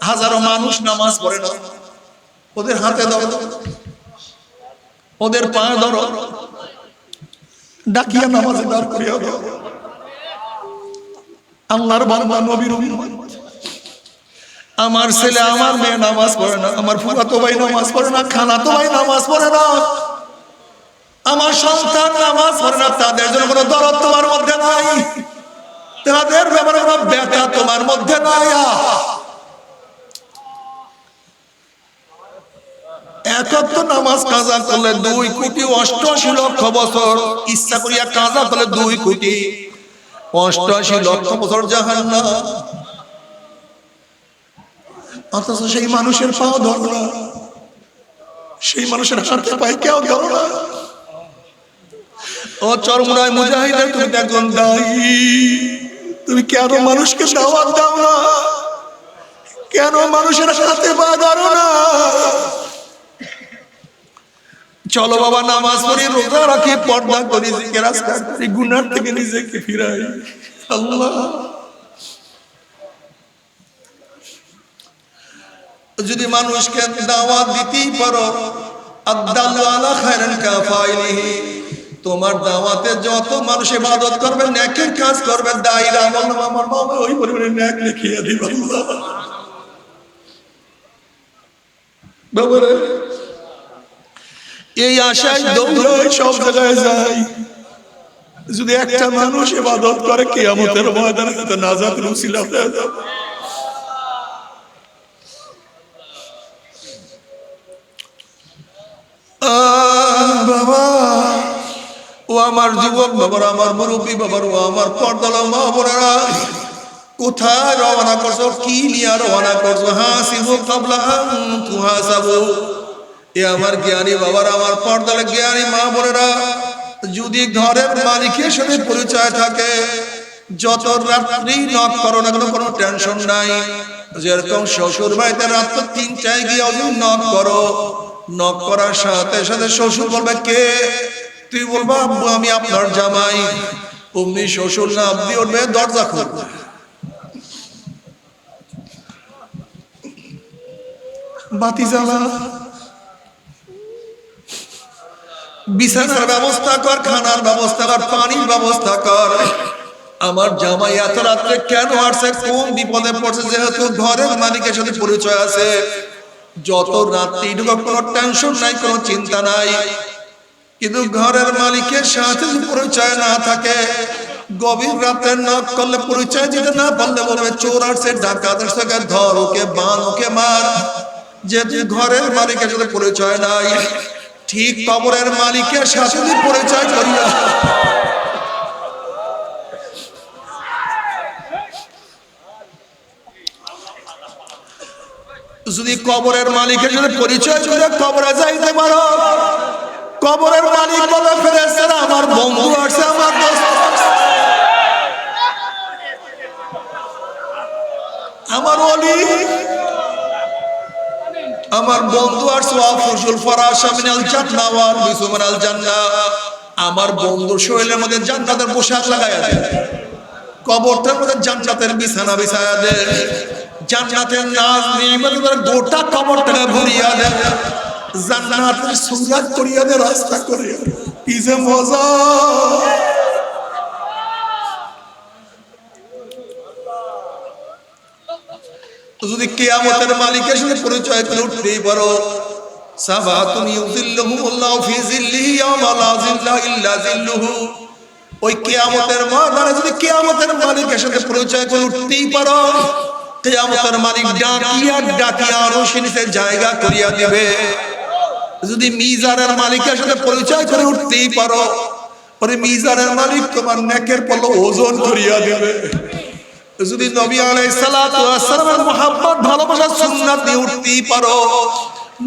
হাজারো মানুষ নামাজ পড়ে না, ওদের হাতে ধরো, ওদের পায়ে ধরো, ডাকিয়া নামাজে দাঁড় করিয়া দাও। আল্লাহর বান্দা নবীর উম্মত, আমার ছেলে আমার মেয়ে নামাজ পড়ে না, আমার ফুফাতো ভাই নামাজ পড়ে না, খালাতো ভাই নামাজ পড়ে না, আমার সন্তান নামাজ পড়ে না, তাদের জন্য কোনো দরদ তোমার মধ্যে নাই, তাদের ব্যাপারে কোনো ব্যথা তোমার মধ্যে নাই। একাত্ত নামাজ কাজা করলে 2,88,00,000 বছর, ইচ্ছা করিয়া কাজা করলে 2,88,00,000 বছর জাহান্নাম। অথচ সেই মানুষের পাও ধরো না, সেই মানুষের হাতে পায়ে কেউ ধরো না। ও চরমুনায় মুজাহিদের, তুমি একজন দায়ী, তুমি কেন মানুষকে দাওয়াত দাও না? কেন মানুষের হাতে পা ধরো না? চলো বাবা নামাজ পড়ি, রোজা রাখি, পর্দা করি, জিকির আজকার করি, গুনাহ থেকে নিজেকে ফিরাই। আল্লাহ, যদি মানুষকে দাওয়াত দিতেই পারো, আদাল্লু আলা খায়রিন কাফাইলিহি, তোমার দাওয়াতে যত মানুষ ইবাদত করবে, নেকের কাজ করবে, দায়ীরা আমার বাবা ওই পরিমাণে নেক লিখিয়ে দিবে। আল্লাহ বাবারে, এই আশায় দৌড়ায়, সব জায়গায় যায়। যদি একটা মানুষ ইবাদত করে, কিয়ামতের ময়দানে তো নাজাতের উসিলা হয়ে যাবে। বাবা, ও আমার যুবক বাবার, আমার মুরব্বী বাবার, ও আমার পর্দালা মা বোনেরা, কোথায় রওনা করছো? কি নিয়ে রওনা করছো? হাসিবু ক্বাবলা আন তুহাসাবু। এ আমার জ্ঞানী বাবার, আমার পর্দালা জ্ঞানী মা বোনেরা, যদি ঘরের মালিকের সাথে পরিচয় থাকে, যত রাত্রি নক করো না কেন, কোনো টেনশন নাই। যেরকম শ্বশুর বাড়িতে রাত 3টায় গিয়ে নক করো, নক করার সাথে সাথে শ্বশুর বলবে কে? তুই বলবা আব্বু আমি আপনার জামাই। অমনি শ্বশুর না আপনি উঠবে, দরজা খুলবে, বাতি জ্বালা, বিছানার ব্যবস্থা কর, খানার ব্যবস্থা কর, পানির ব্যবস্থা কর। আমার জামাই এত রাত্রে কেন আসছে, কোন বিপদে পড়ছে? যেহেতু ঘরের মালিকের সাথে পরিচয় আছে, যত রাত্রি ঢুকো কোনো টেনশন নাই, কোনো চিন্তা নাই। কিন্তু ঘরের মালিকের সাথে যদি পরিচয় না থাকে, গভীর রাতে নক করলে পরিচয় দিতে না পারলে বলবে চোর আসছে, ডাকাত আসছে, ধর ওকে, বান ওকে, মার। যেহেতু ঘরের মালিকের সাথে পরিচয় নাই, ঠিক কবরের মালিকের সাথে যদি পরিচয় করিয়া, যদি কবরের মালিকের সাথে পরিচয় করে কবরে যাইতে পারো, কবরের মালিক বলে ফেরেশতারা আমার বন্ধু আসছে, আমার দোস্ত আসছে, আমার ওলি, আমার বন্ধু আসছে, ওয়াফুজুল ফারাশা মিনাল জান্নাহ ওয়া আলবিসু মিনাল জান্নাহ, আমার বন্ধুর শরীরের মধ্যে জান্নাতের পোশাক লাগায়া দেয়, কবরটার মধ্যে জান্নাতের বিছানা বিছায়া দেয়, জান্নাতের নাজ নিয়ামতের গোটা কবরটাকে ভরিয়া দেয়, জান্নাতের সুরাত করিয়া দেয়, রাস্তা করিয়া দেয়। কি যে মজা! যদি কিয়ামতের মালিকের সাথে পরিচয় করে উঠতেই পারো, সাবাতুন ইউযিল্লুহুমুল্লাহু ফি যিল্লিহি ইয়াওমা লা যিল্লা ইল্লা যিল্লুহু, ওই কিয়ামতের ময়দানে যদি কিয়ামতের মালিকের সাথে পরিচয় করে উঠতেই পারো, কিয়ামতের মালিক ডাকিয়া ডাকিয়া আরশের নিচে জায়গা করিয়া দিবে। যদি মিজানের মালিকের সাথে পরিচয় করে উঠতেই পারো, পরে মিজানের মালিক তোমার নেকের পল্ল ওজন করিয়া দিবে। যদি নবী আলাইহিস সালাতু ওয়াস সালামের মুহাব্বত ভালোবাসা সুন্নাত দিয়ে উঠতেই পারো,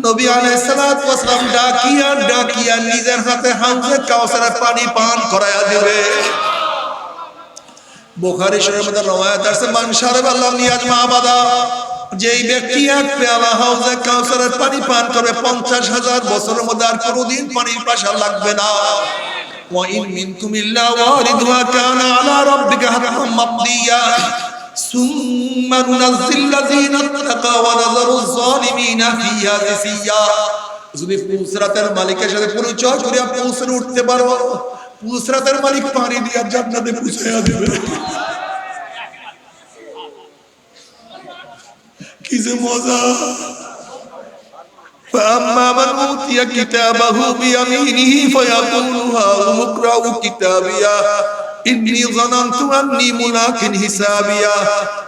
নবী আলাইহিস সালাতু ওয়াস সালাম ডাকিয়া ডাকিয়া নিজের হাতে হাউজে কাউসারের পানি পান করায়া দিবে। বুখারী শরীফের মধ্যে রওয়ায়াত আছে, মান শারাবা লাম ইয়াজমা আবাদা, যেই ব্যক্তি এক পেয়ালা হাউজে কাউসারের পানি পান করবে 50,000 বছরের মধ্যে আর কোনোদিন পানির পিপাসা লাগবে না। ওয়া ইন মিনকুম ইল্লা ওয়ারিদুহা কানা আলা রাব্বিকা হাতমান মাকদিয়া সুম্মা নুনাজ্জিল লাযিনা তাকাও ওয়া খালিদিনা ফিহা জিসিয়া। যদি পুসরাতের মালিকের সাথে পরিচয় করে পুসরে উঠতে পারো, পুসরাতের মালিক পানি দিয়া জান্নাতে পৌঁছায়া দেবে। কি যে মজা। فأما من أوتي كتابه بيمينه فيقول هاؤم اقرءوا كتابيه إني ظننت أني ملاق حسابيه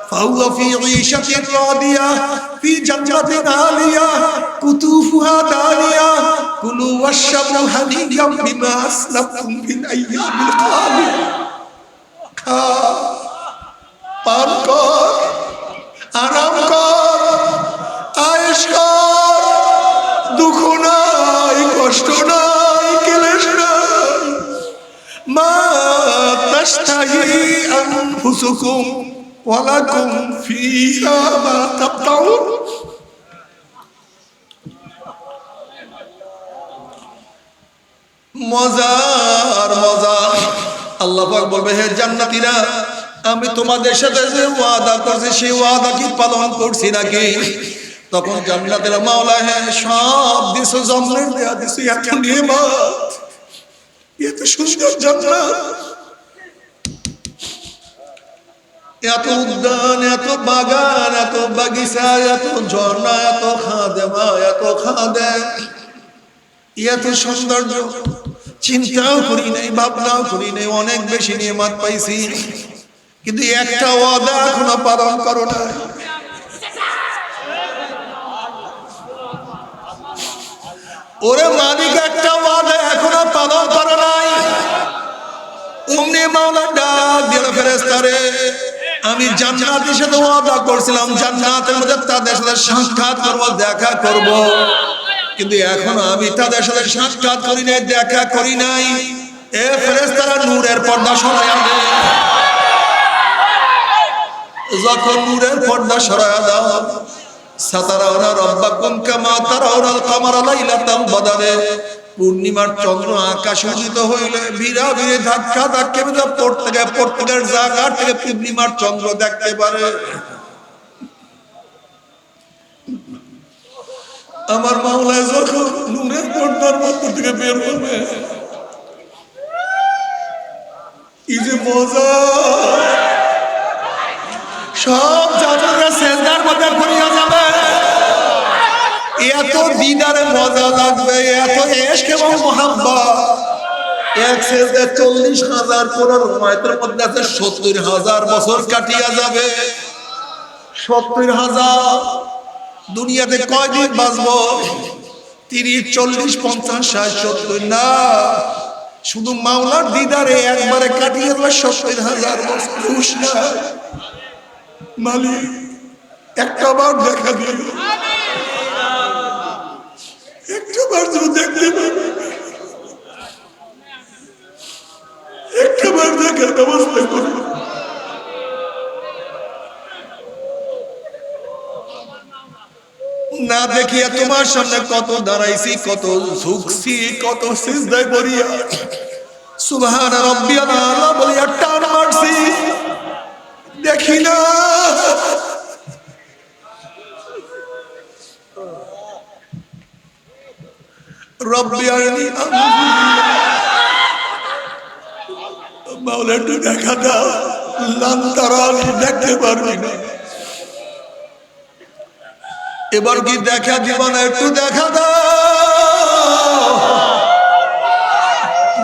فهو في عيشة راضية في جنة عالية قطوفها دانية كلوا واشربوا هنيئا بما أسلفتم في الأيام الخالية। খা, পান কর, আরাম কর, আয়েশ কর, দুঃখ নাই, কষ্ট নাই, ক্লেশ নাই। মা তাশতাহি আনফুসুকুম ওয়া লাকুম ফিহা মা তাবতাউন। মজার মজা। আল্লাহ পাক বলবে, হে জান্নাতীরা, আমি তোমাদের সাথে যে ওয়াদা করছি সেই ওয়াদা কি পালন করছি নাকি? তখন জান্নাতের মাওলা, হ্যাঁ সব দিছো, জমনের দেয়া দিছো, এত নিয়ামত, এত সুন্দর জান্নাত, এত উদ্যান, এত বাগান, এত বাগিচা, এত ঝর্ণা, এত খাদেমা, এত খাদেম, এত সৌন্দর্য চিন্তাও করি নাই, ভাবনাও করি নাই, অনেক বেশি নিয়ামত পাইছি, কিন্তু একটা ওয়াদা এখনো পালন করো না। ওরে মালিক, একটা ওয়াদা এখনো পালন করো নাই। অমনি মাওলা ডাক দিল, ফেরেশতারে, আমি জান্নাতের সাথে ওয়াদা করছিলাম, জান্নাতের মধ্যে তাদের সাথে সাক্ষাৎ করবো, দেখা করব, কিন্তু এখন আমি তাদের সাথে সাক্ষাৎ করি নাই, দেখা করি নাই। এ ফেরেশতারা, নূরের পর্দা সরাইয়া দে। যখন নূরের পর্দা সরাইয়া দাও, সাতারাউনা রাব্বাকুম কামা তারাউনাল কামারা লাইলাতাল বদরে, পূর্ণিমার চন্দ্র আকাশে উদিত হইলে ভিড়া ভিড়ে ধাক্কা ধাক্কা প্রত্যেকের জায়গা থেকে পূর্ণিমার চন্দ্র দেখতে পারে। আমার মাওলা যখন নূরের পর্দার মধ্যে থেকে বের হবে, কি যে মজা। সব জাতিরা সেজদার মধ্যে পড়িয়া যাবে, এত দিদারে মজা লাগবে, এত ইশক এবং মুহাব্বত। এক সেজদায় 40,000 কোরআন রুমায়াতের মধ্যে আছে 70,000 বছর কাটিয়া যাবে। 70,000। দুনিয়াতে কয়দিন বাঁচবো? 30, 40, 50, 60, 70 না, শুধু মাওলার দিদারে একবারে কাটিয়ে যাবে 70,000 বছর। হুশ না মালিক, একটা বার দেখা দিল, একটা বার যদি দেখতে পাবে, একটা বার দেখার ব্যবস্থা করবে। না দেখিয়া তোমার সামনে কত দাঁড়াইছি, কত ঝুঁকছি, কত সিজদায় পড়িয়া সুবহান রাব্বিয়াল আলা বলিয়া টান মারছি, দেখি না। রব্বি আরনি মাওলা, একটু দেখা দাও। লান তারানি, দেখতে পারবি না। এবার কি দেখা দিব না? একটু দেখা দাও।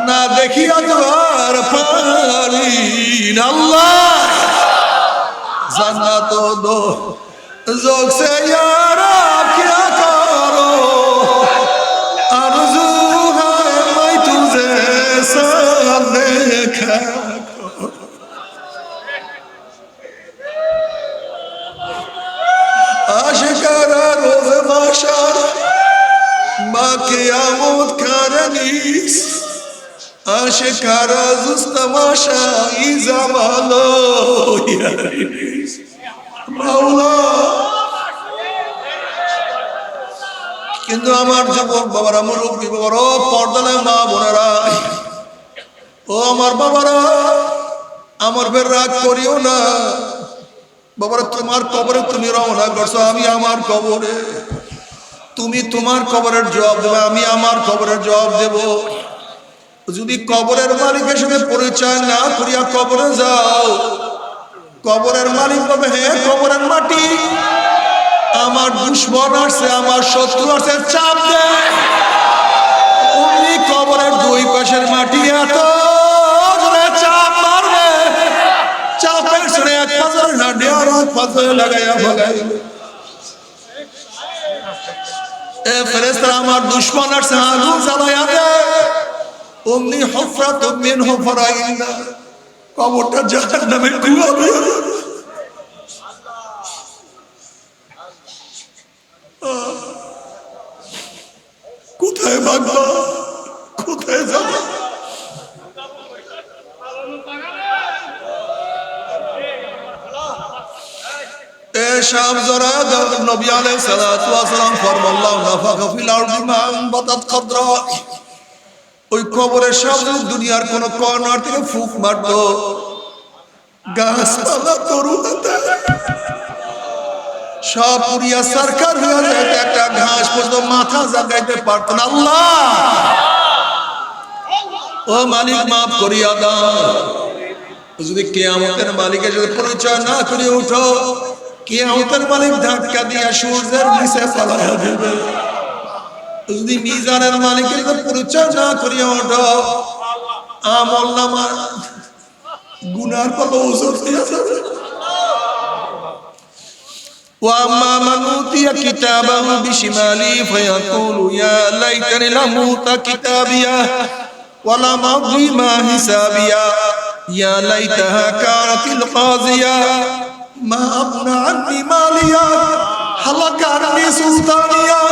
না দেখিয়া তোমার পারি না। আল্লাহ জান্নাত দো যোগ সে ইয়ারা क्या करो, आरज़ू है मैं तुझे साथ देखा। आशिकारा रोज़ माशर बाक़ियामत करनीस, आशिकारा जुस्तमाशा इज़ामालो यारीस। মাওলা, কিন্তু আমার যুবক বাবারা, মুরব্বী বাবারা, পর্দায় মা বোনেরা, ও আমার বাবারা, আমার ফের রাগ করিও না। বাবারা, তোমার কবরে তুমি রওনা করছো, আমি আমার কবরে। তুমি তোমার কবরের জবাব দেবে, আমি আমার কবরের জবাব দেব। যদি কবরের মালিকের সাথে পরিচয় না করিয়া কবরে যাও, কবরের মালিক বলবে, হে কবরের মাটি, আমার দুশ্মন আসছে, আমার শত্রু আসছে, চাপ দে। অমনি কবরের দুই পাশের মাটি এত জোরে চাপ মারবে, চাপের সঙ্গে এক পাথর হাঁটি আর এক পাথর লাগাইয়া ভাগাইবে। এ ফেরেশতারা, আমার দুশ্মন আসছে, আগুন জ্বালাইয়া দে। অমনি হুফরাতুম মিন হুফরাইনা, কবরটা জাহান্নামের কুয়া হয়ে যাবে। কোথায় ভাগবা, কোথায় যাবে? এসব জরা নবী আলাইহিস সালাতু ওয়াস সালাম ফরমাল্লাহু নাফাখা ফিল আরদি মা আনবাতাত খাদরা। ওই কবরের সব দুনিয়ার কোন কর্নার থেকে ফুক মারতো, গাছপালা তরুণতা সব পুরিয়া সরকার হয়ে যেত, একটা ঘাস পর্যন্ত মাথা জাগাইতে পারত না। আল্লাহ, ও মালিক, মাফ করিয়া দাও। যদি কিয়ামতের মালিকের সাথে পরিচয় না করে উঠো, কিয়ামতের মালিক ধাক্কা দিয়া সূর্যের নিচে ফেলাইয়া দেবে। যদি মিজানের মালিকের সাথে পরিচয় না করিয়া ওঠো, আমলনামা গুনার পাল্লা ওজন হইয়া যাবে। وأما من أوتي كتابه بشماله فيقول يا ليتني لم أوت كتابيه ولم أدر ما حسابيه يا ليتها كانت القاضية ما أغنى عني ماليه هلك عني سلطانيه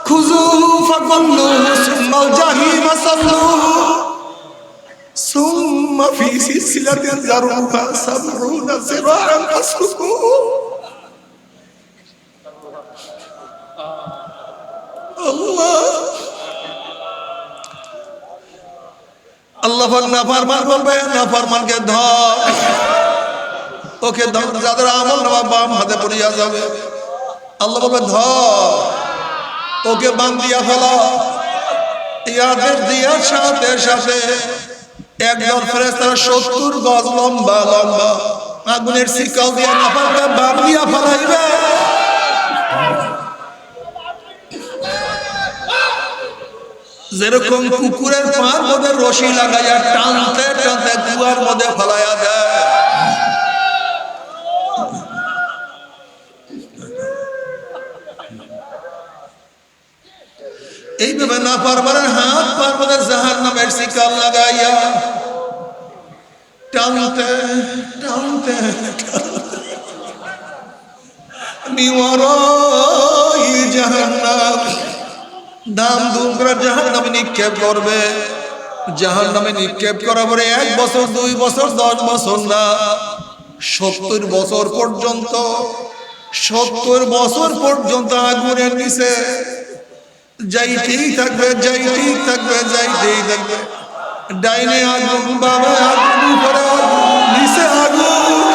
خذوه فغلوه ثم الجحيم صلوه ثم في سلسلة ذرعها 70 ذراعا فاسلكوه। আল্লাহ নাফরমান বলবে, নাফরমানকে ধর, ওকে ধর, যাদের আমল নামা বাম হাতে পড়িয়া যাবে। আল্লাহ বলবে, ধর, ওকে বান্ধিয়া ফেলা। ইয়াদের দিয়ার সাথে সাথে একদল ফেরেশতারা 70 গজ লম্বা লম্বা আগুনের শিকল দিয়া নাফরকে বান্ধিয়া ফেলাইবে। যেরকম কুকুরের পার মধ্যে রশি লাগাইয়া টানতে টানতে কুয়ার মধ্যে ফেলাইয়া দেয়, এইভাবে নাফরমানের হাত পার মধ্যে জাহান্নামের শিকল লাগাইয়া টানতে টানতে মিওয়ারাই জাহান্নাম, দাম দুম করে জাহান্নামে নিক্ষেপ করবে। জাহান্নামে নিক্ষেপ করার পরে 1 বছর 2 বছর 10 বছর না, 70 বছর পর্যন্ত, 70 বছর পর্যন্ত আগুনের নিচে যাইতেই থাকবে, যাইতেই থাকবে, যাইতেই থাকবে। ডাইনে আগুন, বামে আগুন, উপরে আগুন, নিচে আগুন।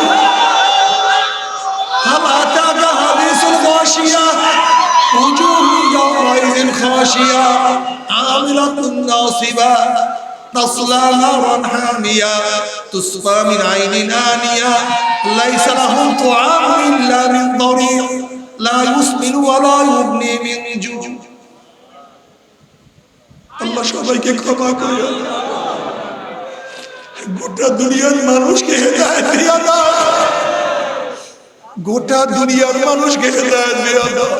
হামাতা হাদিসুল গাশিয়া وجوه يومئذ خاشعة عاملة ناصبة تصلى نارا حامية تسقى من عين آنية ليس لهم طعام إلا من ضريع لا يسمن ولا يغني من جوع। আল্লাহ সবাইকে ক্ষমা করে, গোটা দুনিয়ার মানুষকে হেদায়েত দিয়া দাও, গোটা দুনিয়ার মানুষকে হেদায়েত দিয়া দাও।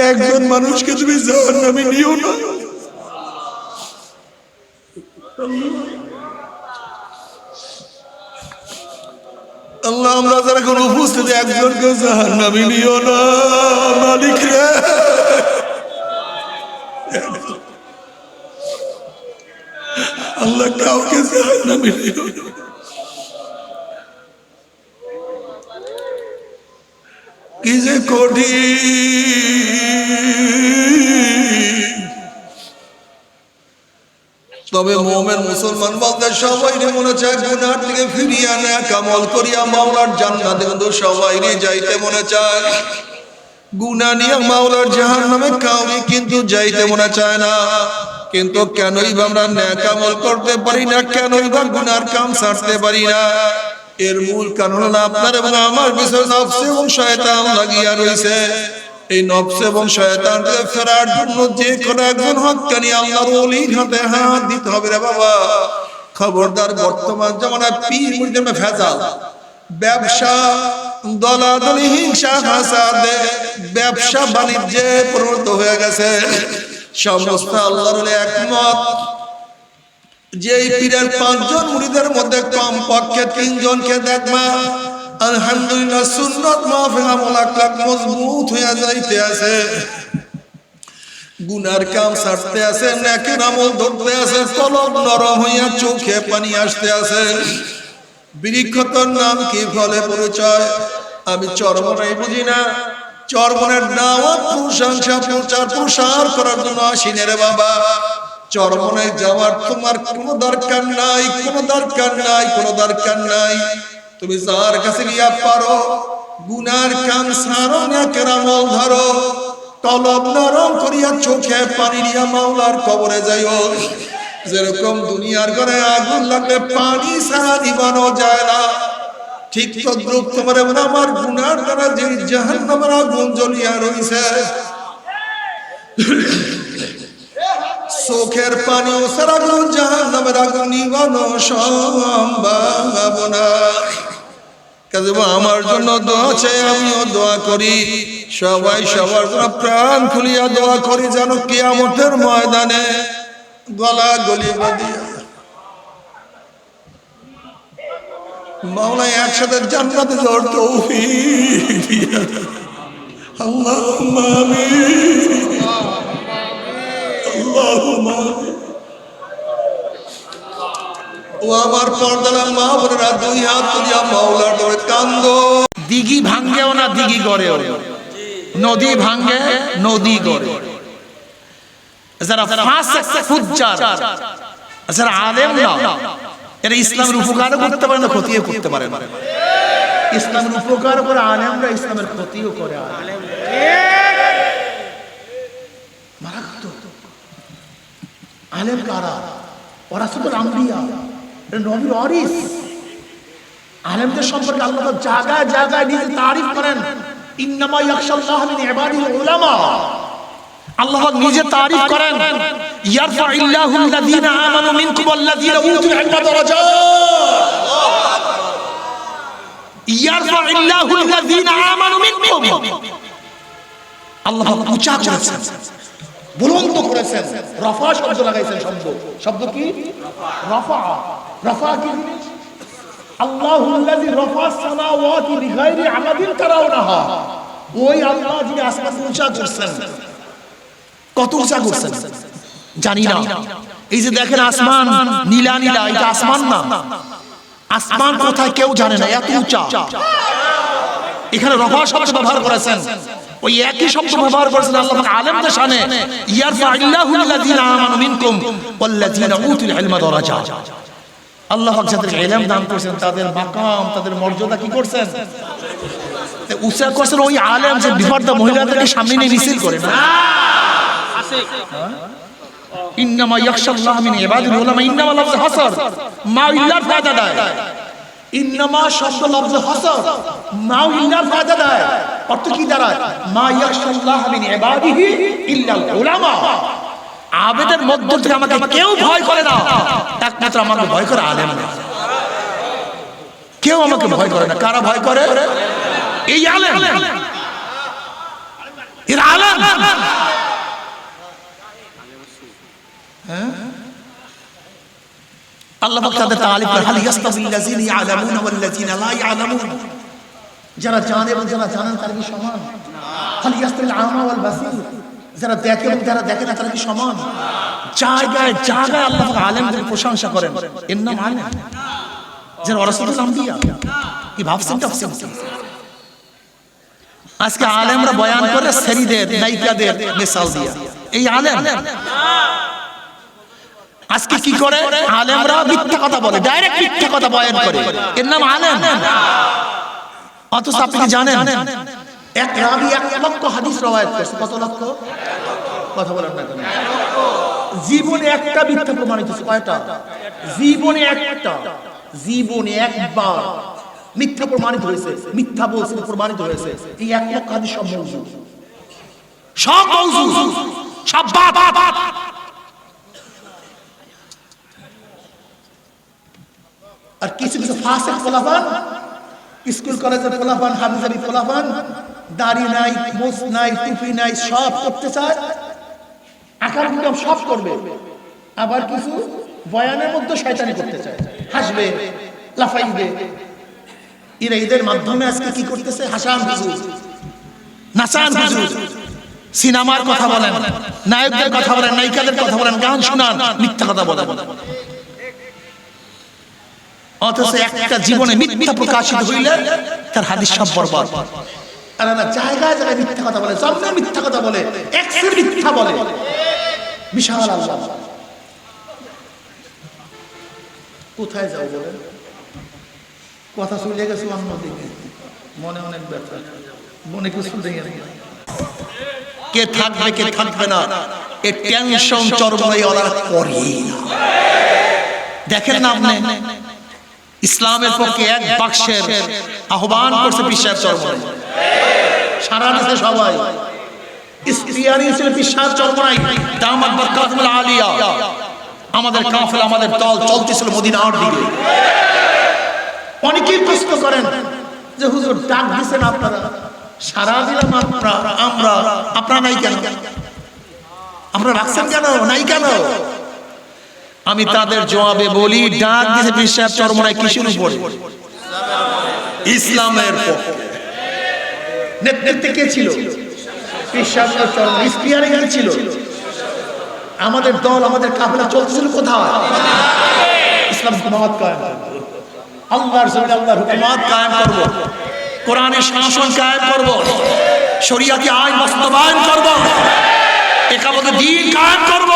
একজন মানুষকে তুমি জাহান্নামে নিও না। আল্লাহ, আমরা যারা এখন উপস্থিত, একজনকে জাহান্নামে নিও না মালিক রে। আল্লাহ, কাউকে জাহান্নামে নিও না। কি যে কঠিন। তবে মুমিন মুসলমান বলতে সবাই মনে চায় গুনাহ থেকে ফিরিয়ে আনা, কামল করিয়া মাওলার জান্নাতে কিন্তু সবাই যাইতে মনে চায়। গুনাহ নিয়ে মাওলার জাহান্নামে কাউকে কিন্তু যাইতে মনে চায় না। কিন্তু কেনই বা আমরা নেক আমল করতে পারি না, কেনই বা গুনার কাম ছাড়তে পারি না? এর মূল কারণ হলো আপনার এবং আমার পিছনে নফস এবং শয়তান লাগিয়া রয়েছে। এই নফস এবং শয়তানকে ফেরার জন্য যে কোনো একজন হক্কানি আল্লাহর ওলির হাতে হাত দিতে হবে রে বাবা। খবরদার, বর্তমান জামানায় পীর মুরিদের ভেজাল, ব্যবসা, দলাদলি, হিংসা ফাসাদে ব্যবসা বাণিজ্যে পরিণত হয়ে গেছে। সমস্ত আল্লাহর ওলি একমত যে এই পীরের 5 জন মুরিদের মধ্যে কমপক্ষে 3 জনকে দেখবা আলহামদুলিল্লাহ সুন্নাত মাহফিল আমল আকলাক মজবুত হয়ে যাইতে আছে, গুনার কাম ছাড়তে আছে, নেকের আমল ধরতে আছে, কলব নরম হইয়া চোখে পানি আসতে আছে। বৃক্ষতর নাম কি, ফলে পরিচয়? আমি চরমনাই বুঝি না, চরমনের দাওয়াত প্রশংসা প্রচার প্রসার করার জন্য আসিনে রে বাবা। চরমনায় যাওয়ার তোমার কোনো দরকার নাই, কোনো দরকার নাই, কোনো দরকার নাই। তুমি যার কাছে গিয়া পারো গুনার কাম ছাড়ো, নেকের আমল ধরো, কলব নরম করিয়া চোখে পানি নিয়া মাওলার কবরে যাইও। যেরকম দুনিয়ার ঘরে আগুন লাগলে পানি ছাড়া নিবানো যায় না, ঠিক তদ্রুপ তোমার এবং আমার গুনার দ্বারা যে জাহান্নামের আগুন জ্বলিয়া রইছে, চোখের পানিও ছাড়া জাহান্নামের আগুন নিবানো সম্ভব না। কাজে আমার জন্য দোয়া চাই, আমিও দোয়া করি, সবাই সবার জন্য প্রাণ খুলিয়া দোয়া করি, যেন কিয়ামতের ময়দানে গলা গলি বাঁধিয়া মাওলা একসাথে জান্নাতে যাওয়ার তৌফিক দিয়া দাও। আল্লাহুম্মা আমিন, আল্লাহুম্মা আমিন। ও আমার পর্দার মা বোনেরা, 2 হাত তুলিয়া মাওলার দরে কান্দো। দিঘি ভাঙ্গেও না দিঘি গড়েও, নদী ভাঙ্গে নদী গড়ে। যারা ফাসিক ফুজ্জার, যারা আলেম না, এরা ইসলামের উপকারও করতে পারে না, ক্ষতিও করতে পারে না। ইসলামের উপকার করে আলেমরা, ইসলামের ক্ষতিও করে আলেম। মারাত্মক আলেম কারা? ওরা শুধু আম্বিয়া, নবীর ওয়ারিস। আলেমদের সম্পর্কে আল্লাহ জায়গায় জায়গায় নিজে তারিফ করেন, ইন্নামা ইয়াখশাল্লাহ মিন ইবাদিল উলামা। আল্লাহ নিজে তারিফ করেন, ইয়ারফাইল্লাহু আল্লাযীনা আমানু মিনকুম ওয়াল্লাযীনা উতুল ইলমা দারাজাত। ইয়ারফাইল্লাহু আল্লাযীনা আমানু মিনকুম, আল্লাহ উঁচা করেছেন, বুলন্দ করেছেন। রাফা শব্দ লাগাইছেন, শব্দ কি? রাফা। রাফা কি? আল্লাহুল্লাযী রাফা'আস সামাওয়াতি বিগাইরি আমাদিন তারাউনাহা। ওই আল্লাহ যিনি আসমান উঁচা করছেন। কত উঁচা করছেন জানি না। এই যে দেখেন আসমান নীলা নীলা, এটা আসমান না। আসমান কোথায় কেউ জানে না, এত উঁচা। এখানে রাফা শব্দ ব্যবহার করেছেন, ওই একই শব্দ ব্যবহার করেছেন আল্লাহ পাক আলেমদের শানে, ইয়ারফাইল্লাহু আল্লাযীনা আমানু মিনকুম ওয়াল্লাযীনা উতুল ইলমা দারাজাত। আল্লাহ পাক যাদের ইলম দান করেছেন, তাদের মাকাম, তাদের মর্যাদা কি করছেন? উঁচা করছেন। ওই আলেম যে বিপর্দা মহিলাদেরকে সামনে নিয়ে মিছিল করে না, ইন্নামা ইয়াখশাল্লাহ মিন ইবাদিল উলামা। ইন্নামা লফজ হাসর, মা ইল্লার ফায়দা দেয়। ইন্নামা শব্দ লফজ হাসর, মা ইল্লার ফায়দা দেয়। অর্থ কি দাঁড়ায়? মা ইয়াখশাল্লাহ মিন ইবাদিহি ইল্লাল উলামা। আবেদের মধ্য থেকে আমাকে কেউ ভয় করে না, একমাত্র আমাকে ভয় করে আলেম। কেউ আমাকে ভয় করে না। কারা ভয় করে? এই আলেম, এর আলেম। আল্লাহ পাক তাদের তারিফ করে, হাল ইয়াস্তাবিল্লাযীনা ইয়ালামুনা ওয়াল্লাযীনা লা ইয়ালামুন। যারা জানে এবং যারা জানেন তারা কি সমান? হাল ইয়াস্তাবিল আমা ওয়াল বাসীর। যারা দেখে এবং যারা দেখে না তারা কি সমান? জায়গায় জায়গায় আল্লাহ পাক আলেমদের প্রশংসা করেন, এর নাম আলেম। যারা ওয়ারাসাতুল আম্বিয়া, কি ভাবছেন টাবছেন? আজকে আলেমরা বয়ান করে শরীদের নায়িকাদের মিসাল দিয়া, এই আলেম। আজকে কি করে আলেমরা? মিথ্যা কথা বলে, ডাইরেক্ট মিথ্যা কথা বয়ান করে, এর নাম আলেম। অথচ আপনি কি জানেন এক রাবি 1 লক্ষ হাদিস রওয়ায়াত করেছে। কত লক্ষ? কথা বলেন না কেন? জীবনে একটা মিথ্যা প্রমাণিত হয়েছে। কয়টা? জীবনে একটা, জীবনে একবার মিথ্যা প্রমাণিত হয়েছে। মিথ্যা বলছে, প্রমাণিত হয়েছে। এই 1 লক্ষ হাদিস সব মওজুদ, সব মওজুদ, সব বাত। আর কিছু কিছু ফাসিক পোলাপান, স্কুল কলেজের পোলাপান, হাবিজাবি পোলাপান, দাড়ি নাই, মুছ নাই, টুপি নাই, সব করতে চায়, আকাম কুকাম সব করবে। আবার কিছু বয়ানের মধ্যে শয়তানি করতে চায়, হাসবে, লাফাইবে। এরা ঈদের মাধ্যমে আজকে কি করতেছে? হাসান হুজুর, নাচান হুজুর, সিনেমার কথা বলেন, নায়কদের কথা বলেন, নায়িকাদের কথা বলেন, গান শোনান, মিথ্যা কথা বলেন। অথচ একটা জীবনে মিথ্যা প্রকাশিত হইলে তার হাদিস সব বরবাদ। আর না, জায়গায় জায়গায় মিথ্যা কথা বলে, জন্মে মিথ্যা কথা বলে, এক্সের মিথ্যা বলে। বিশাল আল্লাহ। কোথায় যাও বলেন? কথা চলে গেছে অন্যদিকে, মনে অনেক ব্যথা, মনে কিছু দেখে কে থাকবে কে থাকবে না, এ টেনশন চরমাই ওরা করে। দেখেন না আপনি, ইসলামের পক্ষে এক বাক্সের আহ্বান করছে বিশ্বাস চরমাই, সারা দেশে সবাই ইস্তিয়ারি ছিল বিশ্বাস চরমাই, দামাত বরকাতুল আলিয়া। আমাদের কাফেলা, আমাদের দল চলতেছিল মদিনার দিকে। অনেকেই প্রশ্ন করেন যে হুজুর ডাক দিছেন আপনারা, সারা দিলাম আমরা, আপনারা নাই কেন? আমরা রাখছেন কেন? নাই কেন? আমি তাদের জবাবে বলি, ডাক দিয়েছে বিশ্বাস চরমনায় কিসের উপরে? ইসলামের পক্ষে। নেতৃত্বে কে ছিল? বিশ্বাস চরমনায়। ইস্তিয়ারি কে ছিল? আমাদের দল, আমাদের কাফেলা চলছিল কোথায়? ইসলাম হুকুমত কায়েম করব, আল্লাহর জমিনে আল্লাহর হুকুমত কায়েম করব, কোরআনের শাসন কায়েম করব, শরীয়তি আইন বাস্তবায়ন করব, একামতে দ্বীন কায়েম করব।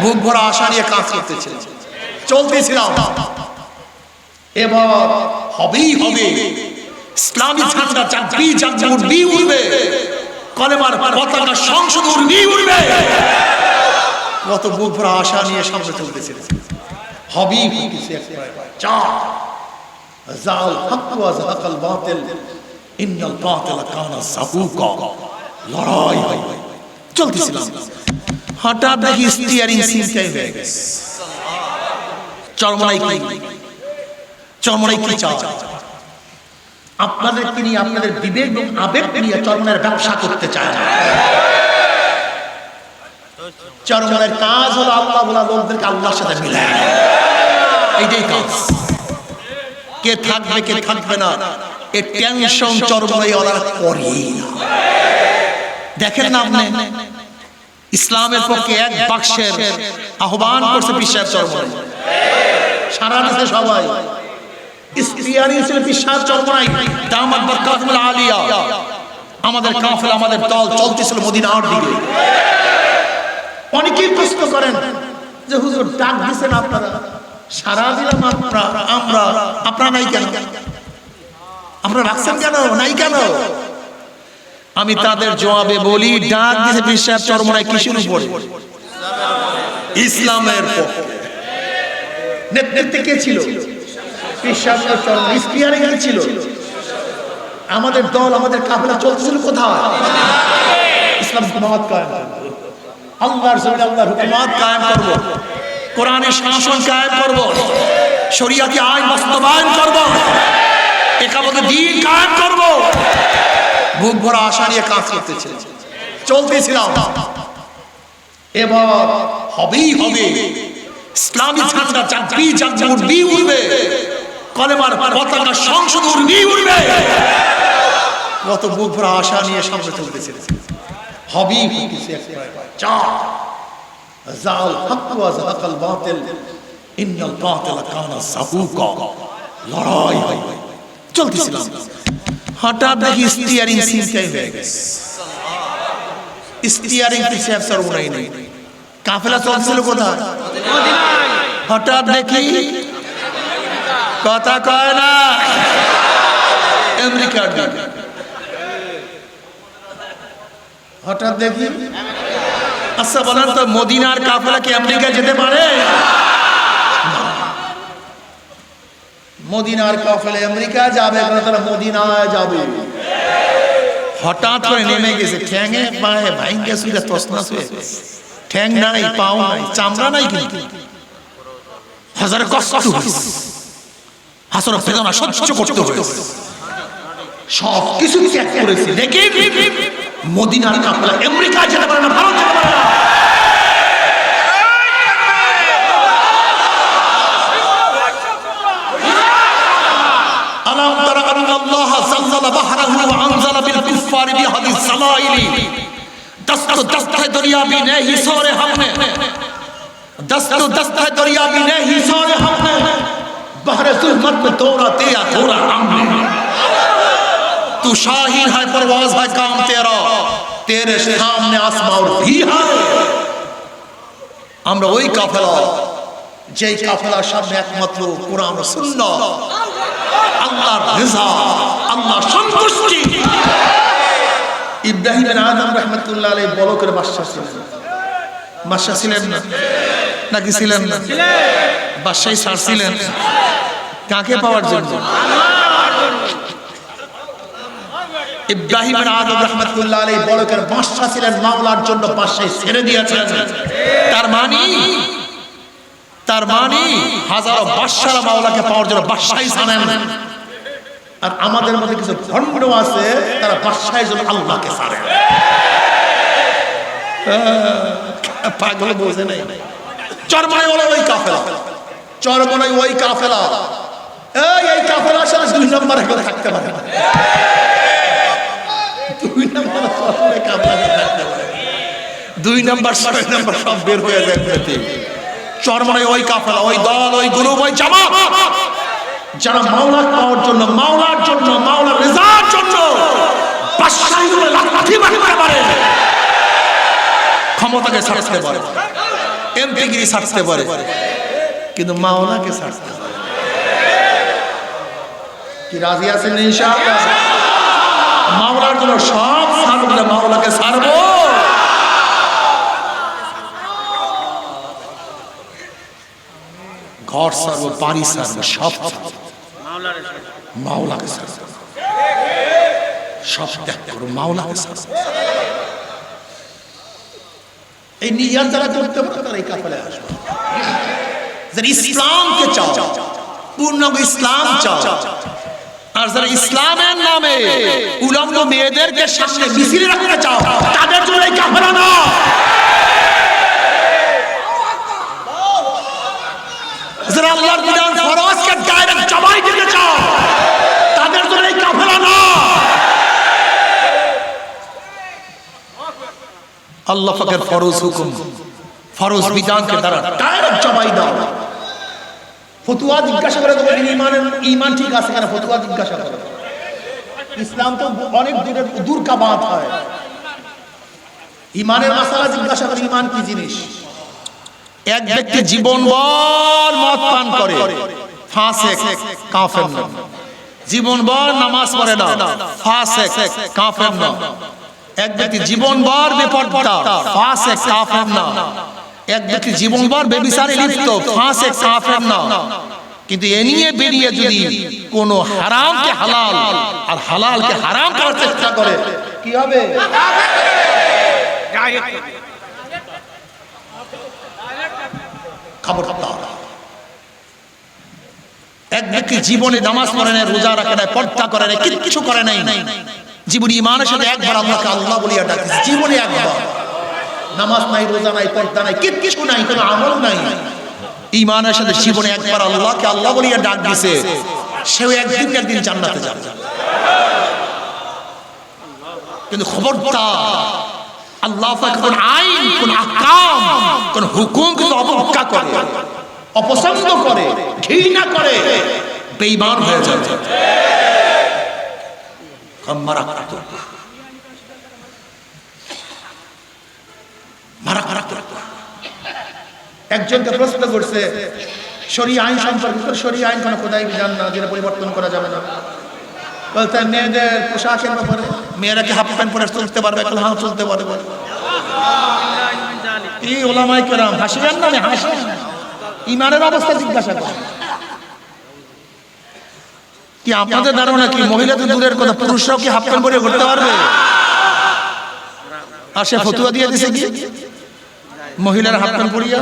বুক ভরা আশা নিয়ে কাজ করতেছিলাম, চলতেছিলাম। এবার হবেই হবে, ইসলামী ঝান্ডা জাগবি জাগবে, উঠবি উঠবে, কলেমার পতাকা সংসদ উঠবি উঠবে। কত বুক ভরা আশা নিয়ে সামনে চলতেছিলাম। হবেই কিছু একটা জাল হক ওয়া যাহাকাল বাতিল ইন্নাল বাতিলা কানা যাহুকা। লড়াই হয়, চলতেছিলাম। হঠাৎ দেখি স্টিয়ারিং সিস্টেম হয়ে গেছে। চরমনাই কি চায়? আপনাদেরকে নিয়ে, আপনাদের বিবেক এবং আবেগ নিয়ে চরমনাইয়ের ব্যবসা করতে চায় না। চরমনাইয়ের কাজ হলো আল্লাহ বলা লোকদেরকে আল্লাহর সাথে মিলায়, এইটাই কাজ। কে থাকবে কে থাকবে না, এ টেনশন চরমনাই ওরা করে। দেখেন না আপনি, ইসলামের পক্ষে এক বাক্সের আহ্বান করছে বিশ্বাস চরমনাই, সারা দেশে সবাই ইস্তিয়ারি ছিল বিশ্বাস চরমনাই, দামাত বরকাতুল আলিয়া। আমাদের কাফেলা, আমাদের দল চলতেছিল মদিনার দিকে। অনেকেই প্রশ্ন করেন যে হুজুর ডাক দিছেন আপনারা, সারা দিলাম আমরা, আপনারা নাই কেন? আপনারা রাখছেন কেন? নাই কেন? আমি তাদের জবাবে বলি, ডাক দিয়েছে বিশ্বাস চরমনায় কিসের উপরে? ইসলামের পক্ষে। নেতৃত্বে কে ছিল? বিশ্বাস চরমনায়। ইস্তিয়ারি কে ছিল? আমাদের দল, আমাদের কাফেলা চলছিল কোথায়? ইসলাম হুকুমত কায়েম করব, আল্লাহর জমিনে আল্লাহর হুকুমত কায়েম করব, কোরআনের শাসন কায়েম করব, শরীয়তি আইন বাস্তবায়ন করব, একামতে দ্বীন কায়েম করব। বুক ভরা আশা নিয়ে কাজ করতেছিলাম, চলতেছিলাম। এবার হবেই হবে, ইসলামী ঝান্ডা জাগবি জাগবে, উঠবি উঠবে, কলেমার পতাকা সংসদ উঠবি উঠবে। কত বুক ভরা আশা নিয়ে সামনে চলতেছিলাম। হবেই কিছু একটা জাল হক ওয়া যাহাকাল বাতিল ইন্নাল বাতিলা কানা যাহুকা। লড়াই হয়, চলতেছিলাম। হঠাৎ দেখি স্টিয়ারিং সিস্টেম হয়ে গেছে। স্টিয়ারিং পিছাব সরবরাই নেই, কাফেলা চলছিল কোথায়? হঠাৎ দেখি, কথা কয় না, আমেরিকার দিকে। হঠাৎ দেখি। আচ্ছা বলেন তো, মদিনার কাফেলা কি আমেরিকা যেতে পারে? মদিনার কাফেলা আমেরিকা যাবে না, তারা মদিনায় যাবে। হঠাৎ করে নেমে গেছে, ঠ্যাঙে পায়ে ভাইঙ্গে সুইরা তসনাস হয়ে, ঠ্যাং নাই, পাও নাই, চামড়া নাই, কিন্তু হাজার কষ্ট হয়েছে, হাসর বেদনা সহ্য করতে হয়েছে, সব কিছু ত্যাগ করেছে। দেখি মদিনার কাফেলা আমেরিকা যেতে পারে না, ভারত যেতে পারে না। ألم تر أن الله زلزل بحره وأنزل بالكفار بهذه السلائل دست دست ہے دریا بھی نہیں سورے ہم نے دست دست ہے دریا بھی نہیں سورے ہم نے بحر ظلمت میں توڑا دیا تھوڑا ہم نے تو شاہین ہے پرواز ہے کام تیرا तेरे सामने आसमां और भी है। আমরা ওই কাফেলা, যেই কাফেলার সামনে একমাত্র কোরআন ও সুন্নাহ, আল্লাহর রিজা, আল্লাহর সন্তুষ্টি। ইব্রাহিম বিন আদম রাহমাতুল্লাহ আলাইহি বলকের বাদশা ছিলেন। বাদশা ছিলেন না নাকি ছিলেন না? বাদশাই ছাড়ছিলেন কাকে পাওয়ার জন্য? ইব্রাহিম বিন আদম রাহমাতুল্লাহ আলাইহি বলকের বাদশা ছিলেন, মাওলার জন্য বাদশাই ছেড়ে দিয়েছেন। তার মানে হাজারো বাদশারা মাওলাকে পাওয়ার জন্য বাদশাই জানেন। আর আমাদের মধ্যে কিছু ভণ্ড আছে, তারা বাদশাহের জন্য আল্লাহকে ছাড়ে। পাগল বোঝে নাই। চরমায় বলে ওই কাফেলা, চরমায় ওই কাফেলা, এই কাফেলার সাথে 2 নম্বর একলা থাকতে পারে না। 2 নম্বর কাফেলা থাকতে পারে, 2 নম্বর 6 নম্বর সব বের হয়ে যায়। চরমায় ওই কাফেলা, ওই দল, ওই গ্রুপ, ওই জামাত, যারা মাওলা পাওয়ার জন্য, মাওলার জন্য, মাওলার রিজার জন্য বাদশাহী বলে লাঠি মারতে পারে, ক্ষমতাকে ছাড়তে পারে, এমপিগিরি ছাড়তে পারে, কিন্তু মাওলাকে ছাড়তে পারে। কি রাজি আছেন ইনশাআল্লাহ? মাওলার জন্য সব ছাড়বো, মাওলাকে ছাড়বো। ঘর ছাড়বো, বাড়ি ছাড়বো, সব মাওলাকে ছাড়বো, সব ত্যাগ করবো, মাওলাকে ছাড়বো। এই নিয়ত যারা করতে পারে তারা এই কাফেলায় আসবে। যারা ইসলামকে চাও, পূর্ণ ইসলাম চাও, আর যারা ইসলামের নামে উলঙ্গ মেয়েদেরকে সামনে মিছিল রাখতে চাও, তাদের জন্য এই কাফেলা না। যারা আল্লাহর বিধান ফরজকে ডাইরেক্ট জবাই দিতে চাও, তাদের জন্য এই কাফেলা না। আল্লাহ পাকের ফরজ হুকুম, ফরজ বিধানকে দ্বারা ডাইরেক্ট জবাই দাও। ফতুয়া জিজ্ঞাসা করে তোমার ঈমান ঠিক আছে কেন, ফতুয়া জিজ্ঞাসা করে। ইসলাম তো অনেক দূর কা বাত হয়। ঈমানের মাসালা জিজ্ঞাসা করে, ঈমান কি জিনিস? এক ব্যক্তি জীবনভর মদ পান করে, ফাসিক, কাফের না। জীবনভর নামাজ পড়ে না, ফাসিক, কাফের না। এক ব্যক্তি জীবনভর বেপরদা, ফাসিক, কাফের না। এক ব্যক্তি জীবনভর ব্যভিচারে লিপ্ত, ফাসিক, কাফের না। কিন্তু এ নিয়ে বেরিয়ে যদি কোনো হারামকে হালাল আর হালালকে হারাম করার চেষ্টা করে, কি হবে? খবরদার। এক ব্যক্তি জীবনে নামাজ পড়ে নাই, রোজা রাখে নাই, পর্দা করে নাই, কিছু করে নাই, জীবনে ঈমানের সাথে একবার আল্লাহকে আল্লাহ বলিয়া ডাকিস, জীবনে একবার। নামাজ নাই, রোজা নাই, পর্দা নাই, কিছু নাই, কোনো আমল নাই, ঈমানের সাথে জীবনে একবার আল্লাহকে আল্লাহ বলিয়া ডাক দিছে, সেও একদিন জান্নাতে যাবে। কিন্তু খবরদার, আল্লাহ পাক কোন আইন, কোন আহকাম, কোন হুকুম কিন্তু অবজ্ঞা করে, অপছন্দ করে, ঘৃণা করে, বেঈমান হয়ে যায়। একজনকে প্রশ্ন করছে শরীয়ত আইন সম্পর্কে, শরীয়ত আইন কোন খোদাই বিধান না যেটা পরিবর্তন করা যাবে না। বলতে মেয়েদের পোশাকের ব্যাপারে, মেয়েরা কি হাফ প্যান্ট পরে চলতে পারবে? হ্যাঁ চলতে পারবে। এই ওলামায়ে কেরাম হাসিয়েন না, হাসেন, ইমানের অবস্থা জিজ্ঞাসা করেন। কি আপনাদের ধারণা কি মহিলাদের দূরের কথা, পুরুষরাও কি হাফ প্যান্ট পরে ঘুরতে পারবে? আর সে ফতুয়া দিয়ে দিছে কি মহিলার হাফ প্যান্ট পরিয়া?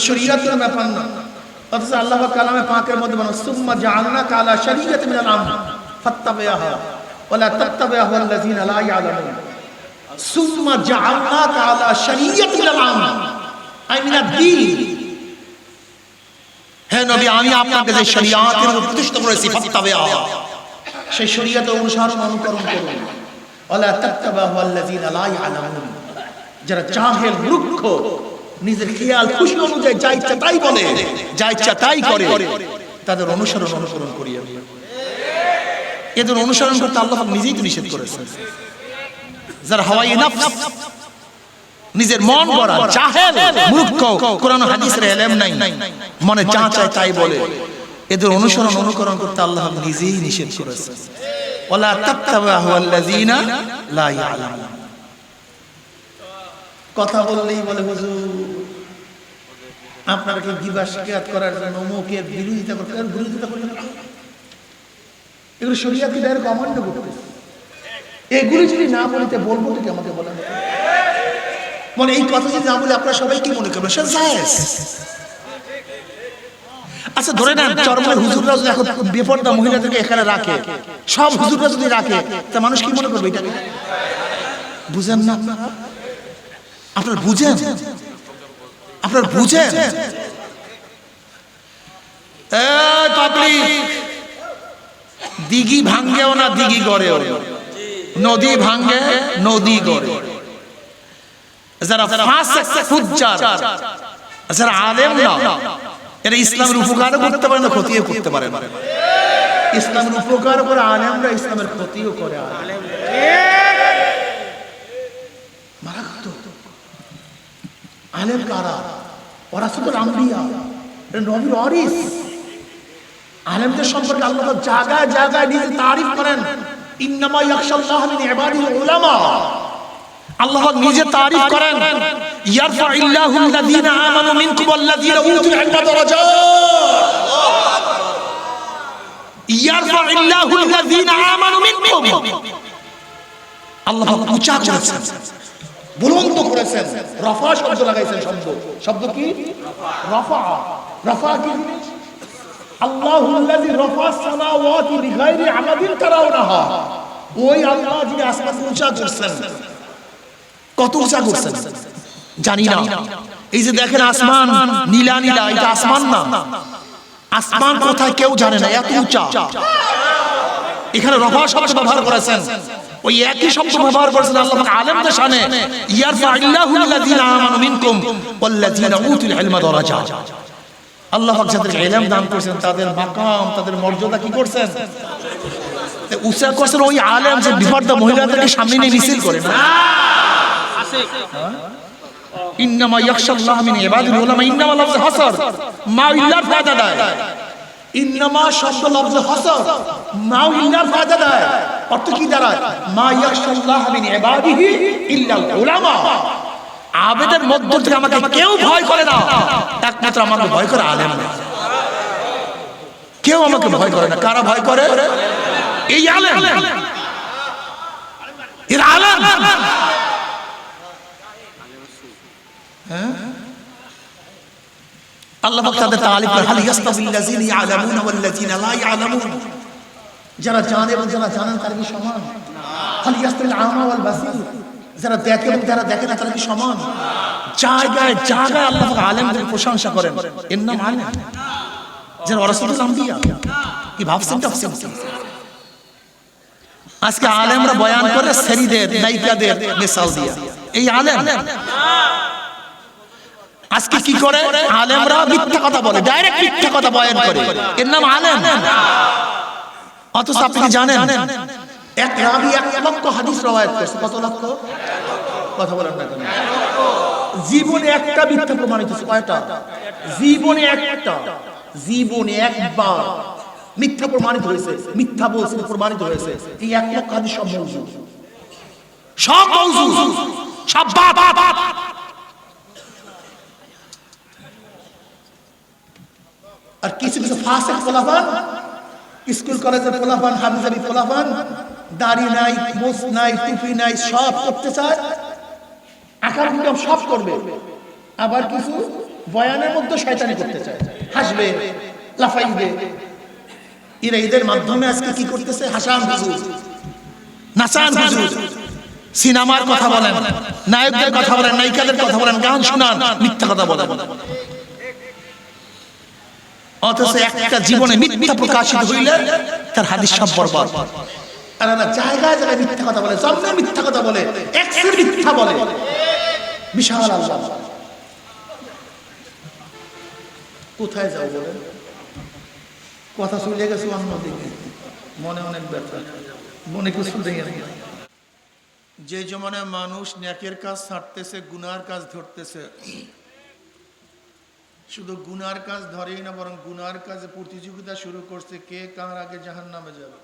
শরীয়তের ব্যাপার না। অথচ আল্লাহ পাক কালামে পাকের মধ্যে বলেন সুম্মা জাআলনাকা আলা শরীয়তিন মিনাল আমর ফাত্তাবি'হা ওয়ালা তাত্তাবি'হা আল্লাযীনা লা ইয়ালামুন। সুম্মা জাআলনাকা আলা শরীয়তিন মিনাল আমর আই মিনাদ দ্বীন। হে নবী, আমি আপনাকে যে শরীয়তের উপর প্রতিষ্ঠিত করেছি, ফাত্তাবি'হা, সেই শরীয়তের অনুসরণ অনুকরণ করুন। ওয়ালা তাত্তাবি'হা আল্লাযীনা লা ইয়ালামুন, যারা জাহেল মূর্খ, নিজের খেয়াল খুশি অনুযায়ী যা ইচ্ছা তাই বলে, যা ইচ্ছা তাই করে, তাদের অনুসরণ করিয়া। এদের অনুসরণ করতে আল্লাহ পাক নিজেই তো নিষেধ করেছেন। যারা হাওয়ায়ে নফস, নিজের মন গড়া জাহেল মূর্খ, কোরআন হাদিসের ইলম নাই, মনে যা চায় তাই বলে, এদের অনুকরণ করতে আল্লাহ পাক নিজেই নিষেধ করেছেন। ওয়ালা তাত্তাবি'হু আল্লাযীনা লা ইয়ালামুন। কথা বললেই বলে হুজুর আপনারা কি গিবত শিকায়ত করার জন্য অমুকের বিরোধিতা করতে, বিরোধিতা করি না, এগুলো শরীয়তকে ডাইরেক্ট অমান্য করতেছে। এগুলো যদি না বলিতে বলবো তো কি আমাকে বলেন? মানে এই কথা যদি না বলে আপনারা সবাই কি মনে করবেন? সে জায়েজ। আচ্ছা ধরে নেন চরমের হুজুররা যদি এখন বেপরদা মহিলাদেরকে এখানে রাখে, সব হুজুররা যদি রাখে, তা মানুষ কি মনে করবে? এটাকে বুঝেন না আপনারা? বুঝেন? আপনারা বুঝেন? এই পাবলিক, দিঘি ভাঙ্গেও না দিঘি গড়েও, নদী ভাঙ্গে নদী গড়ে। যারা ফাসিক ফুজ্জার, যারা আলেম না, এরা ইসলামের উপকারও করতে পারে না, ক্ষতিও করতে পারে না। ইসলামের উপকার করে আলেমরা, ইসলামের ক্ষতিও করে আলেম। আলেম কারা? ওয়ারাসাতুল আম্বিয়া, নবীর ওয়ারিস। আলেমদের সম্পর্কে আল্লাহ জায়গায় জায়গায় নিজে তারিফ করেন, ইন্নামা ইয়াখশাল্লাহ মিন ইবাদিল উলামা। আল্লাহ নিজে তারিফ করেন, ইয়ারফাইল্লাহু আল্লাযীনা আমানু মিনকুম ওয়াল্লাযীনা উতুল ইলমা দারাজাত। ইয়ারফাইল্লাহু আল্লাযীনা আমানু মিনকুম, আল্লাহ উঁচা করেছেন, বুলন্দ করেছেন। রফা শব্দ লাগাইছেন। শব্দ কি? রফা। রফা কি? আল্লাহুল্লাযী রাফা'আস সামাওয়াতি বিগাইরি আমাদিন তারাউনাহা। ওই আল্লাহ যিনি আসমান উঁচা করছেন। কত উঁচা করছেন জানি না। এই যে দেখেন আসমান নীলা নীলা, এটা আসমান না। আসমান কোথায় কেউ জানে না, এত উঁচা। এখানে রফা শব্দ ব্যবহার করেছেন, ওই একই শব্দ ব্যবহার করেছেন আল্লাহ পাক আলেমদের শানে, ইয়ারফাইল্লাহু আল্লাযীনা আমানু মিনকুম ওয়াল্লাযীনা উতুল ইলমা দারাজাত। আল্লাহ পাক যাদেরকে ইলম দান করেছেন তাদের মাকাম, তাদের মর্যাদা কি করছেন? উঁচা করছেন। ওই আলেম যে বিপর্দা মহিলাদেরকে সামনে নিয়ে মিছিল করে না। ইন্নামা ইয়াখশাল্লাহ মিন ইবাদিল উলামা। ইন্নামা লফজ হাসর, মা ইল্লার ফায়দা দেয়। ইন্নামা শব্দ লফজ হাসর, মা ইল্লার ফায়দা দেয়। অর্থ কি দাঁড়ায়? মা ইয়াখশাল্লাহ মিন ইবাদিহি ইল্লাল উলামা। আবেদের মধ্য থেকে আমাকে কেউ ভয় করে না, একমাত্র আমাকে ভয় করে আলেম। কেউ আমাকে ভয় করে না। কারা ভয় করে? এই আলেম। এর আলেম। আল্লাহ পাক তাদের তালিফ করে, হাল ইয়াস্তাবিল্লাযীনা ইয়ালামুনা ওয়াল্লাযীনা লা ইয়ালামুন। যারা জানে এবং যারা জানেন তারা কি সমান? হাল ইয়াস্তাবিল আমা ওয়াল বাসীর। যারা দেখে এবং যারা দেখে না তারা কি সমান? জায়গায় জায়গায় আল্লাহ পাক আলেমদের প্রশংসা করেন। এর নাম আলেম। যারা ওয়ারাসাতুল আম্বিয়া। কি ভাবছেন? আজকে আলেমরা বয়ান করে শরীদের নায়িকাদের মিসাল দিয়ে, এই আলেম। আজকে কি করে আলেমরা? মিথ্যা কথা বলে, ডাইরেক্ট মিথ্যা কথা বয়ান করে, এর নাম আলেম। অথচ আপনি কি জানেন এক রাবী 1 লক্ষ হাদিস রওয়ায়াত করেছে? কত লক্ষ? কথা বলেন না কেন? জীবনে একটা মিথ্যা প্রমাণিত হয়েছে। কয়টা? জীবনে একটা। জীবনে একবার মিথ্যা প্রমাণিত হয়েছে, মিথ্যা বলছে প্রমাণিত হয়েছে। এই এক লক্ষ হাদিস সব মওজু, সব মওজু, সব বাত। আর কিছু কিছু ফাসিক পোলাপান, স্কুল কলেজের পোলাপান, হাবিজাবি পোলাপান, দাড়ি নাই, মুছ নাই, টুপি নাই, সব করতে চায়, আকাম কুকাম সব করবে। আবার কিছু বয়ানের মধ্যে শয়তানি করতে চায়, হাসবে, লাফাইবে। এরা ঈদের মাধ্যমে আজকে কি করতেছে? হাসান হুজুর, নাচান হুজুর, সিনেমার কথা বলেন, নায়কদের কথা বলেন, নায়িকাদের কথা বলেন, গান শোনান, মিথ্যা কথা বলেন। অথচ একটা জীবনে মিথ্যা প্রকাশিত হইলে তার হাদিস সব বরবাদ। আর না, জায়গায় জায়গায় মিথ্যা কথা বলে, জন্মে মিথ্যা কথা বলে, এক্সের মিথ্যা বলে, বিশাল আল্লাহ। কোথায় যাও বলেন? কথা চলে গেছে অন্যদিকে, মনে অনেক ব্যথা, মনে কিছু দেখে নেই। যে জমানায় মানুষ নেকের কাজ ছাড়তেছে, গুনার কাজ ধরতেছে, শুধু গুনার কাজ ধরেই না, বরং গুনার কাজে প্রতিযোগিতা শুরু করছে, কে কার আগে জাহান্নামে যাবে।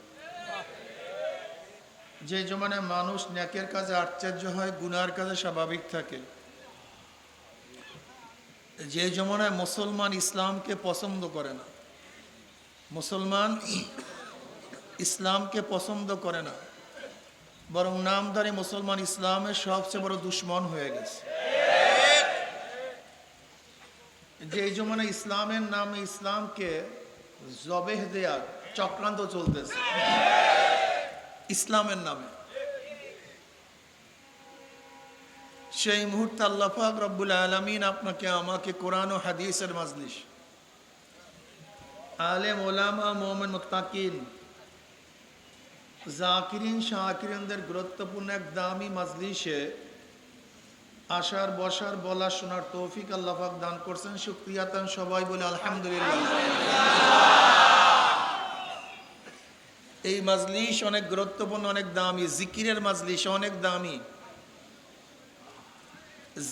যে জমানায় মানুষ নেকের কাজে আশ্চর্য হয়, গুনার কাজে স্বাভাবিক থাকে, যে জমানায় মুসলমান ইসলামকে পছন্দ করে না, মুসলমান ইসলামকে পছন্দ করে না, বরং নামধারী মুসলমান ইসলামের সবচেয়ে বড় দুশ্মন হয়ে গেছে। যে জমানায় ইসলামের নামে ইসলামকে জবেহ দেয়ার চক্রান্ত চলতেছে ইসলামের নামে, সেই মুহূর্তে আল্লাহ পাক রব্বুল আলামিন আপনাকে আমাকে কোরআন ও হাদিসের মাজলিস, আলেম ওলামা, মুমিন মুত্তাকিন, জাকিরিন শাকিরিনদের গুরুত্বপূর্ণ এক দামি মাজলিসে আসার, বসার, বলা, শোনার তৌফিক আল্লাহ পাক দান করছেন। শুকরিয়াতান সবাই বলে আলহামদুলিল্লাহ। এই মাজলিস অনেক গুরুত্বপূর্ণ, অনেক দামি, জিকিরের মাজলিস অনেক দামি।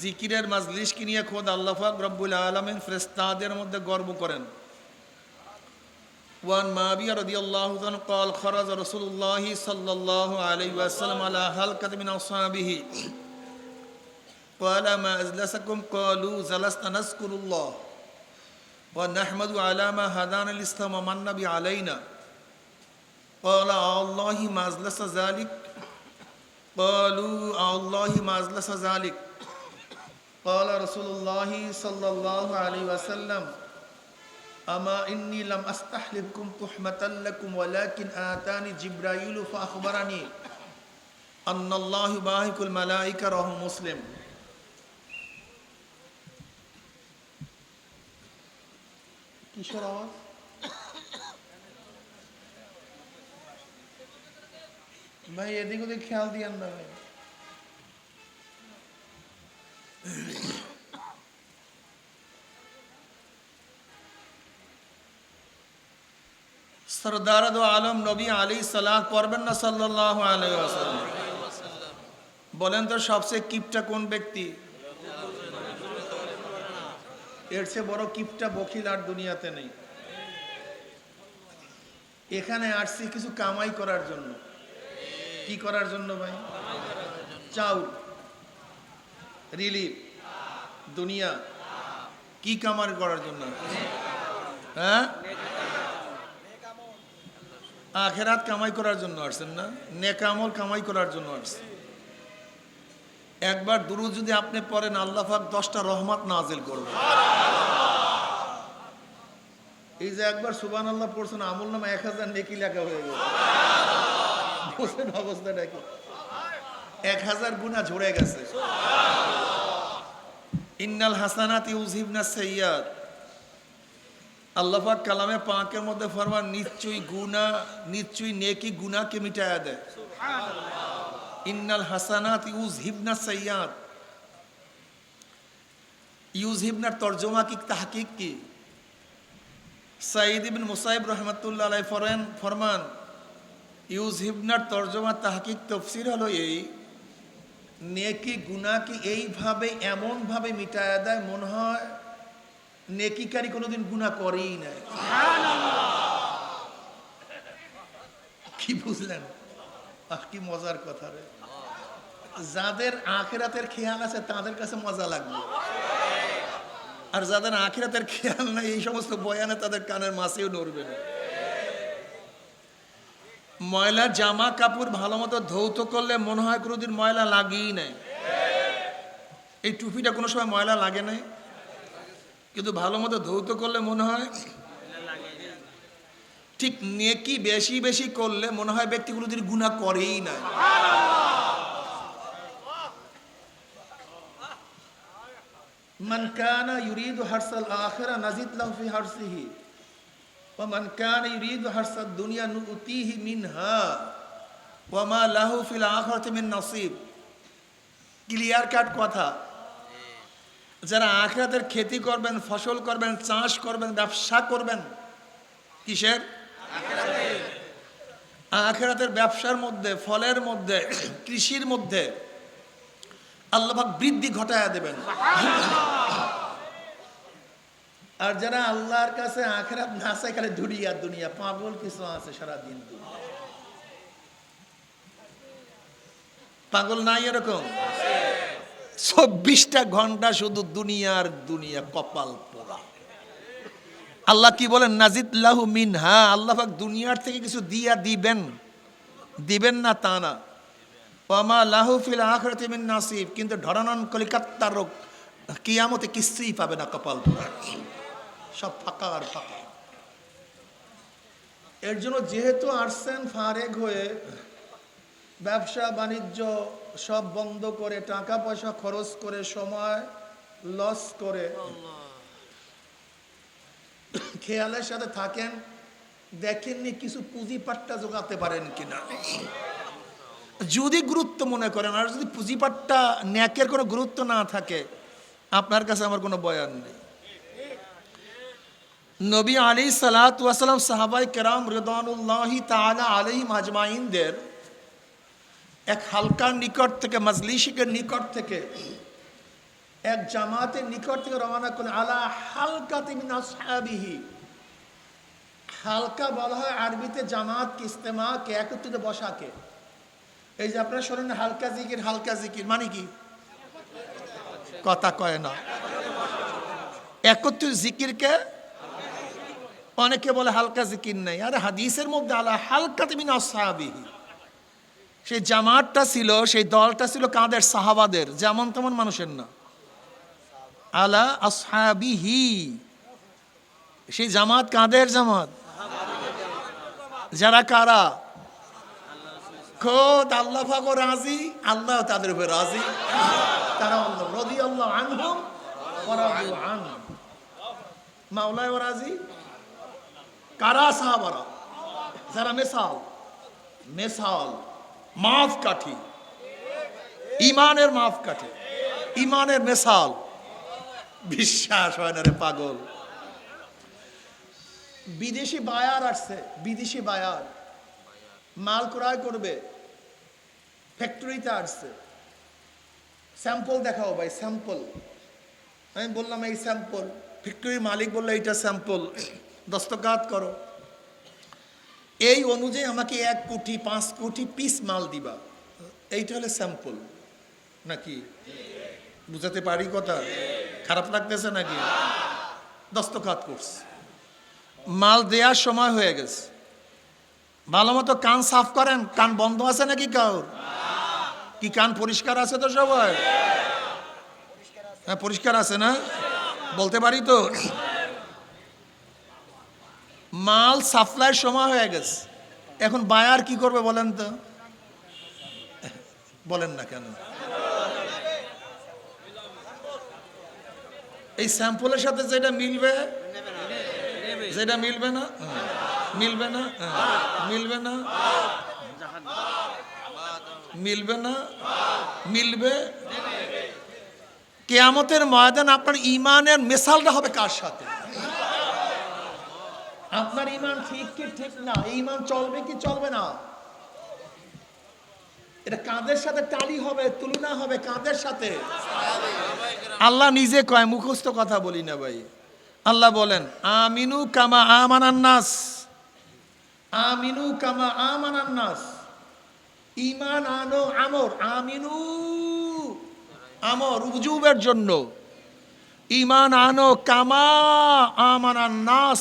জিকিরের মাজলিসকে নিয়ে খোদ আল্লাহ পাক রব্বুল আলামিন ফেরেশতাদের মধ্যে গর্ব করেন। ওয়ান মাবিয়া রাদিয়াল্লাহু তাআলা قال خرج رسول الله صلى الله عليه وسلم على حلقة من أصحابه قال ما أجلسكم قالوا جلسنا نذكر الله ونحمد على ما هدانا للإسلام ومن علينا قال الله ما أجلس ذلك قالوا الله ما أجلس ذلك قال رسول الله صلى الله عليه وسلم أما إني لم أستحلفكم تحمة لكم ولكن آتاني جبرائيل فأخبرني أن الله يباهك الملائكة رواه مسلم। কিসের আওয়াজ? ভাই এদিক ওদিক খেয়াল দিয়েন না ভাই। সরদার দো আলম নবী আলাইহিস সালাম পড়বেন না সাল্লাল্লাহু আলাইহি ওয়াসাল্লাম? বলেন তো সবচেয়ে কিপটা কোন ব্যক্তি? এর চেয়ে বড় কিপটা বখিল আর দুনিয়াতে নেই। এখানে আসছি কিছু কামাই করার জন্য। কি করার জন্য ভাই? চাউল, রিলিফ, দুনিয়া, কি কামাই করার জন্য? হ্যাঁ, আখেরাত কামাই করার জন্য আসছেন না, নেক আমল কামাই করার জন্য আসছেন। একবার দুরূদ যদি আপনি পড়েন, আল্লাহ পাক 10টা রহমত নাজিল করবে। এই যে একবার সুবহানাল্লাহ পড়ছেন, আমল নামে 1000 নেকি লেখা হয়ে গেল। বুঝলেন অবস্থাটা কি? 1000 গুনাহ ঝরে গেছে। ইন্নাল হাসানাতি ইউযহিবনাস সাইয়্যাত। আল্লাহ পাক কালামে পাকের মধ্যে ফরমান, নিশ্চয়ই গুনাহ, নিশ্চয়ই নেকি গুনাহকে মিটায়া দেয়। ইন্নাল হাসানাতি ইউযহিবনাস সাইয়্যাত। ইউযহিবনার তরজমা কি, তাহকিক কি? সাঈদ ইবনে মুসাইব রাহমাতুল্লাহ আলাইহি ফরমান, ইউযহিবনার তরজমা, তাহকিক, তাফসীর হলো এই, নেকি গুনাহকে এইভাবে এমন ভাবে মিটায়া দেয়, মনে হয় নেকিকারী কোনোদিন গুনাহ করেই নাই। কি বুঝলেন? কি মজার কথা রে। যাদের আখিরাতের খেয়াল আছে তাদের কাছে মজা লাগবে, আর যাদের আখিরাতের খেয়াল নাই এই সমস্ত বয়ানে তাদের কানের মাছেও নড়বে না। ময়লা জামা কাপড় ভালো মতো ধৌত করলে মনে হয় কোনোদিন ময়লা লাগেই নাই। এই টুপিটা কোনো সময় ময়লা লাগে নাই, কিন্তু ভালো মতো ধৌত করলে মনে হয়। ঠিক নেকি বেশি বেশি করলে মনে হয় ব্যক্তি কোনোদিন গুনাহ করেই না। মান কানা ইউরিদু হারসাল আখিরা নাজিদ লাহু ফি হারসিহি ওয়া মান কানা ইউরিদু হারসাদ দুনিয়া নুতিহি মিনহা ওয়া মা লাহু ফিল আখিরাতি মিন নসিব। ক্লিয়ার কাট কথা। যারা আখিরাতের খেতি করবেন, ফসল করবেন, চাষ করবেন, ব্যবসা করবেন, কিসের? আখিরাতের ব্যবসার মধ্যে, ফলের মধ্যে, কৃষির মধ্যে আল্লাহ পাক বৃদ্ধি ঘটায়া দেবেন। আর যারা আল্লাহর কাছে আখিরাত না চায়, খালি দুনিয়া দুনিয়া, পাগল কিছু আছে সারাদিন। পাগল নাই এরকম? 24টা ঘন্টা শুধু দুনিয়ার দুনিয়া, কপাল পোড়া। আল্লাহ কি বলেন? নাজিদ লাহু মিনহা, আল্লাহ পাক দুনিয়ার থেকে কিছু দিয়া দিবেন, দিবেন না তা না। ওয়ামা লাহু ফিল আখিরাতি মিন নাসিব, কিন্তু ধরানন কলিকাত্তার রোগ, কিয়ামতে কিছুই পাবে না, কপাল পোড়া, সব ফাঁকা আর ফাঁকা। এর জন্য যেহেতু আসছেন ফারেক হয়ে, ব্যবসা বাণিজ্য সব বন্ধ করে, টাকা পয়সা খরচ করে, সময় লস করে, খেয়ালের সাথে থাকেন, দেখেননি কিছু পুঁজিপাট্টা জোগাতে পারেন কিনা। যদি গুরুত্ব মনে করেন, আর যদি পুঁজিপাট্টা ন্যাকের কোনো গুরুত্ব না থাকে, আপনার কাছে আমার কোনো বয়ান নেই। নবী আলাইহিস সালাতু ওয়াস সালাম, সাহাবায়ে কেরাম রিদওয়ানুল্লাহি তাআলা আলাইহিম আজমাইনদের এক হালকার নিকট থেকে, মজলিসের নিকট থেকে, এক জামাতের নিকট থেকে রওনা করলেন। আলা হালকাতি মিন আসহাবিহি। হালকা বলা হয় আরবিতে জামাতকে, ইজতেমাকে, একত্রিত বসাকে। এই যে আপনারা শোনেন হালকা জিকির, হালকা জিকির মানে কি? কথা কয় না। একত্রিত জিকিরকে অনেকে বলে হালকা জিকির নাই। আরে হাদিসের মধ্যে আলা হালকাতি মিন আসহাবিহি, সেই জামাতটা ছিল, সেই দলটা ছিল কাদের? সাহাবাদের, যেমন তেমন মানুষের না। আলা আসহাবিহি, সেই জামাত কাদের জামাত? যারা কারা? খোদ আল্লাহ পাক রাজি, আল্লাহ তাদের উপর রাজি। তারা আল্লাহ রাদিয়াল্লাহু আনহুম ওয়া রাদু আনহু, মাওলায় ওয়া রাজি। কারা? সাহাবারা, যারা মেসাল মাফ কাঠি, ইমানের মাফ কাঠি, ইমানের মেসাল। বিশ্বাস হয় না রে পাগল। বিদেশি বায়ার আসছে, বিদেশি বায়ার মাল ক্রয় করবে, ফ্যাক্টরিতে আসছে। স্যাম্পল দেখাও ভাই, স্যাম্পল। আমি বললাম এই স্যাম্পল, ফ্যাক্টরির মালিক বললো এইটা স্যাম্পল, দস্তখত করো। এই অনুযায়ী আমাকে 1 কোটি 5 কোটি পিস মাল দিবা, এইটা হলে স্যাম্পল নাকি? বুঝাতে পারি কথা? খারাপ লাগতেছে নাকি? দস্তখত করছে, মাল দেওয়ার সময় হয়ে গেছে। ভালো মতো কান সাফ করেন, কান বন্ধ আছে নাকি কাউর? কি কান পরিষ্কার আছে তো সবাই? হ্যাঁ পরিষ্কার আছে না? বলতে পারি তো? মাল সাপ্লাইয়ের সময় হয়ে গেছে, এখন বায়ার কি করবে বলেন তো? বলেন না কেন? এই স্যাম্পলের সাথে যেটা মিলবে, যেটা মিলবে না, মিলবে না, মিলবে না, মিলবে না, মিলবে। কিয়ামতের ময়দান আপনার ইমানের মিসালটা হবে কার সাথে? আপনার ইমান ঠিক কি ঠিক না, ইমান চলবে কি চলবে না, এটা কাদের সাথে টালি হবে, তুলনা হবে কাদের সাথে? আল্লাহ নিজে কয়, মুখস্থ কথা বলি না ভাই। আল্লাহ বলেন আমিনু কামা আমানান নাস, আমিনু কামা আমানান নাস, ঈমান আনো আমর, আমিনু আমর উজুবের জন্য, ঈমান আনো কামা আমানান নাস,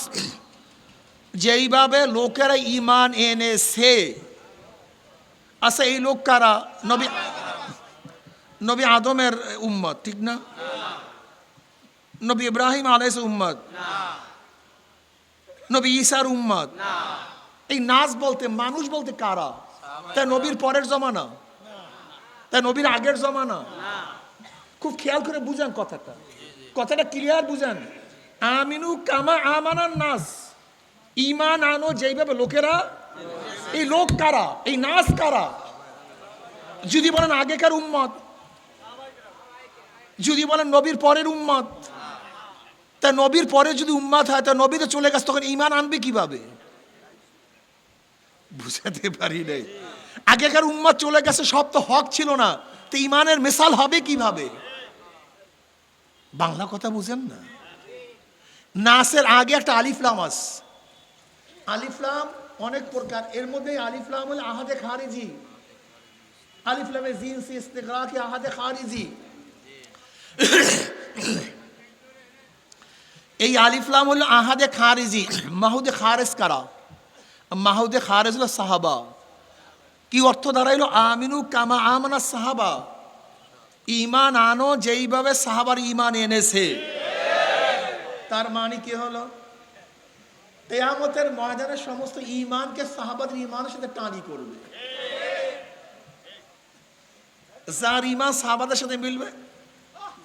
যেইভাবে লোকেরা ঈমান এনেছে। আচ্ছা, এই লোক কারা? নবী আদমের উম্মত, ঠিক না? নবী ইব্রাহিম আলাইহিস উম্মত, নবী ঈসার উম্মত। এই নাস বলতে, মানুষ বলতে কারা? তাই নবীর পরের জমানা? তাই নবীর আগের জমানা? খুব খেয়াল করে বুঝেন কথাটা ক্লিয়ার বুঝেন। আমিনু কামা আমানান নাস, ঈমান আনো যেইভাবে লোকেরা। এই লোক কারা? এই নাস কারা? যদি বলেন আগেকার উম্মত, যদি বলেন নবীর পরের উম্মত, তা নবীর পরে যদি উম্মত হয়, তা নবী তো চলে গেছে, তখন ঈমান আনবে কিভাবে? বুঝাতে পারি নাই। আগেকার উম্মত চলে গেছে, সব তো হক ছিল না, তো ঈমানের মিসাল হবে কিভাবে? বাংলা কথা বুঝেন না? নাসের আগে একটা আলিফ লাম আছে। আলিফ লাম অনেক প্রকার, এর মধ্যে আলিফ লাম হলো আহাদে খারিজি। আলিফ লামে জিনসি ইস্তিগরাকি আহাদে খারিজি। এই আলিফ লাম হলো আহাদে খারিজি। মাহুদে খারেজ কারা? মাহুদে খারেজ হলো সাহাবা। কি অর্থ দাঁড়াইলো? আমিনু কামা আমানা সাহাবা, ঈমান আনো যেইভাবে সাহাবার ঈমান এনেছে। তার মানে কি হলো? কিয়ামতের ময়দানে সমস্ত ঈমানকে সাহাবাদের ঈমানের সাথে টানি করবে। যার ঈমান সাহাবাদের সাথে মিলবে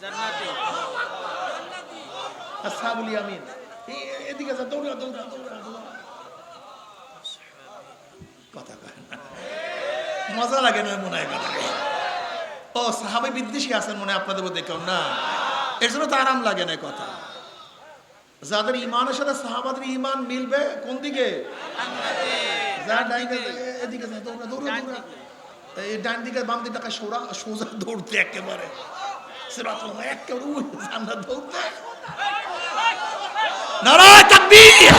জান্নাতি, আসহাবুল ইয়ামিন। এদিকে যা, দৌড়া দৌড়া দৌড়া দৌড়া। কথা কয় না, মজা লাগে না মনে হয় কথা। ও সাহাবাই বিদ্বেষী আছেন মনে হয় আপনাদের মধ্যে কেউ? না, এর জন্য তো আরাম লাগে না কথা। যাদের ঈমানের সাথে সাহাবাদের ঈমান মিলবে কোন দিকে? যার ডাইন এদিকে যা, দৌড়া দৌড়া দৌড়া। এই ডান দিকে বাম দিকে টাকা সোজা দৌড়তে একেবারে সিরাতুল একেবারে জান্নাত দৌড়তে। নারায়ে তাকবীর।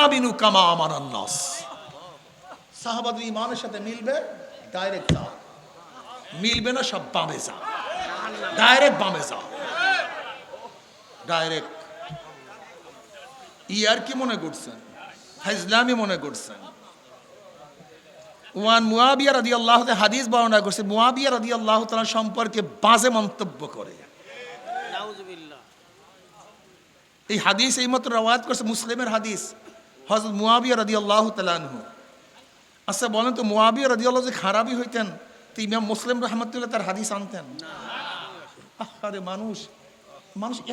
আমিনু কামা আমানান নাস, সাহাবাদের ঈমানের সাথে মিলবে, ডাইরেক্ট যাও। মিলবে না, সব বামে যাও, ডাইরেক্ট বামে যাও, ডাইরেক্ট। ইয়ার কি মনে করছেন? ইসলামী মনে করছেন? ওয়ান মুয়াবিয়া রাদিয়াল্লাহু তাআলা হাদিস বর্ণনা করছে, মুয়াবিয়া রাদিয়াল্লাহু তাআলা সম্পর্কে বাজে মন্তব্য করে। নাউযুবিল্লাহ। এই হাদিস এইমাত্র রওয়ায়াত করছে মুসলিমের হাদিস, হযরত মুয়াবিয়া রাদিয়াল্লাহু তাআলা আনহু। আচ্ছা বলেন তো, মুয়াবিয়া রাদিয়াল্লাহু যে খারাপই হইতেন, তো ইমাম মুসলিম রাহমাতুল্লাহ তার হাদিস আনতেন? আরে মানুষ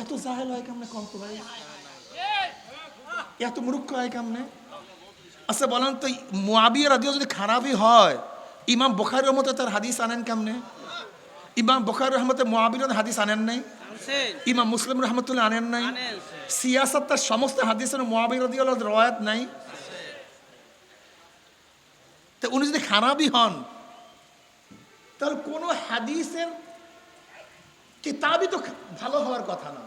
এত জাহেল হয় কেমনে? কন্ত ভাই, এত মূর্খ হয় কেমনে? আচ্ছা বলেন তো, মুয়াবিয়া রাদিয়াল্লাহু যদি খারাপই হয়, ইমাম বুখারী রহমতে তার হাদিস আনেন কেমনে? ইমাম বুখারী রহমতে মুয়াবিয়ার হাদিস আনেন নাই? ইমাম মুসলিম রহমতুল্লাহ আনেন নাই? সিয়াসাত তার সমস্ত হাদিসের মুয়াবিয়া রাদিয়াল্লাহু রওয়ায়াত নাই? তো উনি যদি খারাপই হন, তাহলে কোন হাদিসের কিতাবই তো ভালো হওয়ার কথা না।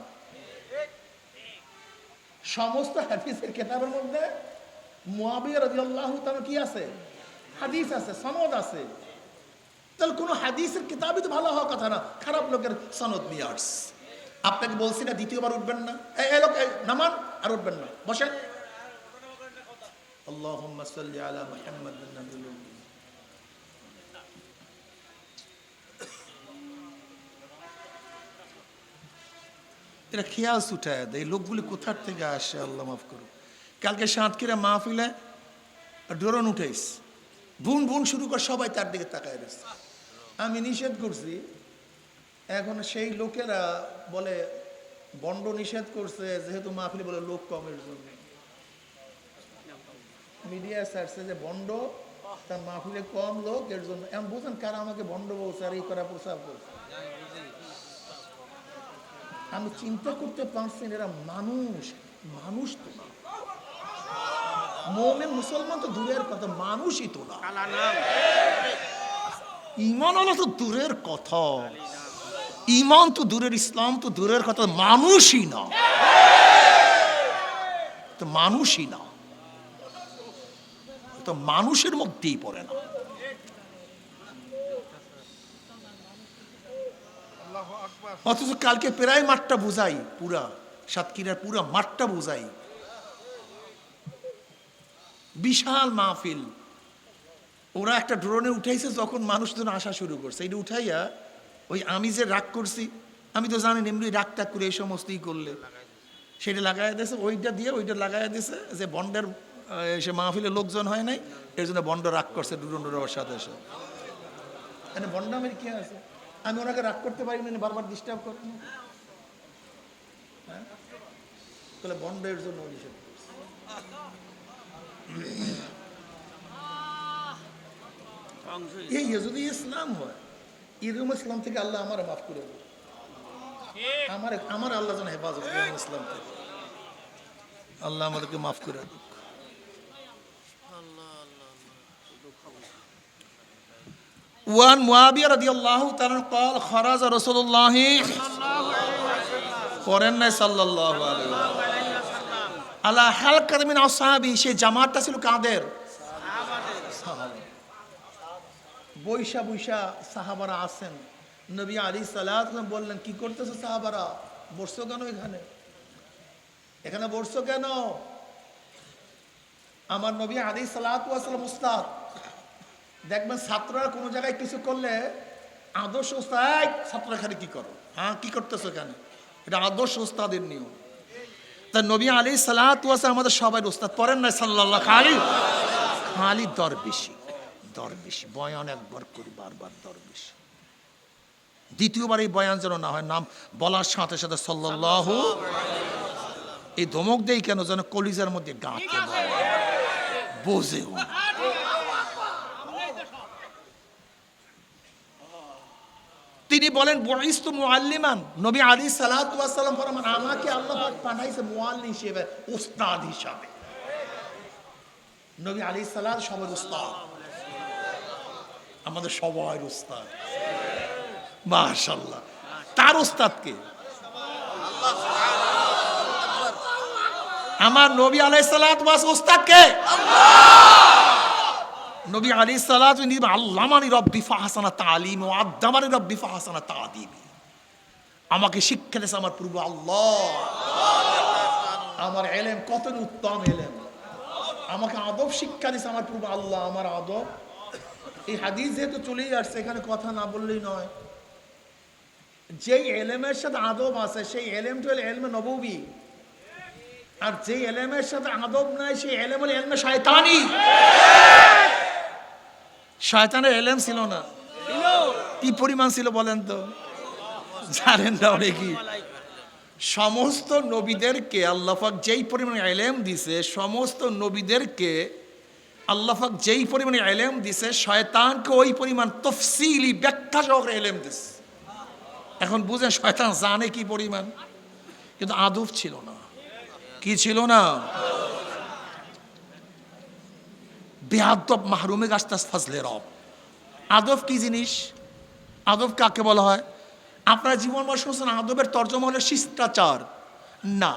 সমস্ত হাদিসের কিতাবের মধ্যে মুয়াবিয়া রাদিয়াল্লাহু তাআলা কি আছে? হাদিস আছে, সনদ আছে। তাহলে কোন হাদিসের কিতাবই তো ভালো হওয়ার কথা না, খারাপ লোকের সনদ নিয়ে আসছে। আপনাকে বলছি না দ্বিতীয়বার উঠবেন না, এই লোক নামান, আর উঠবেন না, বসেন। আল্লাহুম্মা সাল্লি আলা মুহাম্মাদিন নাবিয়্যিল উম্মি। এটা খেয়াল ছুটায় দেয়, এই লোকগুলি কোথার থেকে আসে আল্লাহ মাফ করুন। কালকে সাতক্ষীরা মাহফিলে ড্রোন উঠাইস, বুন বুন শুরু করে সবাই তার দিকে তাকায় রয়েছে। আমি নিষেধ করছি, এখন সেই লোকেরা বলে বন্ড নিষেধ করছে, যেহেতু মাহফিলে বলে লোক কমের জন্য। মিডিয়া ছাড়ছে যে বন্ড, তার মাহফিলে কম লোক, এর জন্য। এমন বুঝেন কারা আমাকে বন্ড বলছে আর এই করা প্রচার করছে। আমি চিন্তা করতে পারছি এরা মানুষ তো না, মুমিন মুসলমান তো দূরের কথা, মানুষই তো না। ঈমান হলো তো দূরের কথা, ঈমান তো দূরের, ইসলাম তো দূরের কথা, মানুষই না। তো মানুষই না, তো মানুষের মধ্যেই পড়ে না। অথচ কালকে প্রায় মাঠটা বুঝাই, পুরা সাতক্ষীরার পুরা মাঠটা বুঝাই, বিশাল মাহফিল। ওরা একটা ড্রোনে উঠাইছে, যখন মানুষজন আসা শুরু করছে, এটা উঠাইয়া ওই আমি যে রাগ করছি, আমি তো জানি এমনি রাগ টাগ করে এই সমস্তই করলে সেটা লাগাই দিয়েছে, ওইটা দিয়ে ওইটা লাগাই দিয়েছে যে বন্ডের সে মাহফিলের লোকজন হয় নাই, এর জন্য বন্ড রাগ করছে ড্রোনের সাথে এসে। মানে বন্ড আমার কি আছে, আমি ওনাকে রাগ করতে পারি না, বারবার ডিস্টার্ব করেন, হ্যাঁ, তাহলে বন্ডের জন্য নিষেধ করছে। এই যদি ইসলাম হয়, এরকম ইসলাম থেকে আল্লাহ আমার মাফ করে দেবে, আমার আল্লাহ যেন হেফাজত করেন ইসলাম থেকে, আল্লাহ আমাদেরকে মাফ করে দেবে। وعن معاوية رضي الله تعالى قال خرج رسول الله صلى الله عليه وسلم على حلقة من أصحابه, সেই জামাতটা ছিল কাদের? বৈশা বৈশা সাহাবারা আছেন, নবী আলাইহিস সালাত বললেন, কি করতেছো সাহাবারা, বসছো কেন এখানে, এখানে বসছো কেন? আমার নবী আলাইহিস সালাতু ওয়াস সালাম উস্তাদ, দেখবেন ছাত্ররা কোনো জায়গায় কিছু করলে আদর্শ উস্তাদ, ছাত্ররা এখানে কি করো, হ্যাঁ কি করতেছো এখানে, এটা আদর্শ উস্তাদের নিয়ম। তা নবী আলাইহিস সালাতু ওয়াস সালাম আমাদের সবাই উস্তাদ, পড়েন না সাল্লাল্লাহু আলাইহি, খালি দরবেশি দরবেশি বয়ান একবার করি, বারবার দরবেশি, দ্বিতীয়বার এই বয়ান যেন না হয় নাম বলার সাথে সাথে সাল্লাল্লাহু, এই ধমক দেই কেন, যেন কলিজার মধ্যে গাঁথে বোঝেও। তিনি বলেন বুইস্তু মুআল্লিমান, নবী আলাইহিস সালাতু ওয়াস সালাম ফরমান, আমাকে আল্লাহ পাক পাঠাইছে মুআল্লিম হিসেবে, উস্তাদ হিসেবে। নবী আলাইহিস সালাত সবার উস্তাদ, আমাদের সবার উস্তাদ, মাশাআল্লাহ। তার উস্তাদ কে? আমার নবী আলাইহিস সালাতু ওয়াস উস্তাদ কে? নবী আলাইহিস সালাতু আল্লামানি রব্বি ফাহসানা তালিমি ওয়া আদ্দামানি রব্বি ফাহসানা তাদিবি, আমাকে শিক্ষা দিয়েছে আমার প্রভু আল্লাহ, আমার ইলম কত উত্তম ইলম, আমাকে আদব শিক্ষা দিয়েছে আমার প্রভু আল্লাহ, আমার আদব। এই হাদিস যেহেতু চলেই আসছে, এখানে কথা না বললেই নয়, যেই এলেমের সাথে আদব আছে সেই এলেমটা হলো এলমে নববী, আর যেই এলেমের সাথে আদব নাই সেই এলেম হলো এলমে শয়তানি। শয়তানের এলেম ছিল না, কি পরিমাণ ছিল বলেন তো, জানেন না অনেকেই? সমস্ত নবীদেরকে আল্লাহ পাক যেই পরিমাণে এলেম দিছে, সমস্ত নবীদেরকে আল্লাহ পাক যেই পরিমাণে এলেম দিছে, শয়তানকে ওই পরিমাণ তফসিলি ব্যাখ্যা সহকারে এলেম দিছে। এখন বুঝেন শয়তান জানে কি পরিমাণ, কিন্তু আদব ছিল না। কি ছিল না? বেয়াদব মাহরুমে গাছতাস ফাজলে রব। আদব কি জিনিস? আদব কাকে বলা হয়? আপনারা জীবন বর্ষ শুনছেন আদবের তর্জমা হলো শিষ্টাচার, না,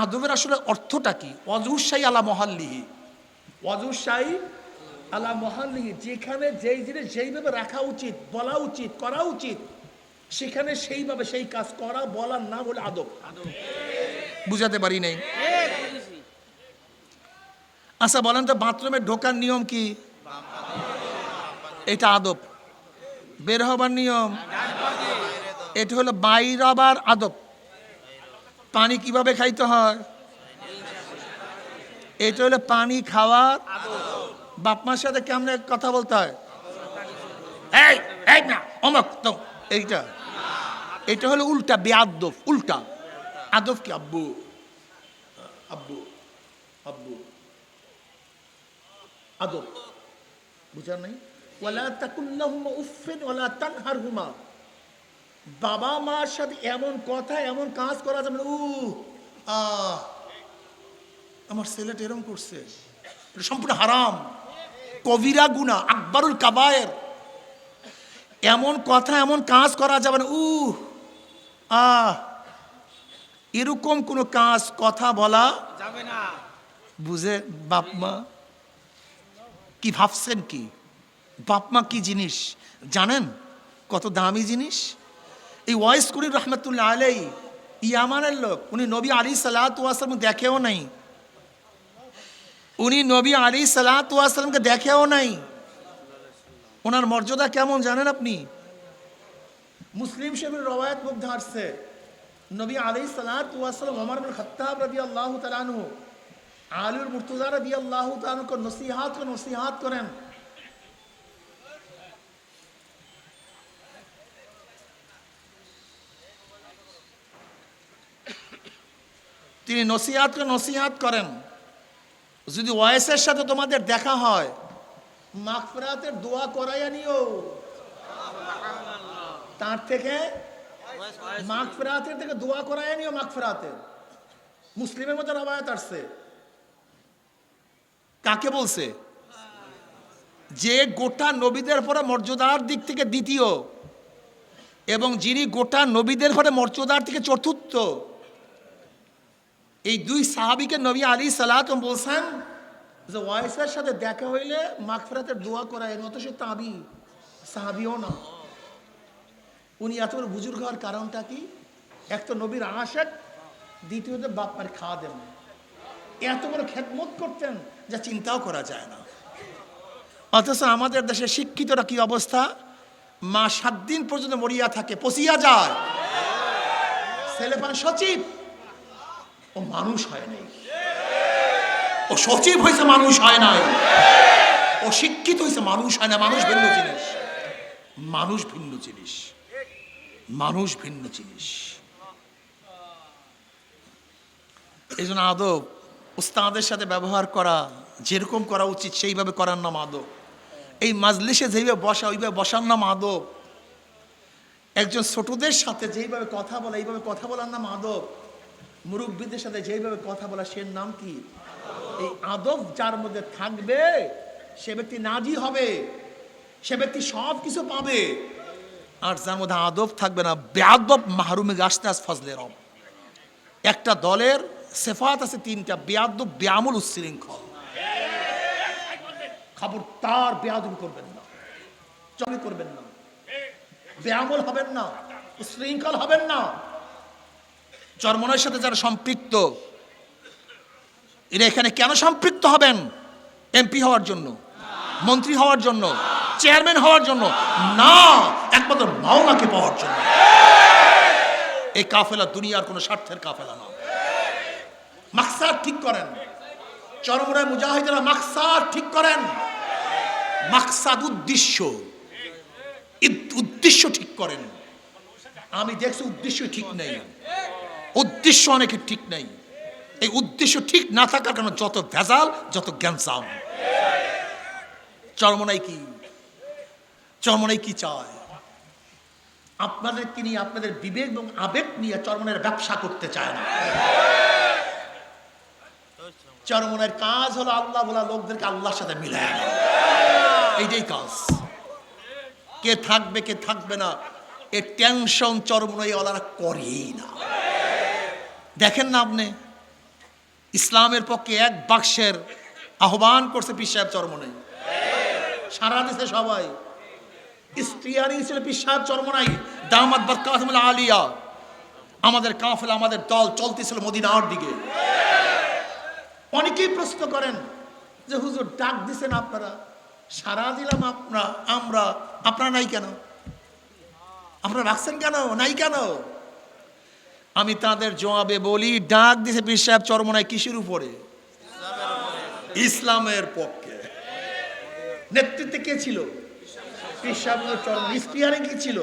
আদবের আসলে অর্থটা কি? ওয়াজুসাই আলা মহাল্লিহি, ওয়াজুসাই আলা মহাল্লিহি, যেখানে যেই জিনিস যেইভাবে রাখা উচিত, বলা উচিত, করা উচিত, সেখানে সেইভাবে সেই কাজ করা, বলার নাম হলো আদব। বুঝাতে পারি নাই? আচ্ছা বলেন তো, বাথরুমে ঢোকার নিয়ম কি? এটা আদব। বের হবার নিয়ম এটা হলো বাইর আবার আদব। পানি কিভাবে খাইতে হয় এটা হলো পানি খাওয়ার। বাপ মার সাথে কেমনে কথা বলতে হয়, এই এই না অমক তো, এইটা এটা হলো উল্টা, বেআদব, উল্টা। আদব কি? আব্বু আব্বু আব্বু, আদব। বুঝার নাই? ওয়ালা তাকুল্লাহুমা উফিন ওয়ালা তানহারহুমা, বাবা মার সাথে এমন কথা এমন কাজ করা যাবে না। আমার ছেলেটা এরকম করছে, এটা সম্পূর্ণ হারাম, কবিরা গুনাহ, আকবারুল কাবায়ের। এমন কথা এমন কাজ করা যাবে না। এরকম কোনো কাজ কথা বলা বুঝে বাপ মা কি ভাবছেন, কি বাপ মা কি জিনিস জানেন? কত দামি জিনিস। এই ওয়াইস করি রহমতুল্লাহ আলাই ইয়ামানের লোক, উনি নবী আলী সাল্লাল্লাহু আলাইহি ওয়াসাল্লাম দেখেও নাই, উনি নবী আলী সাল্লাল্লাহু আলাইহি ওয়াসাল্লামকে দেখেও নাই। ওনার মর্যাদা কেমন জানেন আপনি? মুসলিম শরীফের রওয়ায়াত মধ্যে আসছে নবী আলাইহিস সালাতু ওয়াস সালাম ওমর ইবনে খাত্তাব রাদিয়াল্লাহু তাআলা আনহু আলীর মুর্তজা রাদিয়াল্লাহু তাআলা को নসিহত করেন। তিনি নসিহত করেন, যদি ওয়াইসের সাথে তোমাদের দেখা হয় মাগফিরাতের দোয়া করাইয়া নিও, তার থেকে মাগফিরাতের থেকে দোয়া করাইয়া নিও। মাগফিরাতের মুসলিমের মধ্যে রওয়ায়াত আসছে। কাকে বলছে? যে গোটা নবীদের পরে মর্যাদার দিক থেকে দ্বিতীয় এবং যিনি গোটা নবীদের পরে মর্যাদার থেকে চতুর্থ, এই দুই সাহাবীকে নবী আলাইহিস সালাতু বলছেন যে ওয়াইসের সাথে দেখা হইলে মাগফিরাতের দোয়া করায়, নত সে তাবি সাহাবীও না। উনি এত বড় বুজুর্গ হওয়ার কারণটা কি? এক তো নবীর আশিক, দ্বিতীয়ত বাপ মার খাওয়া দেন, এত বড় খেদমত করতেন যা চিন্তাও করা যায় না। অথচ আমাদের দেশে শিক্ষিতরা কি অবস্থা? মা 7 দিন পর্যন্ত মরিয়া থাকে, পচিয়া যায়, ছেলে পান সচিব, ও মানুষ হয় নাই, ও সচিব হয়েছে মানুষ হয় নাই, ও শিক্ষিত হয়েছে মানুষ হয় না। মানুষ ভিন্ন জিনিস, মানুষ ভিন্ন জিনিস, মানুষ ভিন্ন জিনিস। এই জন্য আদব উস্তাদের সাথে ব্যবহার করা যেরকম করা উচিত সেইভাবে করার নাম আদব। এই মাজলিসে যেভাবে বসা ওইভাবে বসার নাম আদব। একজন ছোটদের সাথে যেইভাবে কথা বলা এইভাবে কথা বলার নাম আদব। মুরব্বীদের সাথে যেইভাবে কথা বলা সে নাম কি? এই আদব যার মধ্যে থাকবে সে ব্যক্তি নাজি হবে, সে ব্যক্তি সব কিছু পাবে। আর যার মধ্যে আদব থাকবে না, বেয়াদব মাহরুমে গাছতে ফজলে রব। একটা দলের সেফাত আছে 3টা, বেয়াদব, বেআমল, উচ্ছৃঙ্খল। খবরদার বেয়াদবি করবেন না, চমি করবেন না, বেআমল হবেন না, উচ্ছৃঙ্খল হবেন না। চরমনের সাথে যারা সম্পৃক্ত, এরা এখানে কেন সম্পৃক্ত হবেন? এমপি হওয়ার জন্য, মন্ত্রী হওয়ার জন্য, চেয়ারম্যান হওয়ার জন্য না, একমাত্র মাওলাকে পাওয়ার জন্য। এই কাফেলা দুনিয়ার কোনো স্বার্থের কাফেলা না। মাকসাদ ঠিক করেন, চরমরায় মুজাহিদেরা মাকসাদ ঠিক করেন। মাকসাদ উদ্দেশ্য ঠিক করেন। আমি দেখছি উদ্দেশ্য ঠিক নেই, উদ্দেশ্য অনেকে ঠিক নেই। এই উদ্দেশ্য ঠিক না থাকার কারণে যত ভেজাল, যত জ্ঞানজাম। চরমনাই কি চায়? আপনাদেরকে নিয়ে, আপনাদের বিবেক এবং আবেগ নিয়ে চরমনের ব্যবসা করতে চায় না। চরমনের কাজ হলো আল্লাহ বলা লোকদেরকে আল্লাহর সাথে মিলায় না, এইটাই কাজ। কে থাকবে কে থাকবে না এ টেনশন চরমনাই ওনারা করেই না। দেখেন না আপনি, ইসলামের পক্ষে এক বাক্সের আহ্বান করছে পীর সাহেব চরমনাই, সারা দেশে সবাই স্টিয়ারিং ছিল পীর সাহেব চরমনাই দামাত বরকাতুল আলিয়া। আমাদের কাফেলা, আমাদের দল চলতেছিল মদিনার দিকে। অনেকেই প্রশ্ন করেন যে হুজুর ডাক দিছেন আপনারা, সারা দিলাম আপনারা নাই কেন? আপনারা রাখছেন কেন? নাই কেন? আমি তাদের জবাবে বলি, ডাক দিছে পীর সাহেব চরমনাই কিসের উপরে? ইসলামের পক্ষে। নেতৃত্বে কে ছিল? পীর সাহেব চরমনাই। স্টিয়ারিং কি ছিল?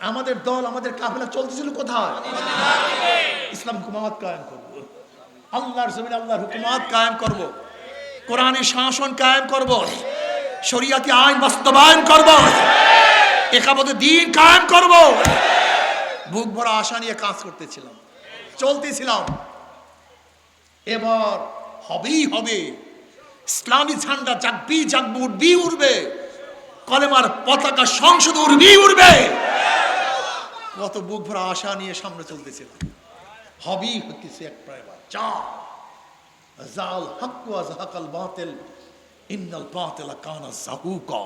আমাদের দল, আমাদের কাফেলা চলতেছিল কোথায়? ইসলাম হুকুমাত কায়েম করব, আল্লাহর জমিনে আল্লাহর হুকুমাত কায়েম করব, কোরআনের শাসন কায়েম করব, শরিয়াতি আইন বাস্তবায়ন করব, একামতে দ্বীন কায়েম করব। বুক ভরা আশা নিয়ে কাজ করতেছিলাম, চলতেছিলাম। এবার হবেই হবে, ইসলামী ঝান্ডা জাগবে, উঠবে, কলেমার পতাকা সংসদ উঠবে। কত বুক ভরা আশা নিয়ে সামনে চলতেছিলাম। হবেই হচ্ছে এক প্রায়বার যা জাল হক ওয়া যাহাকাল বাতিল ইন্নাল বাতিলা কানা যাহুকা।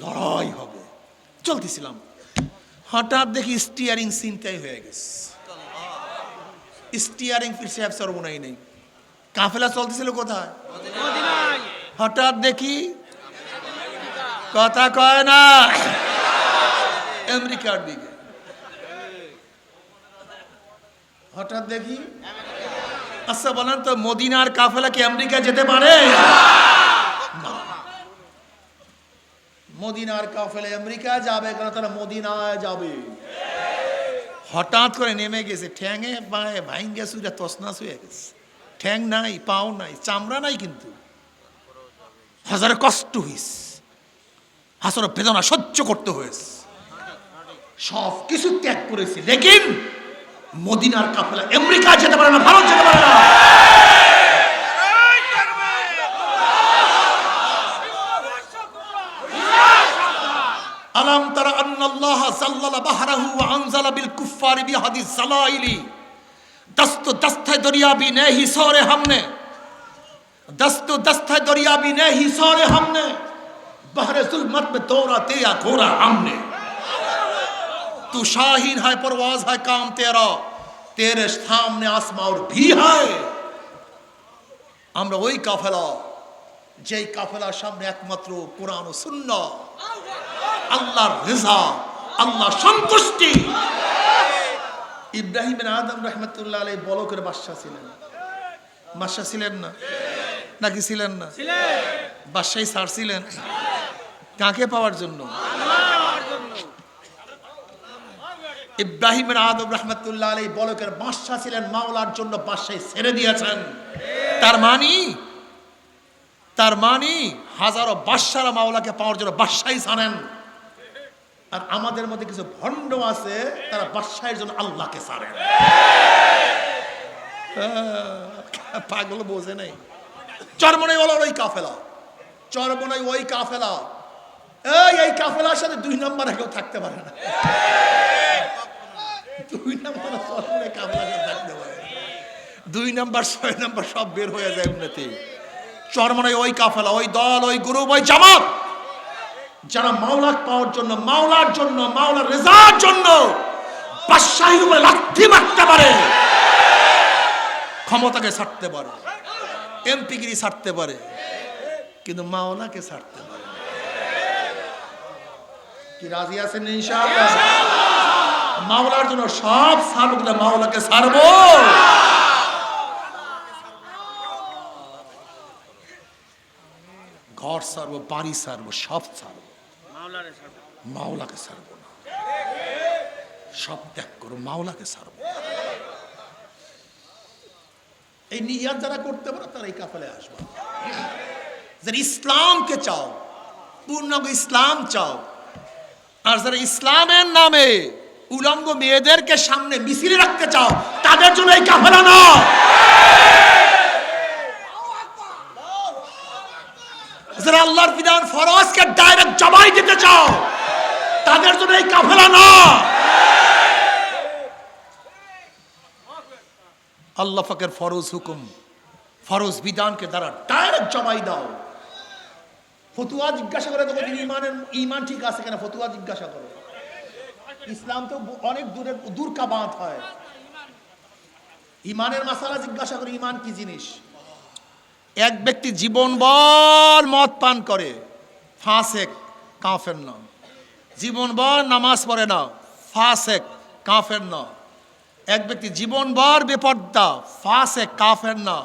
লড়াই হবে। চলতেছিলাম, হঠাৎ দেখি স্টিয়ারিং চিন্তাই হয়ে গেছে। স্টিয়ারিং ফিরছে সর্বনাই নেই। কাফেলা চলতেছিল কোথায়? হঠাৎ দেখি, কথা কয় না, আমেরিকার দিকে। হঠাৎ দেখি, আচ্ছা বলেন তো মদিনার কাফেলা কি আমেরিকা যেতে পারে? না, মদিনার কাফেলা আমেরিকা যাবে কেন? তারা মদিনায় যাবে। হঠাৎ করে নেমে গেছে, ঠ্যাঙে পায়ে ভাইঙ্গে সুইরা তসনাস হয়ে গেছে। ঠ্যাং নাই, পাও নাই, চামড়া নাই, কিন্তু হাজারে কষ্ট হয়েছে, হাজারে বেদনা সহ্য করতে হয়েছে, সব কিছু ত্যাগ করেছে। লেকিন মদিনার কাফেলা আমেরিকা যেতে পারে না, ভারত যেতে পারে না। আলাম তারা আন্নাল্লাহ যাল্লালা বাহরাহু ওয়া আনজালা বিল কুফফারি বিহাদিস জালাইলি দস্তো দস্তায়ে দরিয়া भी नहीं सोरे हमने दस्तो दस्ताये दरिया भी नहीं सोरे हमने बहरे जुल्मत में दौरा दिया घोरा हमने तू शाहीन है परवाज है काम तेरा तेरे सामने आसमां और भी है। আমরা ওই কাফেলা, যেই কাফেলার সামনে একমাত্র কোরআন ও সুন্নাহ, আল্লাহর রিজা, আল্লাহর সন্তুষ্টি। ইব্রাহিম বিন আদম রাহমাতুল্লাহ আলাইহি বলকের বাদশা ছিলেন। বাদশা ছিলেন না নাকি ছিলেন না? বাদশাহী ছাড়ছিলেন কাকে পাওয়ার জন্য? ইব্রাহিম বিন আদম রাহমাতুল্লাহ আলাইহি বলকের বাদশা ছিলেন, মাওলার জন্য বাদশাহী ছেড়ে দিয়েছেন। তার মানি হাজারো বাদশারা মাওলাকে পাওয়ার জন্য বাদশাহী ছাড়েন। আর আমাদের মধ্যে কিছু ভণ্ড আছে, তারা বাদশাহের জন্য আল্লাহকে ছাড়েন। পাগল বোঝে নাই। চরমনাই ওই কাফেলা, চরমনাই ওই কাফেলা, এই কাফেলার সাথে 2 নম্বর কেউ থাকতে পারে না। 2 নম্বর চরমনাই কাফেলার সাথে থাকতে পারে না। 2 নম্বর 6 নম্বর সব বের হয়ে যায় এমনিতে। চরমনাই ওই কাফেলা, ওই দল, ওই গ্রুপ, ওই জামাত, যারা মাওলা পাওয়ার জন্য, মাওলার জন্য, মাওলার রেজার জন্য বাদশাহীর উপরে লাথি মারতে পারে, ক্ষমতাকে ছাড়তে পারে, এমপিগিরি ছাড়তে পারে, কিন্তু মাওলাকে ছাড়তে পারে। কি রাজি আছেন ইনশাআল্লাহ? মাওলার জন্য সব ছাড়বো, কিন্তু মাওলাকে ছাড়বো। ঘর ছাড়বো, বাড়ি ছাড়বো, সব ছাড়বো, মাওলাকে ছাড়বো না। সব ত্যাগ করো, মাওলাকে ছাড়বো। এই নিয়াত যারা করতে পারো তারা এই কাফেলে আসবে। যারা ইসলামকে চাও, পূর্ণাঙ্গ ইসলাম চাও, আর যারা ইসলামের নামে উলঙ্গ মেয়েদেরকে সামনে মিছিলে রাখতে চাও, তাদের জন্য এই কাফেলা না। যারা আল্লাহর বিধান ফরজকে ডাইরেক্ট জবাই দিতে চাও, তাদের জন্য এই কাফেলা না। আল্লাহ পাকের ফরজ হুকুম, ফরজ বিধানকে দ্বারা ডাইরেক্ট জবাই দাও। ফতুয়া জিজ্ঞাসা করে দেখো ইমান ঠিক আছে কিনা, ফতুয়া জিজ্ঞাসা করো। ইসলাম তো অনেক দূর কা বাত হয়। ইমানের মাসালা জিজ্ঞাসা করে, ইমান কি জিনিস। এক ব্যক্তি জীবনভর মদ পান করে, ফাসেক, কাফের না। জীবনভর নামাজ পড়ে না, ফাসেক, কাফের না। এক ব্যক্তি জীবনভর বেপর্দা, ফাসেক, কাফের না।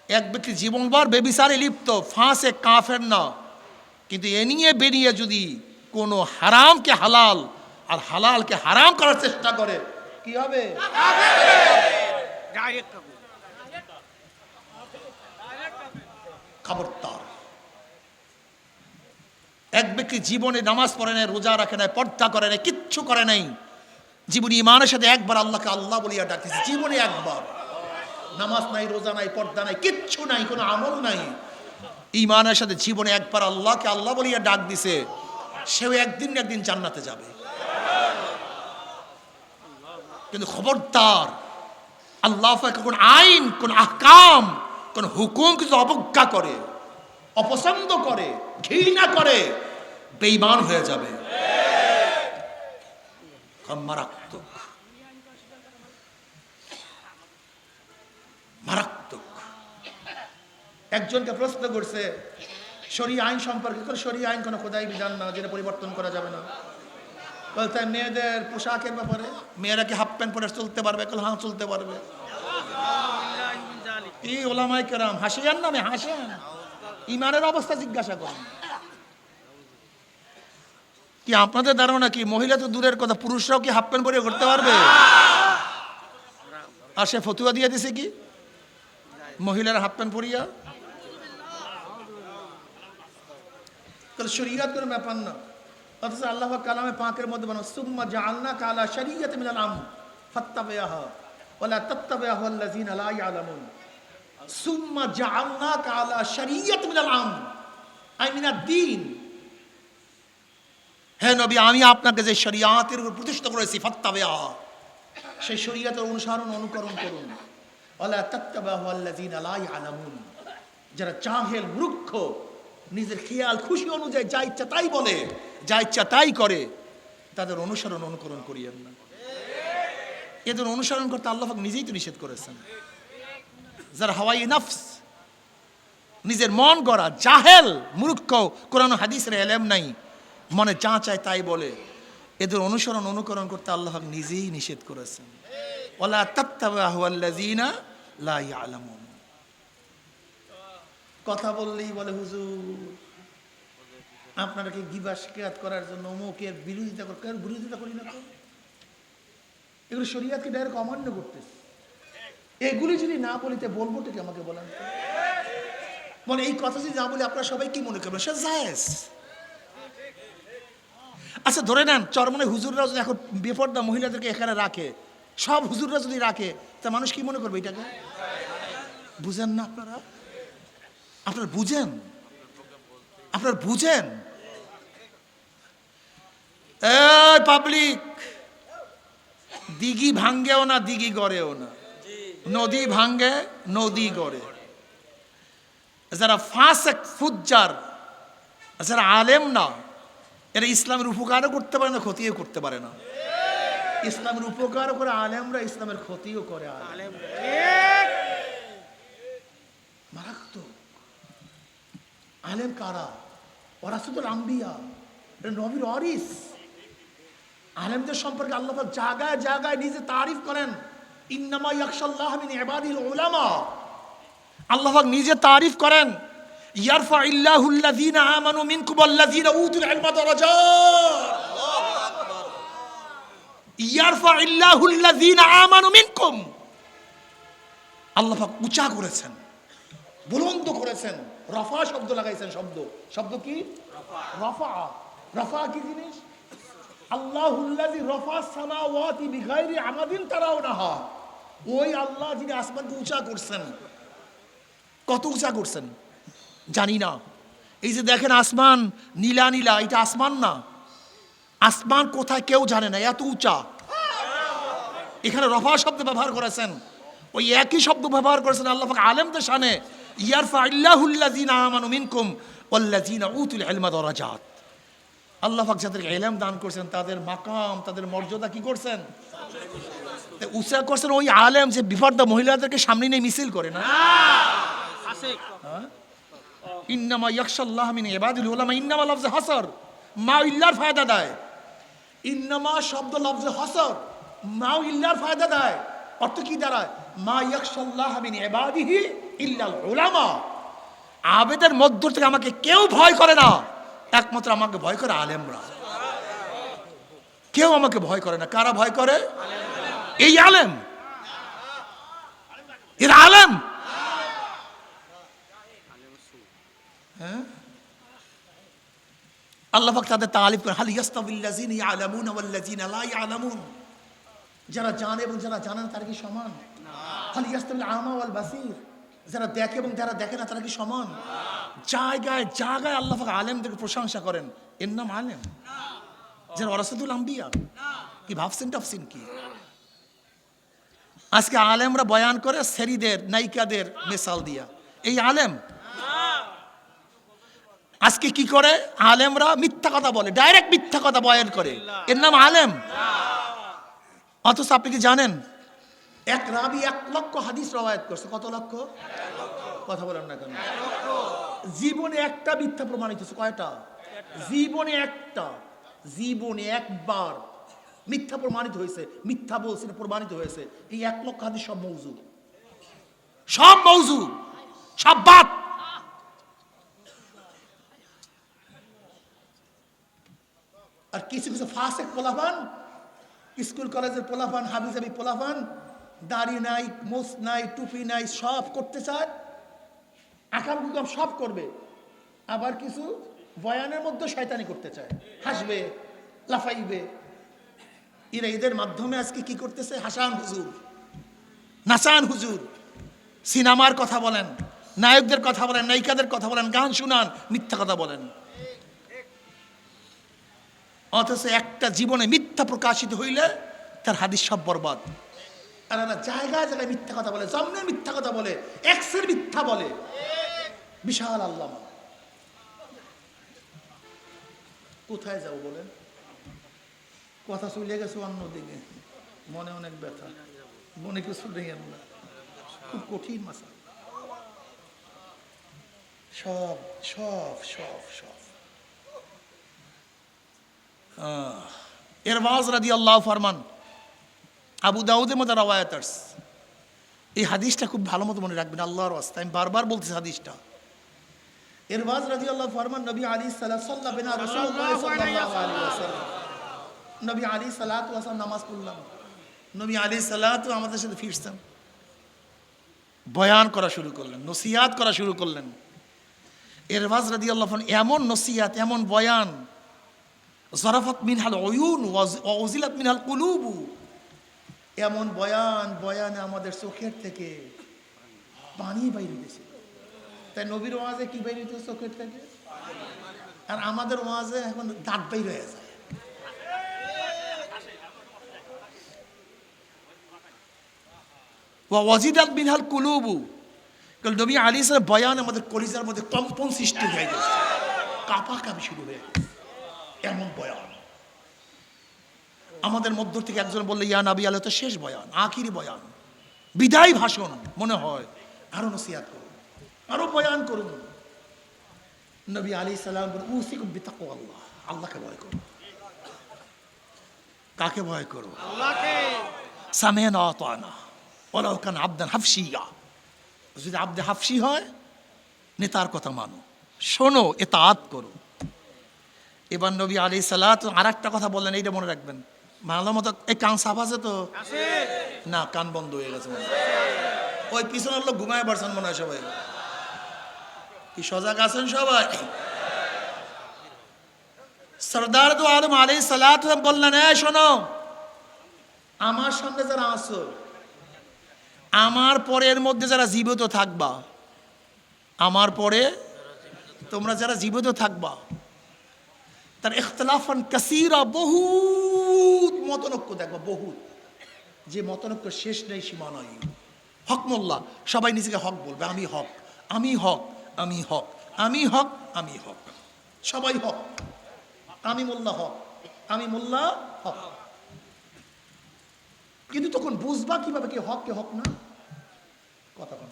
এক ব্যক্তি জীবনভর বেবিচারে লিপ্ত, ফাসেক, কাফের না। কিন্তু এ নিয়ে বেরিয়ে যদি কোনো হারামকে হালাল আর হালালকে হারাম করার চেষ্টা করে, কি হবে? খবরদার। এক ব্যক্তি জীবনে নামাজ পড়ে নাই, রোজা রাখে নাই, পর্দা করে নাই, কিচ্ছু করে নাই, জীবনে ইমানের সাথে একবার আল্লাহকে আল্লাহ বলিয়া ডাকতেছে, জীবনে একবার। নামাজ নাই, রোজা নাই, পর্দা নাই, কিচ্ছু নাই, কোনো আমল নাই, ইমানের সাথে জীবনে একবার আল্লাহকে আল্লাহ বলিয়া ডাক দিছে, সেও একদিন একদিন জান্নাতে যাবে। কিন্তু খবরদার, আল্লাহ পাক কোন আইন, কোন আহকাম, কোন হুকুম কিছু অবজ্ঞা করে, অপছন্দ করে, ঘৃণা করে, বেঈমান হয়ে যাবে। মারাত্মক, মারাত্মক। একজনকে প্রশ্ন করছে শরীয়ত আইন সম্পর্কে, শরীয়ত আইন কোনো খোদাই বিধান না, যেটা পরিবর্তন করা যাবে না। বলতে মেয়েদের পোশাকের ব্যাপারে, মেয়েরা কি হাফ প্যান্ট পরে চলতে পারবে? হ্যাঁ চলতে পারবে। এই ওলামায়ে কেরাম হাসিয়ান নামে হাসেন, ইমানের অবস্থা জিজ্ঞাসা করেন। কি আপনাদের ধারণা কি মহিলা তো দূরের কথা, পুরুষরাও কি হাফ প্যান্ট পরে করতে পারবে? আর সে ফতুয়া দিয়ে দিছে কি মহিলারা হাফ প্যান্ট পরিয়া? শরীয়ত কোনো ব্যাপার না। অথচ আল্লাহ কালামে পাকের মধ্যে বলেন সুম্মা জাআলনাকা আলা শারিয়াতিন মিনাল আমর ফাত্তাবি'হা ওয়ালা তাত্তাবি'হা আল্লাযীনা লা ইয়ালামুন। সুম্মা জাআলনাকা আলা শারিয়াতিন মিনাল আমর আই মিনাদ দ্বীন। হে নবী, আমি আপনাকে যে শরিয়াতের উপর প্রতিষ্ঠিত করেছি, ফাত্তাবি'হা, সেই শরিয়াতের অনুসরণ অনুকরণ করুন। ওয়ালা তাত্তাবি'হা আল্লাযীনা লা ইয়ালামুন, যারা জাহেল মূর্খ, নিজের খেয়াল খুশি অনুযায়ী যা ইচ্ছা তাই বলে, যা ইচ্ছা তাই করে, তাদের অনুসরণ অনুকরণ করিয়েন না। এদের অনুসরণ করতে আল্লাহ পাক নিজেই তো নিষেধ করেছেন। যারা হাওয়াই নফস, নিজের মন গড়া, জাহেল মূর্খ, কোরআন হাদিসের ইলম নাই, মনে যা চায় তাই বলে, এদের অনুসরণ অনুকরণ করতে আল্লাহ পাক নিজেই নিষেধ করেছেন। ওয়ালা তাত্তাবি'হু আল্লাযীনা লা ইয়ালামুন। কথা বললেই বলে হুজুর আপনারা কি গিবত শিকায়ত করার জন্য অমুকের বিরোধিতা করেন? বিরোধিতা করি না তো, এগুলো শরীয়তকে ডাইরেক্ট অমান্য করতেছে। এগুলি যদি না বলিতে বলবো ঠিক আমাকে বলেন তো, মানে এই কথা যদি না বলি আপনারা সবাই কি মনে করবেন? সে জায়েজ। আচ্ছা ধরে নেন চরমনে হুজুররা যদি এখন বেপরদা মহিলাদেরকে এখানে রাখে, সব হুজুররা যদি রাখে, তা মানুষ কি মনে করবে এটাকে? বুঝেন না আপনারা? আপনারা বুঝেন? আপনারা বুঝেন? এই পাবলিক, দিঘি ভাঙ্গেও না, দিঘি গড়েও না, নদী ভাঙ্গে, নদী গড়ে। যারা ফাসেক ফুজ্জার, যারা আলেম না, এরা ইসলামের উপকারও করতে পারে না, ক্ষতিও করতে পারে না। ইসলামের উপকারও করে আলেমরা, ইসলামের ক্ষতিও করে আলেম। মারাত্মক। আলেম কারা? ওয়ারাসাতুল আম্বিয়া, নবীর ওয়ারিস। আলেমদের সম্পর্কে আল্লাহ পাক জায়গায় জায়গায় নিজে তারিফ করেন, ইন্নামা ইয়াখশাল্লাহ মিন ইবাদিল উলামা। আল্লাহ পাক নিজে তারিফ করেন, ইয়ারফাইল্লাহুল লাযীনা আমানু মিনকুম ওয়াল্লাযীনা উতুল ইলমা দারাজাত। ইয়ারফাইল্লাহুল লাযীনা আমানু মিনকুম, আল্লাহ পাক উঁচা করেছেন, বুলন্দ করেছেন, রফা শব্দ লাগাইছেন। শব্দ কি? রফা। রফা কি জিনিস? আল্লাহুল্লাযী রফাস সামাওয়াতি বিগাইরি আমাদিন তারাউনাহা। ওই আল্লাহ যিনি আসমানকে উঁচা করছেন। কত উঁচা করছেন জানি না। এই যে দেখেন আসমান নীলা নীলা, এটা আসমান না। আসমান কোথায় কেউ জানে না, এত উঁচা। এখানে রফা শব্দ ব্যবহার করেছেন, ওই একই শব্দ ব্যবহার করেছেন আল্লাহ পাক আলেমদের শানে, ইয়ারফাইল্লাহুল্লাযীনা আমানু মিনকুম ওয়াল্লাযীনা উতুল ইলমা দারাজাত। আল্লাহ পাক যাদেরকে ইলম দান করেছেন তাদের মাকাম, তাদের মর্যাদা কি করছেন? উঁচা করছেন। ওই আলেম যে বিপর্দা মহিলাদেরকে সামনে নিয়ে মিছিল করে না, ইন্নামা ইয়াখশাল্লাহ মিন ইবাদিল উলামা। ইন্নামা লফজে হাসর, মা ইল্লার ফায়দা দেয়। ইন্নামা শব্দ লফজে হাসর, মা ইল্লার ফায়দা দেয়। অর্থ কি দাঁড়ায়? মা ইয়াখশাল্লাহ মিন ইবাদিহি ইল্লাল উলামা। আবেদের মধ্য থেকে আমাকে কেউ ভয় করে না, একমাত্র আমাকে ভয় করে আলেমরা। কেউ আমাকে ভয় করে না। কারা ভয় করে? এই আলেম। এরা আলেম। হ্যাঁ, আল্লাহ পাক তাদের তারিফ করেন, হাল ইয়াস্তাবিল্লাযীনা ইয়ালামুনা ওয়াল্লাযীনা লা ইয়ালামুন। যারা জানে এবং যারা জানে না তারা কি সমান? হাল ইয়াস্তাবিল আমা ওয়াল বাসীর। যারা দেখে এবং যারা দেখে না তারা কি সমান? জায়গায় জায়গায় আল্লাহ পাক আলেমদেরকে প্রশংসা করেন, এর নাম আলেম। যারা ওয়ারাসাতুল আম্বিয়া। কি ভাবছেন টাফছেন কি? আজকে আলেমরা বয়ান করে সেরিদের নায়িকাদের মিসাল দিয়া, এই আলেম? আজকে কি করে আলেমরা? মিথ্যা কথা বলে, ডাইরেক্ট মিথ্যা কথা বয়ান করে, এর নাম আলেম? অথচ আপনি কি জানেন এক রাবি 1 লক্ষ হাদিস রওয়ায়াত করছে? কত লক্ষ? কথা বলেন না কেন? জীবনে একটা মিথ্যা প্রমাণিত হয়েছে কয়টা? জীবনে একটা, জীবনে একবার মিথ্যা প্রমাণিত হয়েছে, মিথ্যা বলছে প্রমাণিত হয়েছে। এই 1 লক্ষ হাদিস সব মওযু, সব মওযু, সব বাত। আর কিছু কিছু ফাসেক পোলাপান, স্কুল কলেজের পোলাপান, হাবিজাবি পোলাপান, দাড়ি নাই, মোছ নাই, টুপি নাই, সব করতে চায়, আকাম কুকাম সব করবে। আবার কিছু বয়ানের মধ্যে শয়তানি করতে চায়, হাসবে, লাফাইবে। এরা এদের মাধ্যমে আজকে কি করতেছে? হাসান হুজুর, নাসান হুজুর, সিনেমার কথা বলেন, নায়কদের কথা বলেন, নায়িকাদের কথা বলেন, গান শুনান, মিথ্যা কথা বলেন। অথচ একটা জীবনে মিথ্যা প্রকাশিত হইলে তার হাদিস সব বরবাদ। আর না, জায়গায় জায়গায় মিথ্যা কথা বলে, জমনে মিথ্যা কথা বলে, এক্সের মিথ্যা বলে। বিশাল আল্লামা। কোথায় যাবো বলেন? কথা চলে গেছে অন্যদিকে, মনে অনেক ব্যথা, মনে কিছু নেই, খুব কঠিন মাসা। সব সব সব সব ইরবাজ রাদিয়াল্লাহু ফরমান, আবু দাউদের মধ্যে রওয়ায়াত আছে। এই হাদিসটা খুব ভালো মতো মনে রাখবেন, আল্লাহর ওয়াস্তে আমি বারবার বলতেছি হাদিসটা। ইরবাজ রাদিয়াল্লাহু ফরমান, নবী আলাইহিস সালাতু সাল্লাল্লাহু বিনা রাসূলুল্লাহ সাল্লাল্লাহু আলাইহি ওয়াসাল্লাম, নবী আলাইহিস সালাতু ওয়াসাল্লাম নামাজ পড়লাম, নবী আলাইহিস সালাতু আমাদের সাথে ফিরছেন, বয়ান করা শুরু করলেন, নসিহত করা শুরু করলেন। ইরবাজ রাদিয়াল্লাহু আনহু এমন নসিহত, এমন বয়ান, জারাফাত মিনহাল উয়ুন ওয়া উযিলাত মিনহাল কুলুবু, এমন বয়ান, বয়ানে আমাদের চোখের থেকে পানি বাইরে দিয়েছে। তাই নবীর ওয়াজে কি বাইরে দিত? চোখের থেকে। আর আমাদের ওয়াজে এখন দাঁত বাইরে হয়ে যায়। ওয়া ওয়াজিদাত মিনহাল কুলুবু, কারণ নবী আলাইহিস সালাম বয়ান আমাদের কলিজার মধ্যে কম্পন সৃষ্টি হয়ে গেছে, কাঁপাকাঁপি শুরু হয়ে গেছে। এমন বয়ান আমাদের মধ্য থেকে একজন বললে, ইয়া নবী আলাইহিস তো শেষ বয়ান, আখিরি বয়ান, বিদায় ভাষণ মনে হয়, আরো নসিহত করুন, আরো বয়ান করুন। নবী আলাইহিস সালাম বলেন, উসিকুম বিতাকওয়াল্লাহ, আল্লাহকে ভয় করো। কাকে ভয় করো? আল্লাহকে। সামি'না ওয়া আতা'না ওয়ালাউ কান আবদান হাফসিয়া, যদি আবদে হাফসি হয় নেতার কথা মানো, শোনো, ইতাআত করো। এবার নবী আলাইহিস সালাতু আরেকটা কথা বললেন, এইটা মনে রাখবেন ভালো মতো। এই কান সাফ আছে তো? না, কান বন্ধ হয়ে গেছে। ওই পিছনের লোক ঘুমায় পারছেন মনে হয় সবাই। কি সজাগ আছেন সবাই? সরদার দু আলম আলাইহিস সালাতু বললেন, শোনো, আমার সামনে যারা আছো, আমার পরে এর মধ্যে যারা জীবিত থাকবা, আমার পরে তোমরা যারা জীবিত থাকবা, তার ইখতিলাফান কাসীরা, বহুত মতনৈক্য দেখবা, বহুত, যে মতনৈক্য শেষ নেই, সীমা নাই। হক মোল্লা, সবাই নিজেকে হক বলবে, আমি হক, আমি হক, আমি হক, আমি হক, আমি হক, সবাই হক, আমি মোল্লা হক, আমি মোল্লা হক। কিন্তু তখন বুঝবা কিভাবে কে হক কে হক না? কথা বল,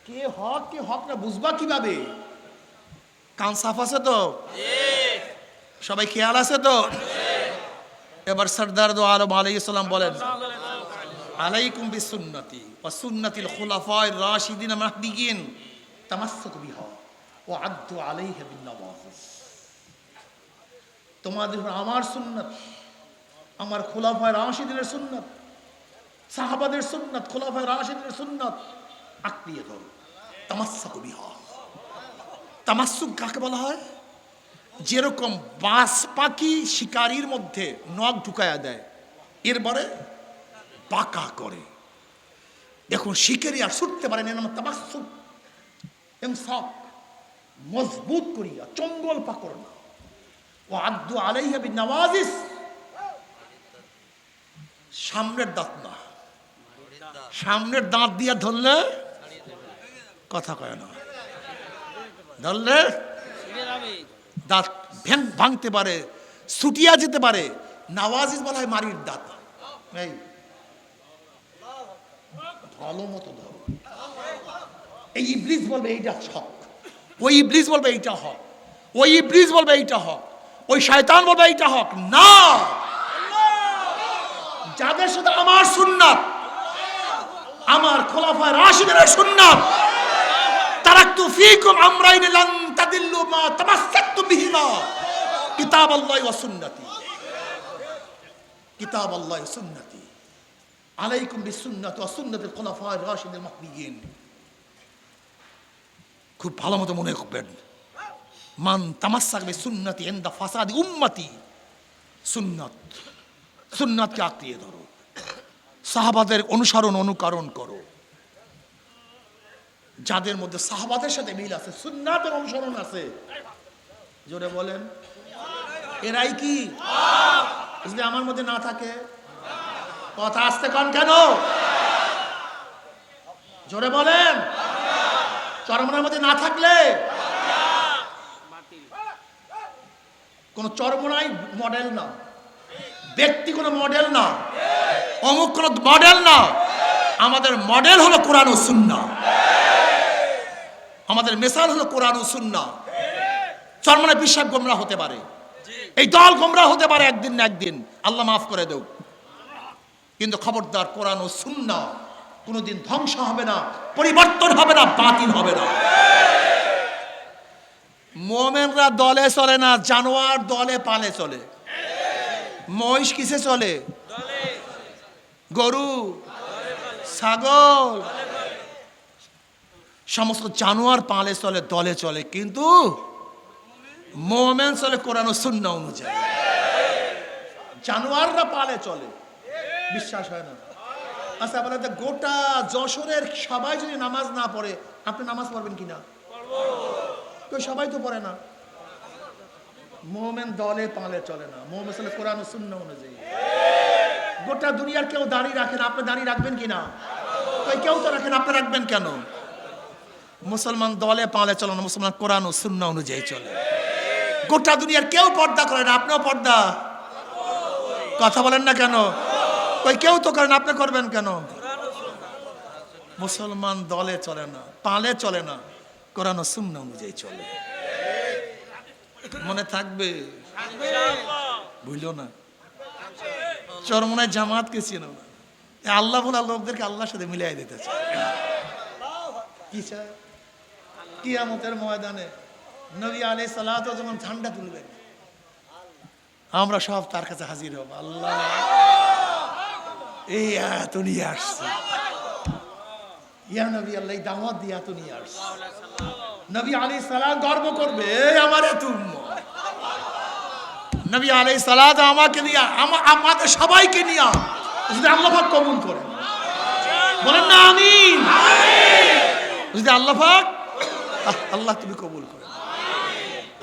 কে হক কে হক না বুঝবা কিভাবে? কান সাফ আছে তো? সবাই খেয়াল আছে তো? এবার সরদার দু আলম আলাইহিস সালাম বলেন, আলাইকুম বিসুন্নতি ওয়া সুন্নাতিল খুলাফায়ে রাশিদিন মাহদিয়িন তামাসসাকু বিহা ওয়া আদ্দু আলাইহা বিন নওয়াজিজ। তোমাদের আমার সুন্নাত, আমার খুলাফায়ে রাশিদিনের সুন্নাত, সাহাবাদের সুন্নাত, খুলাফায়ে রাশিদিনের সুন্নাত আঁকড়িয়ে ধরো। তামাসসাকু বিহা, তামাসসুক কাকে বলা হয়? যেরকম বাস পাখি শিকারির মধ্যে নখ ঢুকায়া দেয়, এরপরে পাকা করে, এখন শিকারি আর ছুটতে পারে না, নাম তামাসসুক। এমসাক, মজবুত করিয়া, চঙ্গল পাকড় না। ও আদ্দু আলাইহা বিন নওয়াজিস, সামনের দাঁত না, সামনের দাঁত দিয়ে ধরলে কথা কয় না, ধরলে দাঁত ভাঙতে পারে, ছুটিয়া যেতে পারে। নওয়াজিজ বলা হয় মারির দাঁত। এই ভালো মতো ধরো। এই ইবলিস বলবে এইটা হক, ওই ইবলিস বলবে এইটা হক, ওই ইবলিস বলবে এইটা হক, ওই শয়তান বলবে এইটা হক না। যাদের সাথে আমার সুন্নাত, আমার খোলাফায়ে রাশিদিনের সুন্নাত, তারাকতু ফীকুম আমরাইন লান তাদিল্লু মা তামাসসাকতুম বিহিমা কিতাবাল্লাহি ওয়া সুন্নতি, কিতাবাল্লাহি ওয়া সুন্নতি, আলাইকুম বিসুন্নতি ওয়া সুন্নাতিল খোলাফায়ে রাশিদিল মাহদিয়িন। খুব ভালো মতো মনে রাখবেন, মান তামাসসাক বিসুন্নতি ইনদা ফাসাদি উম্মতি। সুন্নাত, সুন্নাতকে আঁকড়িয়ে ধরো, সাহাবাদের অনুসরণ অনুকরণ করো। যাদের মধ্যে সাহাবাদের সাথে মিল আছে, সুন্নাতের অনুসরণ আছে, জোরে বলেন এরাই কি? যদি আমার মধ্যে না থাকে, কথা আসতে কন কেন? জোরে বলেন। চরমনার মধ্যে না থাকলে, কোন চরমনাই মডেল না, ব্যক্তি কোনো মডেল না, অমুক কোনো মডেল না। আমাদের মডেল হলো কোরআন ও সুন্নাহ, আমাদের মিসাল হলো কোরআন ও সুন্নাহ। চরমনায় বিশ্বাস গোমরাহ হতে পারে, এই দল গোমরাহ হতে পারে একদিন না একদিন, আল্লাহ মাফ করে দেও, কিন্তু খবরদার কোরআন ও সুন্নাহ কোনোদিন ধ্বংস হবে না, পরিবর্তন হবে না, বাতিল হবে না। মোমেনরা দলে চলে না, জানোয়ার দলে পালে চলে। মহিষ কিসে চলে? গরু, ছাগল, সমস্ত জানোয়ার পালে চলে, দলে চলে, কিন্তু মোমেন চলে কোরআন ও সুন্নাহ অনুযায়ী। জানোয়াররা পালে চলে, বিশ্বাস হয় না। আচ্ছা বলে, গোটা যশোরের সবাই যদি নামাজ না পড়ে, আপনি নামাজ পড়বেন কিনা? তো সবাই তো পড়ে না। মোমেন দলে পালে চলে না, মোমেন চলে কোরআন ও সুন্নাহ অনুযায়ী। গোটা দুনিয়ার কেউ দাঁড়িয়ে রাখেন, আপনি দাঁড়িয়ে রাখবেন কিনা? কেউ তো রাখেন, আপনি রাখবেন কেন? মুসলমান দলে পালে চলে না, মুসলমান কোরআন ও সুন্নাহ অনুযায়ী চলে। গোটা দুনিয়ার কেউ পর্দা করে না, আপনিও পর্দা, কথা বলেন না কেন? কেউ তো করেন, আপনি করবেন কেন? মুসলমান দলে চলে না, পালে চলে না, কোরআন ও সুন্নাহ অনুযায়ী চলে। মনে থাকবে, বুঝলো না? চরমনায় জামাতকে চিনো না, আল্লাহ বলা লোকদেরকে আল্লাহর সাথে মিলাই দিতে চায়। কি চায়? কিয়ামতের ময়দানে নবী আলাইহিস সালাতু যখন ঝান্ডা তুলবেন, আমরা সব তার কাছে হাজির হব। আল্লাহ এই এত নিয়ে আসছে, ইয়া নবী আল্লাহ দাওয়াত দিয়ে এত নিয়ে আসছে। নবী আলাইহিস সালাম গর্ব করবে, এই আমার এত উম্মত। নবী আলাইহিস সালাত আমাকে নিয়ে, আমাদের সবাইকে নিয়ে যদি আল্লাহ পাক কবুল করেন, বলেন না আমিন। যদি আল্লাহ পাক, আল্লাহ তুমি কবুল করেন,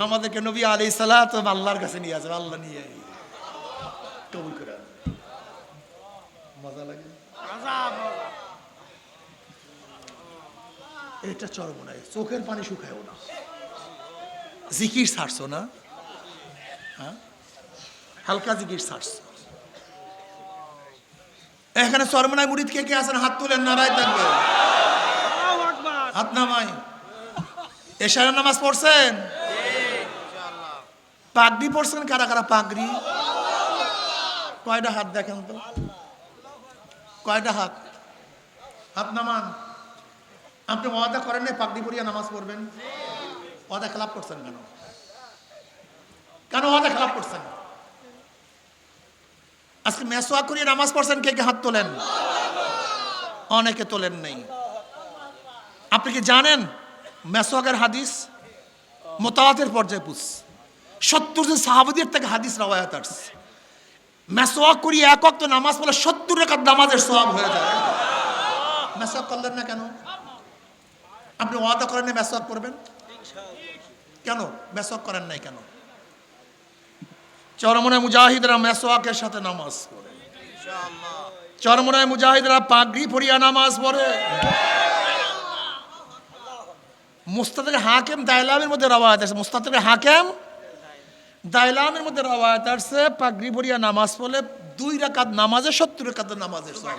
আমাদেরকে নবী আলাইহিস সালাত আল্লাহর কাছে নিয়ে আসবে, আল্লাহ নিয়ে কবুল করেন। মজা লাগে। এটা চরমনায় চোখের পানি শুকায়ও না, জিকির ছাড়ছো না? হ্যাঁ, হালকা জিকির ছাড়ছো। এখানে চরমনায় মুরিদ কে কে আছেন? হাত তুলেন, নারায় থাকবে, হাত নামাই। এশারের নামাজ পড়ছেন? পাগড়ি পড়ছেন? কারা কারা পাগড়ি? কয়টা হাত দেখেন তো, কয়টা হাত? হাত নামান। আপনি ওয়াদা করেন না পাগড়ি পরিয়া নামাজ পড়বেন? ওয়াদা খেলাপ করছেন কেন? কেন ওয়াদা খেলাপ করছেন? আজকে মেসওয়াক করিয়ে নামাজ পড়ছেন, কে কে হাত তোলেন? অনেকে তোলেন নাই। আপনি কি জানেন মেসওয়াকের হাদিস মুতাওয়াতির পর্যায়ে পুষ 70 জন সাহাবীদের থেকে হাদিস রওয়ায়াত আছে। মেসওয়াক করিয়ে এক ওয়াক্ত নামাজ পড়লে 70 রাকাত নামাজের সওয়াব হয়ে যায়। মেসওয়াক করলেন না কেন? আপনি ওয়াদা করেন না মেসওয়াক করবেন, কেন মেসওয়াক করেন নাই কেন? চরমনায় মুজাহিদরা মেসওয়াকের সাথে নামাজ পড়ে, চরমনায় মুজাহিদরা পাগড়ি পরিয়া নামাজ পড়ে। মুস্তাদের হাকিম দাইলামের মধ্যে রওয়ায়াত আছে, মুস্তাদের হাকিম দাইলামের মধ্যে রওয়ায়াত আছে, পাগড়ি পরিয়া নামাজ পড়লে 2 রাকাত নামাজে 70 রাকাতের নামাজের সওয়াব।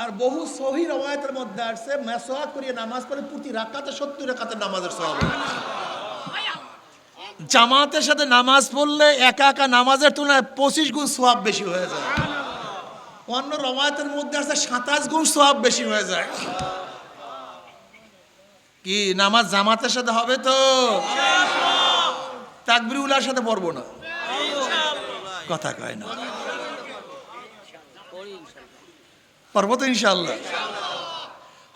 আর বহু সহিহ রওয়ায়াতের মধ্যে আছে মেসওয়াক করিয়া নামাজ পড়লে প্রতি রাকাতে 70 রাকাতের নামাজের সওয়াব। জামাতের সাথে নামাজ পড়লে একা একা নামাজের তুলনায় 25 গুণ সওয়াব বেশি হয়ে যায়। অন্য রওয়ায়াতের মধ্যে আছে 27 গুণ সওয়াব বেশি হয়ে যায়। কি নামাজ জামাতের সাথে হবে তো? তাকবীরুল্লাহর সাথে পড়বো না, কথা কয় না, পড়বো তো ইনশাআল্লাহ।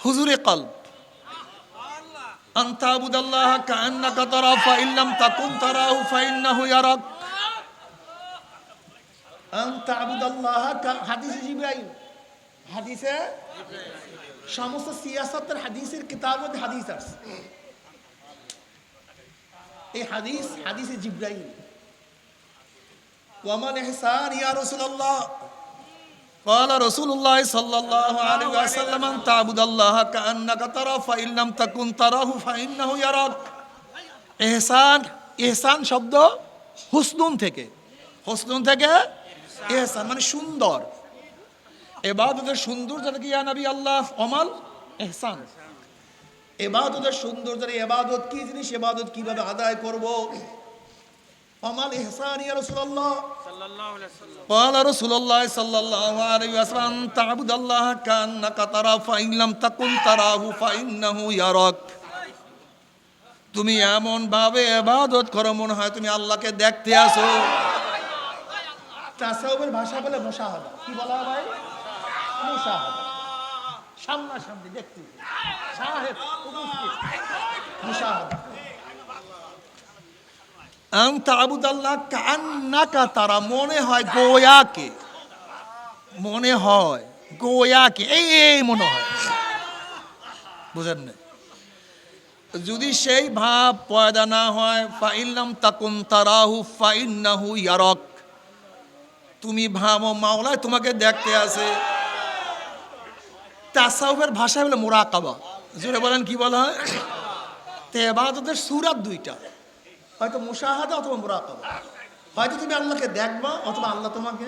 হুজুরে কলব আনতা আবুদাল্লাহ কাআন্নাকা তারা ফাইন লাম তাকুন তারাহু ফাইন্নাহু ইয়ারাক। আনতা আবুদাল্লাহ, হাদিসে জিবরাইল, হাদিসে সমস্ত সিয়াসতের হাদিসের কিতাবের হাদিস আছে। এই হাদিস হাদিসে জিবরাইল। ওয়ামান ইহসান ইয়া রাসূলুল্লাহ قال رسول الله صلى الله عليه وسلم أن تعبد الله كأنك تراه فإن لم تكن تراه فإنه يراك। ইহসান, ইহসান শব্দ হুসনুন থেকে, হুসনুন থেকে ইহসান মানে সুন্দর। ইবাদতের সুন্দর যেটা কি ইয়া নবী আল্লাহ আমাল ইহসান। ইবাদতের সুন্দর যেটা, ইবাদত কি জিনিস, ইবাদত কিভাবে আদায় করব। আমাল ইহসান ইয়া রাসূলুল্লাহ সাল্লাল্লাহু আলাইহি ওয়াসাল্লাম قال رسول الله صلى الله عليه وسلم تعبد الله كأنك تراه فإن لم تكن تراه فإنه يراك। তুমি এমন ভাবে ইবাদত করো মনে হয় তুমি আল্লাহকে দেখতে আছো। তাসাউফের ভাষা বলে মুশাহাদা। কি বলা হয় ভাই? মুশাহাদা, সামনাসামনি দেখতে, শাহেদ উপস্থিত, মুশাহাদা। আনতা আবুদাল্লাহ কাআন্নাকা তারা, মনে হয় গোয়াকে, মনে হয় গোয়াকে, এই মনে হয়, বুঝেন না? যদি সেই ভাব পয়দা না হয়, ফাইন লাম তাকুন তারাহু ফাইন্নাহু ইয়ারাক, তুমি ভাবো মাওলা তোমাকে দেখতে আছে। তাসাউফের ভাষা বলে মুরাকাবা। জোরে বলেন কি বলা হয়? তে ইবাদতের সূরা 2টা, হয়তো মুশাহাদা অথবা মুরাকাবা। হয়তো তুমি আল্লাহকে দেখবা অথবা আল্লাহ তোমাকে।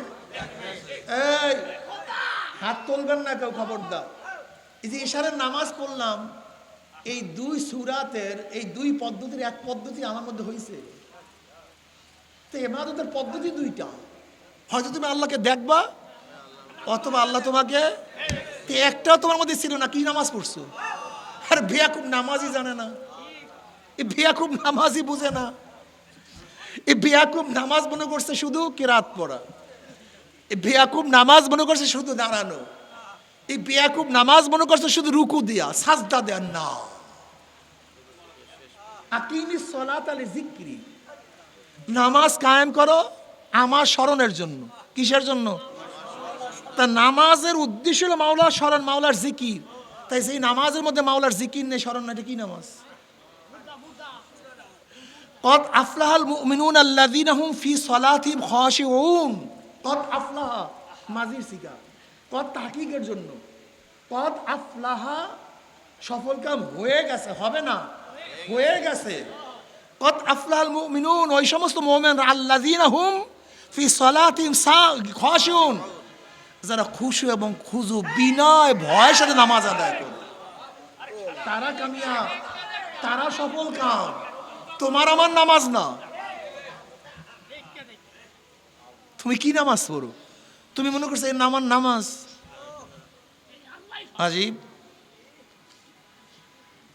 এই হাত তুলবেন না কেউ, খবরদার। এই যে ইশারের নামাজ পড়লাম, এই 2 সূরাতের এই 2 পদ্ধতির এক পদ্ধতি আমার মধ্যে হয়েছে। তো ইবাদতের পদ্ধতি 2টা, হয়তো তুমি আল্লাহকে দেখবা অথবা আল্লাহ তোমাকে। তো একটাও তোমার মধ্যে ছিল না, কি নামাজ পড়ছো? আর বেয়াকুব নামাজই জানে না, এই বেয়াকুব নামাজই বুঝে না। এই বেয়াকুব নামাজ মনে করছে শুধু কিরাত পড়া, এই বেয়াকুব নামাজ মনে করছে শুধু দাঁড়ানো, এই বেয়াকুব নামাজ মনে করছে শুধু রুকু দিয়া সাজদা দেয়া। না, আকিমিস সালাত আলি যিকরি, নামাজ কায়েম করো আমার স্মরণের জন্য। কিসের জন্য? তা নামাজের উদ্দেশ্য হলো মাওলার স্মরণ, মাওলার জিকির। তাই সেই নামাজের মধ্যে মাওলার জিকির নেই, স্মরণ না, এটা কি নামাজ? কদ আফলাহাল মুমিনুন আল্লাযীনা হুম ফি সালাতিহিম খাশিউন। কদ আফলাহা মাজির সিগা, কদ তাহকিকের জন্য। কদ আফলাহা সফল কাম হয়ে গেছে, হবে না, হয়ে গেছে। কদ আফলাহাল মুমিনুন, ওই সমস্ত মুমিন আল্লাযীনা হুম ফি সালাতিহিম খাশিউন, যারা খুশু এবং খুজু বিনয় ভয়ের সাথে নামাজ আদায় করে, তারা কামিয়াব, তারা সফল কাম। তোমার আমার নামাজ না। তুমি কি নামাজ পড়ো? তুমি মনে করছো এই আমার নামাজ? আজীব।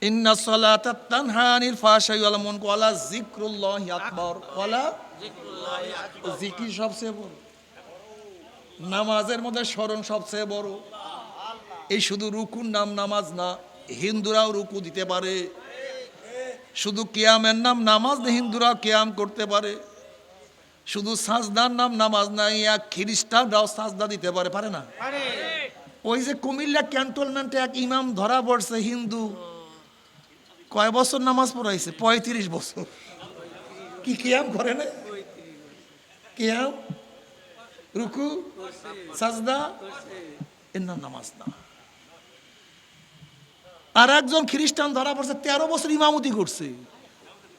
ইন্না সালাতা তানহা আনিল ফাহশাই ওয়াল মুনকার ওয়া লা যিকরুল্লাহি আকবার, ওয়ালা জিকির সবচেয়ে বড়, নামাজের মধ্যে স্মরণ সবচেয়ে বড়। এই শুধু রুকুর নাম নামাজ না, হিন্দুরাও রুকু দিতে পারে। শুধু কিয়ামের নাম নামাজ না, হিন্দুরাও কিয়াম করতে পারে। শুধু সাজদার নাম নামাজ না, এক খ্রিস্টানরাও সাজদা দিতে পারে, পারে না? ওই যে কুমিল্লা ক্যান্টনমেন্টে এক ইমাম ধরা পড়ছে হিন্দু, কয় বছর নামাজ পড়াইছে? 35 বছর। কি কিয়াম করে না? কিয়াম রুকু সাজদা, এর নাম নামাজ না। আর একজন খ্রিস্টান ধরা পড়ছে 13 বছর ইমামতি করছে,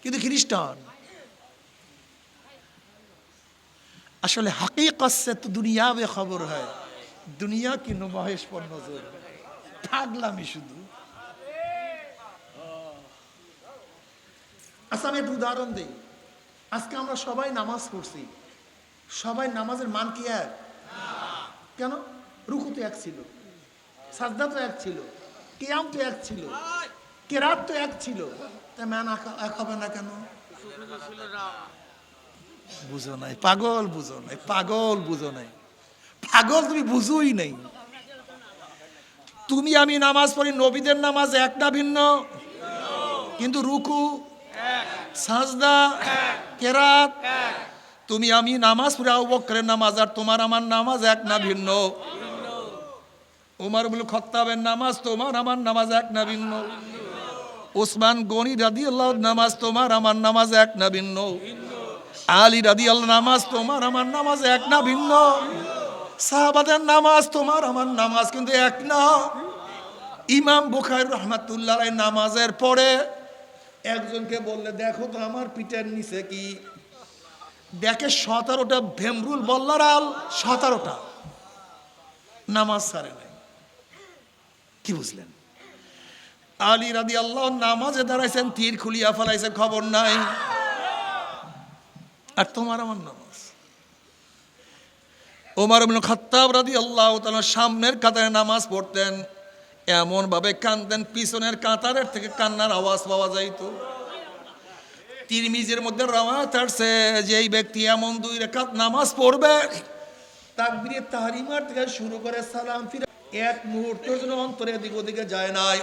কিন্তু খ্রিস্টান। আসলে হাকিকত সে তো দুনিয়া বে খবর হয়, দুনিয়া কি নুমাইশ পর নজর। পাগলামি শুধু। আচ্ছা আমি একটা উদাহরণ দিই। আজকে আমরা সবাই নামাজ পড়ছি, সবাই নামাজের মান কি এক? কেন? রুকু তো এক ছিল, সাজদা তো এক ছিল, কিয়াম তো এক ছিল, কেরাত তো এক ছিল, তা মান এক হবে না কেন? বুঝো নাই পাগল, বুঝো নাই পাগল, বুঝো নাই পাগল, তুমি বুঝোই নাই। তুমি আমি নামাজ পড়ি, নবীদের নামাজ এক না ভিন্ন? কিন্তু রুকু সাজদা কেরাত, তুমি আমি নামাজ পড়ি, আবু বকরের নামাজ আর তোমার আমার নামাজ এক না ভিন্ন? উমর ইবনে খাত্তাবের নামাজ তোমার আমার নামাজ এক না ভিন্ন? ওসমান গনি রাদিয়াল্লাহু নামাজ তোমার আমার নামাজ এক না ভিন্ন? আলী রাদিয়াল্লাহু নামাজ তোমার আমার নামাজ এক না ভিন্ন? সাহাবাদের নামাজ তোমার আমার নামাজ কিন্তু এক না। ইমাম বুখারী রাহমাতুল্লাহ আলাইহি নামাজের পরে একজনকে বললে, দেখো তো আমার পিঠের নিচে কি? দেখে 17টা ভেমরুল বল্লারাল, 17টা। নামাজ ছাড়ে নাই। কি বুঝলেন? আলী রাদিয়াল্লাহু নামাজে দাঁড়াইছেন, তীর খুলিয়া ফেলাইছে, খবর নাই। আর তোমার আমার নামাজ। ওমর ইবনে খাত্তাব রাদিয়াল্লাহু তাআলা সামনের কাতারে নামাজ পড়তেন, এমন ভাবে কাঁদতেন পিছনের কাতারের থেকে কান্নার আওয়াজ পাওয়া যাইতো। তিরমিজির মধ্যে রওয়ায়াত আছে যে এই ব্যক্তি এমন 2 রাকাত নামাজ পড়বে, তাকবীরে তাহরিমার থেকে শুরু করে সালাম ফিরে এক মুহূর্তের জন্য অন্তরে এদিক ওদিকে যায় নাই,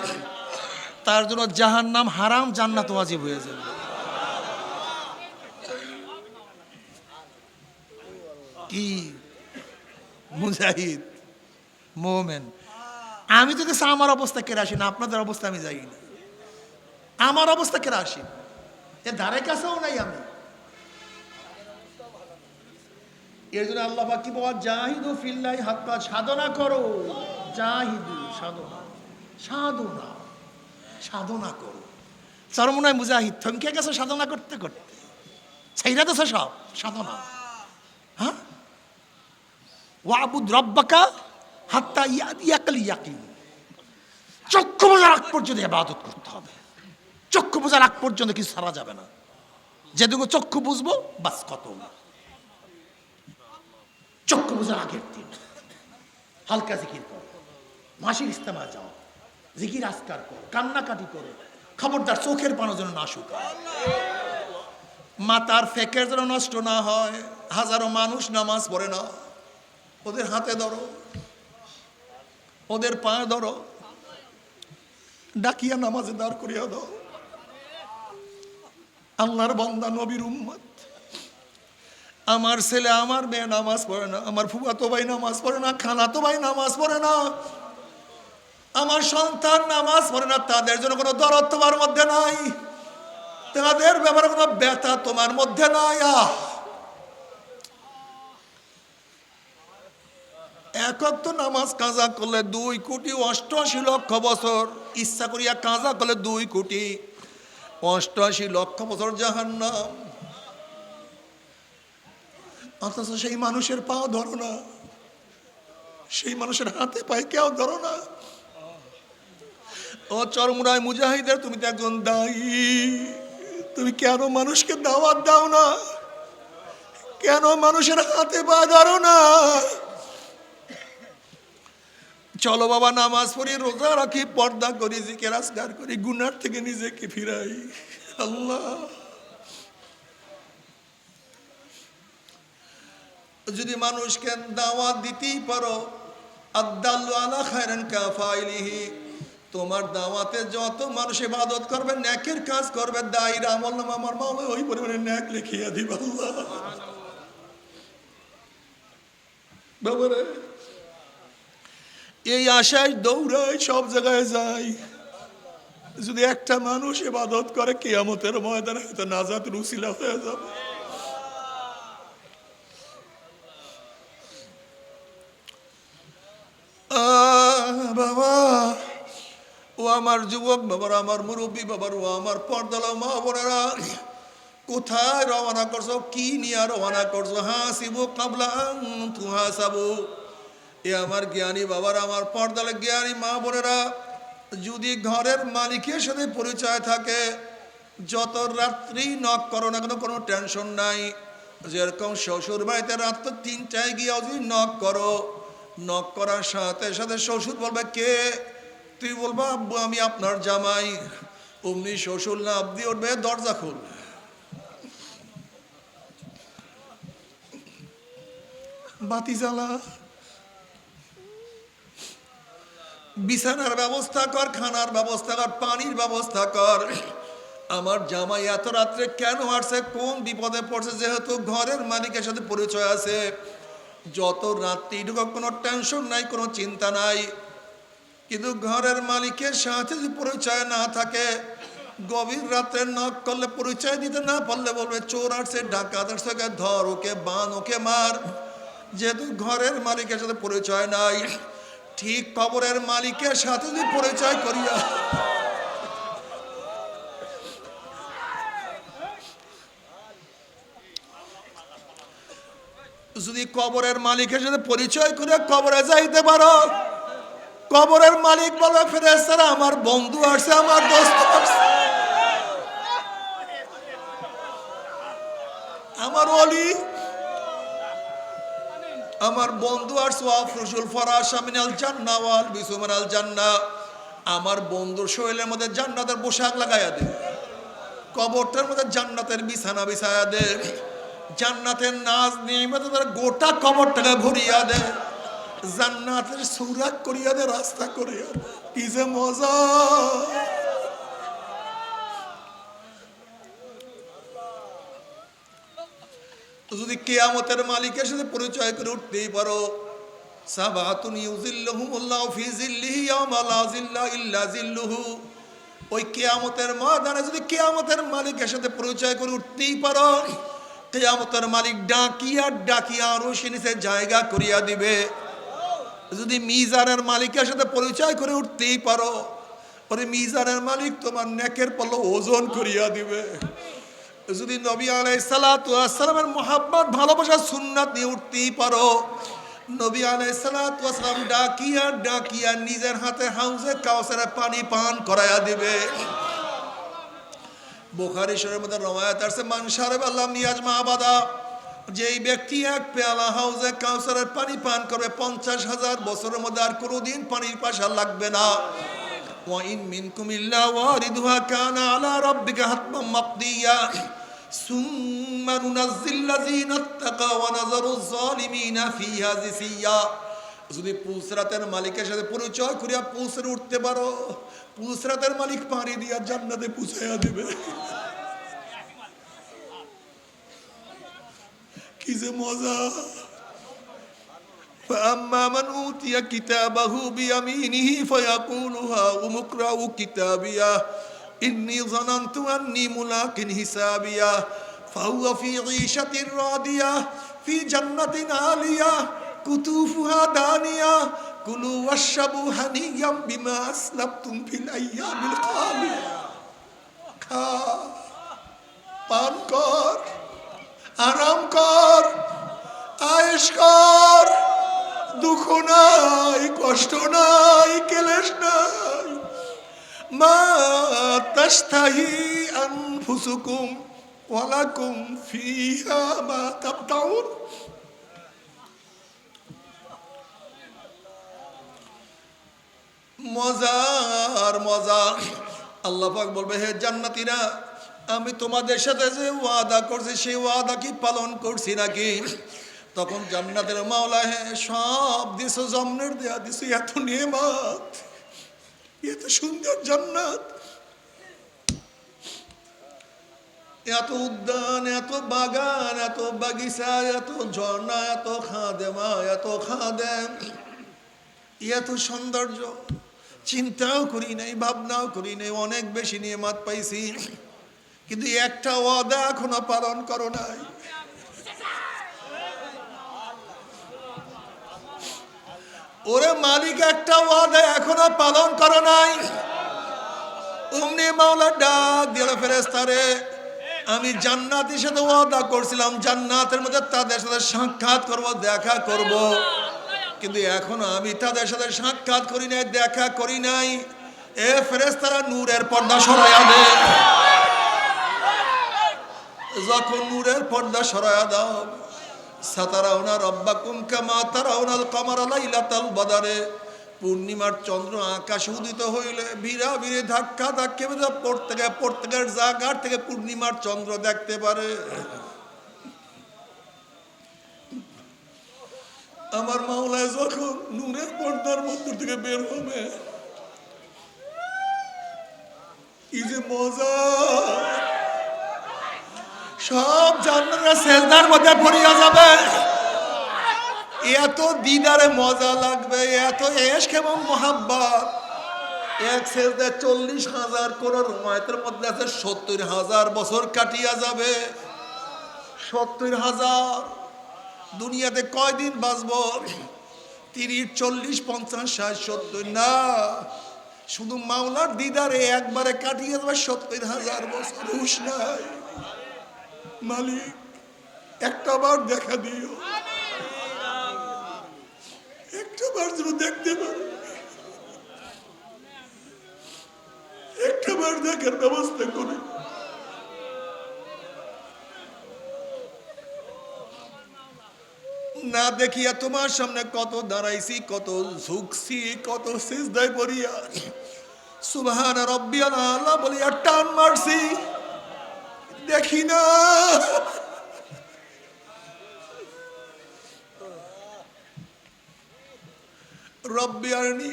তার জন্য জাহান্নাম হারাম, জান্নাত ওয়াজিব হয়ে যাবে। কি মুজাহিদ মোমেন। আমি তো দেখছি আমার অবস্থা কেড়ে আসি না, আপনাদের অবস্থা আমি যাই না। আমার অবস্থা কেড়ে আসি, এ ধারে কাছেও নাই আমি। এর জন্য আল্লাহ পাক কি বলে, জাহিদু ফিল্লাহি হাক্কা, সাধনা করো। জাহিদু সাধনা, সাধনা সাধনা করো। চরমনায় মুজাহিদ থমকে গেছে সাধনা করতে করতে, সেইটা তো সব সাধনা। হ্যাঁ, ওয়াবুদ রব্বাকা হাত্তা ইয়াকাল ইয়াকিন। চক্ষু বোঝার আগ পর্যন্ত ইবাদত করতে হবে। চক্ষু বোঝার আগ পর্যন্ত কিছু ছাড়া যাবে না। যেটুকু চক্ষু বুঝবো বাস কত। চক্ষু বোঝার আগের দিন হালকা জিকির করো, মাসির ইস্তেমা যাও, জিকির আজকার করো, কান্নাকাটি করো। খবরদার চোখের পানো যেন না শুকায়, মাথার ফেকের যেন নষ্ট না হয়। হাজারো মানুষ নামাজ পড়ে না, ওদের হাতে ধরো, ওদের পায়ে ধরো, ডাকিয়া নামাজে দাঁড় করিয়া দাও। আল্লাহর বান্দা, নবীর উম্মত। আমার ছেলে আমার মেয়ে নামাজ পড়ে না, আমার ফুফাতো ভাই নামাজ পড়ে না, খালাতো ভাই নামাজ পড়ে না, আমার সন্তান নামাজ পড়ে না। তাদের জন্য কোনো দরদ তোমার মধ্যে নাই, তাদের ব্যাপারে কোনো ব্যথা তোমার মধ্যে নাই। একক তো নামাজ কাজা করলে 2,88,00,000 বছর, ইচ্ছা করিয়া কাজা করলে 2,88,00,000 বছর জাহান্নাম। অথচ সেই মানুষের পাও ধরো না, সেই মানুষের হাতে পায়ে কেউ ধরো না। ও চরমুনায় মুজাহিদের, তুমি তো একজন দায়ী, তুমি কেন মানুষকে দাওয়াত দাও না? কেন মানুষের হাতে পা ধরো না? চলো বাবা নামাজ পড়ি, রোজা রাখি, পর্দা করি, জিকির আজকার করি, গুনার থেকে নিজেকে ফিরাই। আল্লাহ যদি মানুষকে দাওয়াত দিতেই পারো, আদাল্লু আলা খায়রান কাফাইলিহি, তোমার দাওয়াতে যত মানুষ ইবাদত করবে, নেকের কাজ করবে, দায়রা আমল নামা আমার মাওলা ওই পরিমাণে নেক লিখিয়া দিবে। আল্লাহ বাবারে, এই আশায় দৌড়াই, সব জায়গায় যাই। যদি একটা মানুষ ইবাদত করে, কিয়ামতের ময়দানে হয়তো নাজাতের উসিলা হয়ে যাবে। আমার যুবক বাবারা, আমার মুরব্বী বাবার, ও আমার পর্দালা মা বোনেরা, কোথায় রওনা করছো, কি নিয়ে রওনা করছো? হাসিবু কাবলা আন তুহাসাবু। এ আমার জ্ঞানী বাবার, আমার পর্দালে জ্ঞানী মা বোনেরা, যদি ঘরের মালিকের সাথে পরিচয় থাকে, যত রাত্রি নক করো না কেন কোনো টেনশন নাই। যেরকম শ্বশুর বাড়িতে রাত 3টায় গিয়ে যদি নক করো, নক করার সাথে সাথে শ্বশুর বলবে কে? তুই বলবা আব্বু আমি আপনার জামাই। অমনি শ্বশুর লাফ দিয়ে উঠবে, দরজা খুল। বাতি জ্বালা, বিছানার ব্যবস্থা কর, খানার ব্যবস্থা কর, পানির ব্যবস্থা কর। আমার জামাই এত রাত্রে কেন আসছে, কোন বিপদে পড়ছে? যেহেতু ঘরের মালিকের সাথে পরিচয় আছে, যত রাত্রি ঢুকো কোনো টেনশন নাই, কোনো চিন্তা নাই। কিন্তু ঘরের মালিকের সাথে যদি পরিচয় না থাকে, গভীর রাত্রে নক করলে পরিচয় দিতে না পারলে বলবে চোর আসছে, ডাকাত আসছে, ওকে ধর, ওকে বান, ওকে মার। যেহেতু ঘরের মালিকের সাথে পরিচয় নাই, ঠিক কবরের মালিকের সাথে যদি পরিচয় করিয়া যদি কবরের মালিকের সাথে পরিচয় করে কবরে যাইতে পারো, কবরের মালিক বলবে ফেরেশতারা আমার বন্ধু আসছে, আমার দোস্ত আসছে, আমার ওলি, আমার বন্ধু আসছে। আফরুশুল ফরাশা মিনাল জান্নাহ ওয়াল বিসু মিনাল জান্নাহ। আমার বন্ধুর শরীরের মধ্যে জান্নাতের পোশাক লাগাইয়া দে, কবরটার মধ্যে জান্নাতের বিছানা বিছায়া দে, জান্নাতের নাজ নিয়মিত গোটা কবরটাকে ভরিয়া দে, জান্নাতের সৌরাগ করিয়া দে, রাস্তা করিয়া দে। কি যে মজা! যদি কিয়ামতের মালিকের সাথে পরিচয় করে উঠতেই পারো, সাবাতুন ইউযিল্লুহুমুল্লাহু ফি যিল্লিহি ইয়াওমা লা যিল্লা ইল্লা যিল্লুহু। ওই কিয়ামতের ময়দানে যদি কিয়ামতের মালিকের সাথে পরিচয় করে উঠতেই পারো, কিয়ামতের মালিক ডাকিয়া ডাকিয়া আরশের নিচে জায়গা করিয়া দিবে। যদি মিজানের মালিকের সাথে পরিচয় করে উঠতেই পারো, ওরে মিজানের মালিক তোমার নেকের পল্ল ওজন করিয়া দিবে। যদি নবী আলাইহিস সালাতু ওয়াস সালামের মুহাব্বত ভালোবাসা সুন্নাত নিয়ে উঠতেই পারো, নবী আলাইহিস সালাতু ওয়াস সালাম ডাকিয়া ডাকিয়া নিজের হাতে হাউজে কাউসারের পানি পান করায়া দিবে। বুখারী শরীফের মধ্যে রওয়ায়াত আছে, মান শারাবা লাম ইয়াজমা আবাদা। যেই ব্যক্তি এক পেয়ালা হাউজে কাউসারের পানি পান করবে, 50,000 বছরের মধ্যে আর কোনোদিন পানির পাশা লাগবে না। ওয়া ইন মিনকুম ইল্লা ওয়ারিদুহা কানা আলা রাব্বিকা হাতমান মাকদিয়া সুম্মা নুনাজ্জিল্লাযিনা তাকাও ওয়া নাযারুয যালিমিনা ফিহা জিসিয়া। যদি পুসরাতের মালিকের সাথে পরিচয় করিয়া পুসরে উঠতে পারো, পুসরাতের মালিক পানি দিয়া জান্নাতে পৌঁছাইয়া দিবে। কি যে মজা! فأما من أوتي كتابه بيمينه فيقول هاؤم اقرءوا كتابيه إني ظننت أني ملاق حسابيه فهو في عيشة راضية في جنة عالية قطوفها دانية كلوا واشربوا هنيئا بما أسلفتم في الأيام الخالية। খা, পান কর, আরাম কর, আয়েশ কর, দুঃখ নাই, কষ্ট নাই, ক্লেশ নাই। মা তাশতাহি আনফুসুকুম ওয়া লাকুম ফিহা মা তাবতাউন। মজার মজা। আল্লাহ পাক বলবে হে জান্নাতীরা, আমি তোমাদের সাথে যে ওয়াদা করছি সেই ওয়াদা কি পালন করছি নাকি? তখন জান্নাতের মাওলা হে সব দিছো, জমনের দেয়া দিছো, এত নেয়ামত, এত সুন্দর জান্নাত, এত উদ্যান, এত বাগান, এত বাগিচা, এত ঝর্ণা, এত খাদেমা, এত খাদেম, এত সৌন্দর্য চিন্তাও করি নাই, ভাবনাও করি নাই, অনেক বেশি নেয়ামত পাইছি, কিন্তু একটা ওয়াদা এখনো পালন করো নাই। ওরে মালিক একটা ওয়াদা এখনো পালন করো নাই। অমনি মাওলা ডাক দিল ফেরেশতারে, আমি জান্নাতের সাথে ওয়াদা করছিলাম জান্নাতের মধ্যে তাদের সাথে সাক্ষাৎ করব, দেখা করব, কিন্তু এখনো আমি তাদের সাথে সাক্ষাৎ করি নাই, দেখা করি নাই। এ ফেরেশতারা নূরের পর্দা সরাইয়া দে। যখন নূরের পর্দা সরাইয়া দাও, সাতারাউনা রব্বাকুম কামা তারাউনাল কামারা লাইলাতাল বদরে, পূর্ণিমার চন্দ্র আকাশে উদিত হইলে ভিড়া ভিড়ে ধাক্কা ধাক্কে প্রত্যেকের জায়গার থেকে পূর্ণিমার চন্দ্র দেখতে পারে। আমার মাওলায় যখন নূরের পর্দার মধ্যে থেকে বের হবে, কি যে মজা, সব জান্নাতের সেজদার মধ্যে পড়িয়া যাবে। এত দিদারে মজা লাগবে, এত ইশক এবং মোহাব্বত। এক সেজদায় 40,000 করোড় রুমায়াতের মধ্যে আছে 70,000 বছর কাটিয়া যাবে। 70,000 দুনিয়াতে কয়দিন বাঁচবো? 30, 40, 50, 60, 70 না, শুধু মাওলার দিদারে একবারে কাটিয়ে যাবে 70,000 বছর। হুশ নাই মালিক, একটা বার দেখা দিও, একটা বার যেন দেখতে পারো, একটা বার দেখার ব্যবস্থা করে। না দেখিয়া তোমার সামনে কত দাঁড়াইছি, কত ঝুঁকছি, কত সিজদায় পড়িয়া সুবহান রাব্বিয়াল আলা বলিয়া টান মারছি, দেখি না। রব্বি আরনি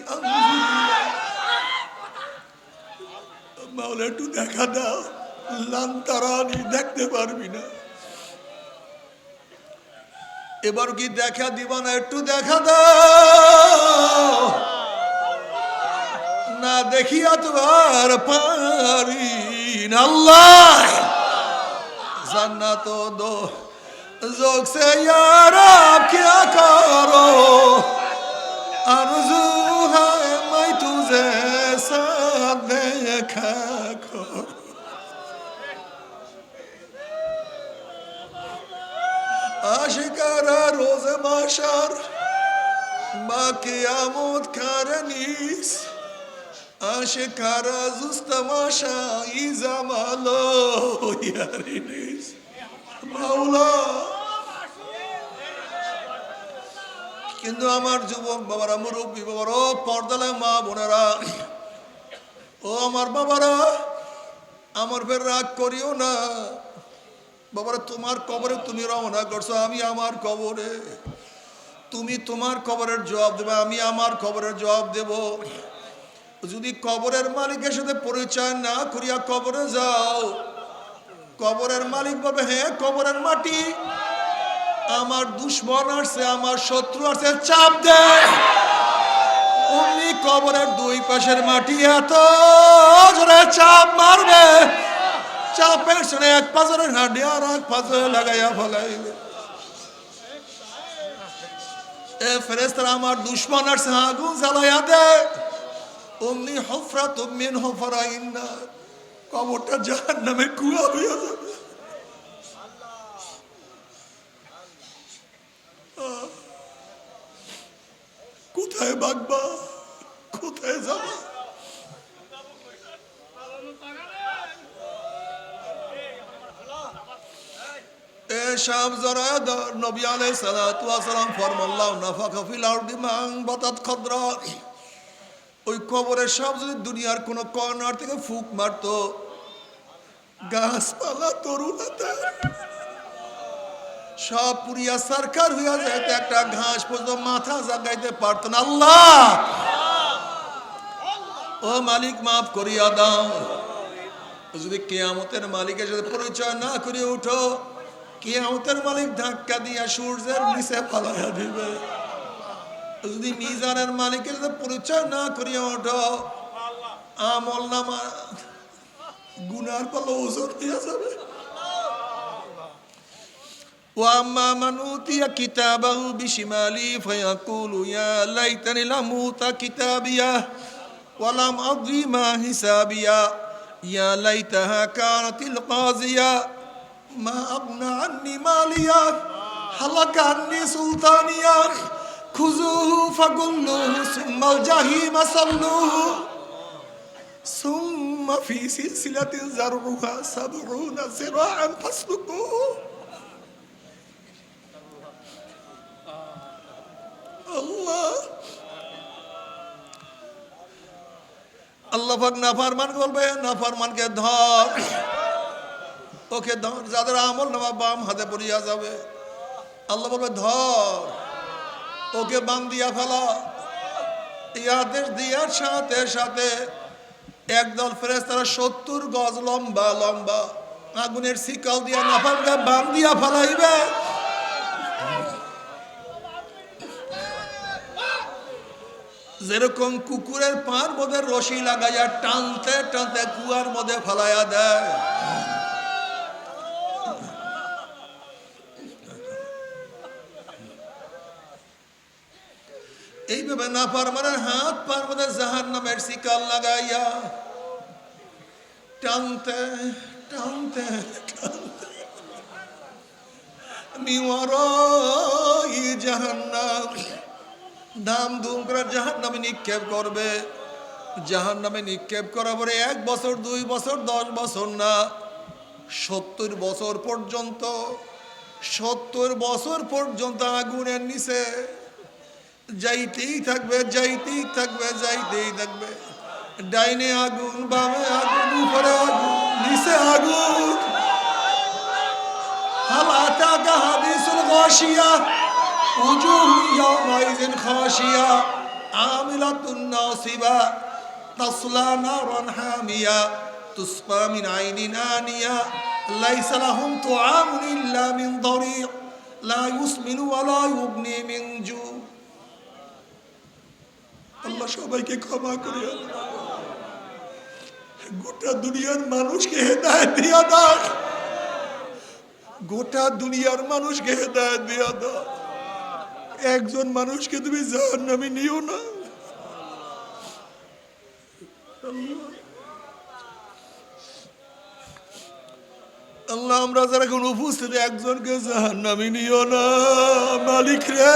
মাওলা একটু দেখা দাও, লান্তারানি দেখতে পারবি না। এবার কি দেখা দিবা না? একটু দেখা দাও, না দেখিয়া তোমার পারি না। আল্লাহ জান্নাত দো जोग से यार आप क्या करो, आरज़ू है मैं तुझे साथ देखा करो। आशिकारा रोज़ माशर बाक़ियामत करनीस, आशिकारा जुस्तमाशा इज़ामालो यारिनीस। মাওলা, কিন্তু আমার যুবক বাবারা, মুরব্বী বাবারা, ও পর্দালে মা বোনেরা, ও আমার বাবারা, আমার ফের রাগ করিও না বাবারা। তোমার কবরে তুমি রওনা করছো, আমি আমার কবরে। তুমি তোমার কবরের জবাব দেবে, আমি আমার কবরের জবাব দেব। যদি কবরের মালিকের সাথে পরিচয় না করিয়া কবরে যাও, কবরের মালিক বলবে, হ্যাঁ কবরের মাটি, আমার দুশ্মন আসছে, আমার শত্রু আসছে, চাপ দে। অমনি কবরের দুই পাশের মাটি এত জোরে চাপ মারবে, চাপের শুনে এক পাথরের হাঁডি আর এক পাথরে লাগাইয়া ফেলাইবে। এ ফেরেশতারা, আমার দুশ্মন আসছে, আগুন জ্বালাইয়া দে। অমনি হুফরাত মিন হুফরাইন নার, কবরটা জাহান্নামে কুয়া হইয়া যাবে। কোথায় ভাগবা, কোথায় যাবা? এসব জরাদ নবী আলাইহিস সালাতু ওয়াস সালাম ফরমাল্লাহু নাফাকা ফিল আরদি মান বাতাত খাদরা। ওই কবরের সব যদি দুনিয়ার কোন কর্নার থেকে ফুক মারতো, গাছপালা তরুলতা সব পুরিয়া সরকার হইয়া যেত, একটা ঘাস পর্যন্ত মাথা জাগাইতে পারত না। আল্লাহ, ও মালিক মাফ করিয়া দাও। যদি কিয়ামতের মালিকের সাথে পরিচয় না করে উঠো, কিয়ামতের মালিক ধাক্কা দিয়া সূর্যের নিচে ফালাইয়া দিবে। যদি মিজানের মালিকের সাথে পরিচয় না করিয়া ওঠো, আমল নামা গুনার পাল্লা ওজন হইয়া যাবে। وأما من أوتي كتابه بشماله فيقول يا ليتني لم أوت كتابيه ولم أدري ما حسابيه ইয়া লাইতাহা কানাতিল কাযিয়া মা আগনা আন্নি মালিয়া হালাকা আন্নি সুলতানিয়া খুযুহু ফাগুল্লুহু সুম্মাল জাহিমা সাল্লুহু সুম্মা ফি সিলসিলাতিন যারউহা সাবউনা যিরাআন ফাসলুকুহু। আল্লাহ আল্লাহ পাক নাফরমান বলবে, নাফরমানকে ধর, ওকে ধর, যাদের আমল নামা বাম হাতে পড়িয়া যাবে। আল্লাহ বলবে ধর, ওকে বাম দিয়া ফেলা। এই আদেশ দিয়ার সাথে সাথে একদল ফেরেশতারা 70 গজ লম্বা লম্বা আগুনের শিকল দিয়া নাফরমানকে বাম দিয়া ফেলাইবে। যেরকম কুকুরের পার মধ্যে রশি লাগাইয়া টানতে টানতে কুয়ার মধ্যে ফেলাইয়া দেয়, এইভাবে নাফরমানের হাত পার মধ্যে জাহান্নামের শিকল লাগাইয়া টানতে টানতে টানতে মিওয়ারাই জাহান্নাম ধাম ধুম করে জাহান্নামে নিক্ষেপ করবে। জাহান্নামে নিক্ষেপ করার পরে 1 বছর 2 বছর 10 বছর না, 70 বছর পর্যন্ত, 70 বছর পর্যন্ত আগুনের নিচে যাইতেই থাকবে, যাইতেই থাকবে, যাইতেই থাকবে। ডাইনে আগুন, বামে আগুন, উপরে আগুন, নিচে আগুন। হাল আতাকা হাদিসুল গাশিয়া উজুহু ইয়াওমাইযিন খাশিয়া আমিলাতুন নাসিবা তাসলা নারান হামিয়া তুসকা মিন আইনিন আনিয়া লাইসা লাহুম তুআমুন ইল্লা মিন দারি' লা ইউসমিনু ওয়া লা ইউগনি মিন জু। আল্লাহ সবাইকে ক্ষমা করে গোটা দুনিয়ার মানুষকে হেদায়েত দিয়া দাও, গোটা দুনিয়ার মানুষকে হেদায়েত দিয়া দাও। একজন মানুষকে তুমি জাহান্নামে নিও না। আল্লাহ আমরা যারা কোন উপস্থিত একজনকে জাহান্নামে নিও না মালিক রে।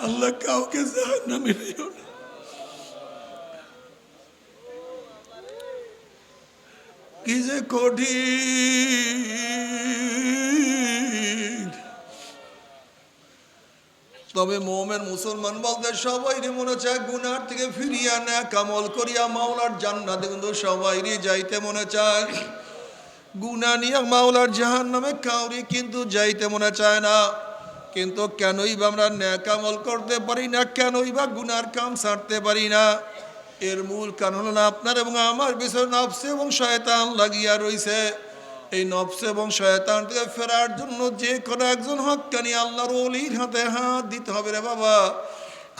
আল্লাহ কাউকে জাহান্নামে নিও না। কি যে কঠিন। তবে মুমিন মুসলমান বলতে সবাই মনে চায় গুনার থেকে ফিরিয়া না কামল করিয়া মাওলার জান্নাতে, কিন্তু সবাই যাইতে মনে চায়। গুনাহ নিয়ে মাওলার জাহান্নামে কাউরি কিন্তু যাইতে মনে চায় না। কিন্তু কেনই বা আমরা নেক আমল করতে পারি না, কেনই বা গুনার কাম ছাড়তে পারি না? এর মূল কারণ হলো আপনার এবং আমার বিষয় নফস এবং শয়তান লাগিয়া রইছে। এই নফস এবং শয়তান থেকে ফেরার জন্য যে কোনো একজন হক্কানি আল্লাহর ওলির হাতে হাত দিতে হবে রে বাবা।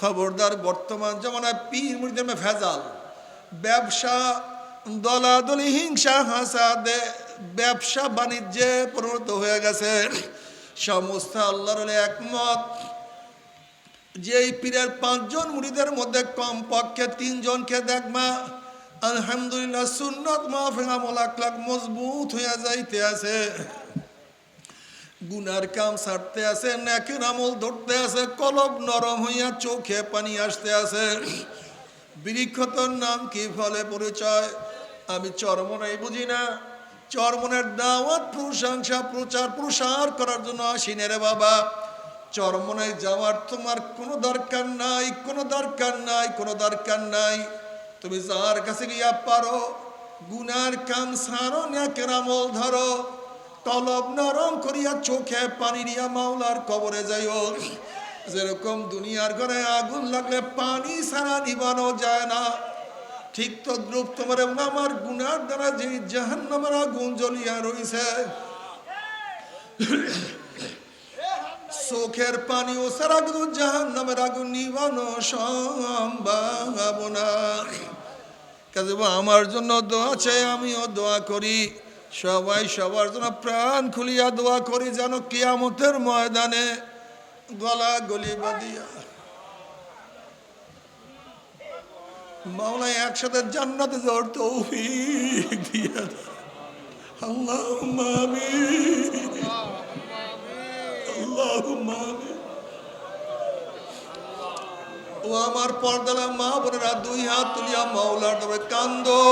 খবরদার, বর্তমান জামানায় পীর মুরিদের মে ভেজাল, ব্যবসা, দলাদলি, হিংসা হাসাদে ব্যবসা বাণিজ্যে পরিণত হয়ে গেছে। সমস্ত আল্লাহর ওলি একমত যে এই পীরের 5 জন মুরিদের মধ্যে কমপক্ষে 3 জনকে দেখবা আলহামদুলিল্লাহ সুন্নাত মাহফিল আমল আখলাক মজবুত হয়ে যাইতে আছে, গুনার কাম ছাড়তে আছে, নেকের আমল ধরতে আছে, কলব নরম হইয়া চোখে পানি আসতে আছে। বৃক্ষতর নাম কি, ফলে পরিচয়। আমি চরমনাই বুঝি না, চরমনের দাওয়াত প্রশংসা প্রচার প্রসার করার জন্য আসিনে রে বাবা। চরমনায় যাওয়ার তোমার কোনো দরকার নাই, কোনো দরকার নাই, কোনো দরকার নাই। তুমি যার কাছে গিয়া পারো গুনার কাম ছাড়ো, নেকের আমল ধরো, কলব নরম করিয়া চোখে পানি নিয়া মাওলার কবরে যাইও। যেরকম দুনিয়ার ঘরে আগুন লাগলে পানি ছাড়া নিবানো যায় না, ঠিক তদ্রুপ তোমার এবং আমার গুনার দ্বারা যে জাহান্নামের আগুন জ্বলিয়া রইছে, চোখের পানি ও সারা কিন্তু জাহান্নামের আগুন নিবানো সম্ভব না। কাজে আমার জন্য দোয়া চাই, আমিও দোয়া করি, সবাই সবার জন্য প্রাণ খুলিয়া দোয়া করি, যেন কিয়ামতের ময়দানে গলা গলি বাঁধিয়া মাওলা একসাথে জান্নাতে যাওয়ার তৌফিক দিয়ে দাও। আল্লাহুম্মা আমিন, আল্লাহুম্মা আমিন। ও আমার পর্দালা মা বোনেরা, দুই হাত তুলিয়া মাওলার নামে কান্দো।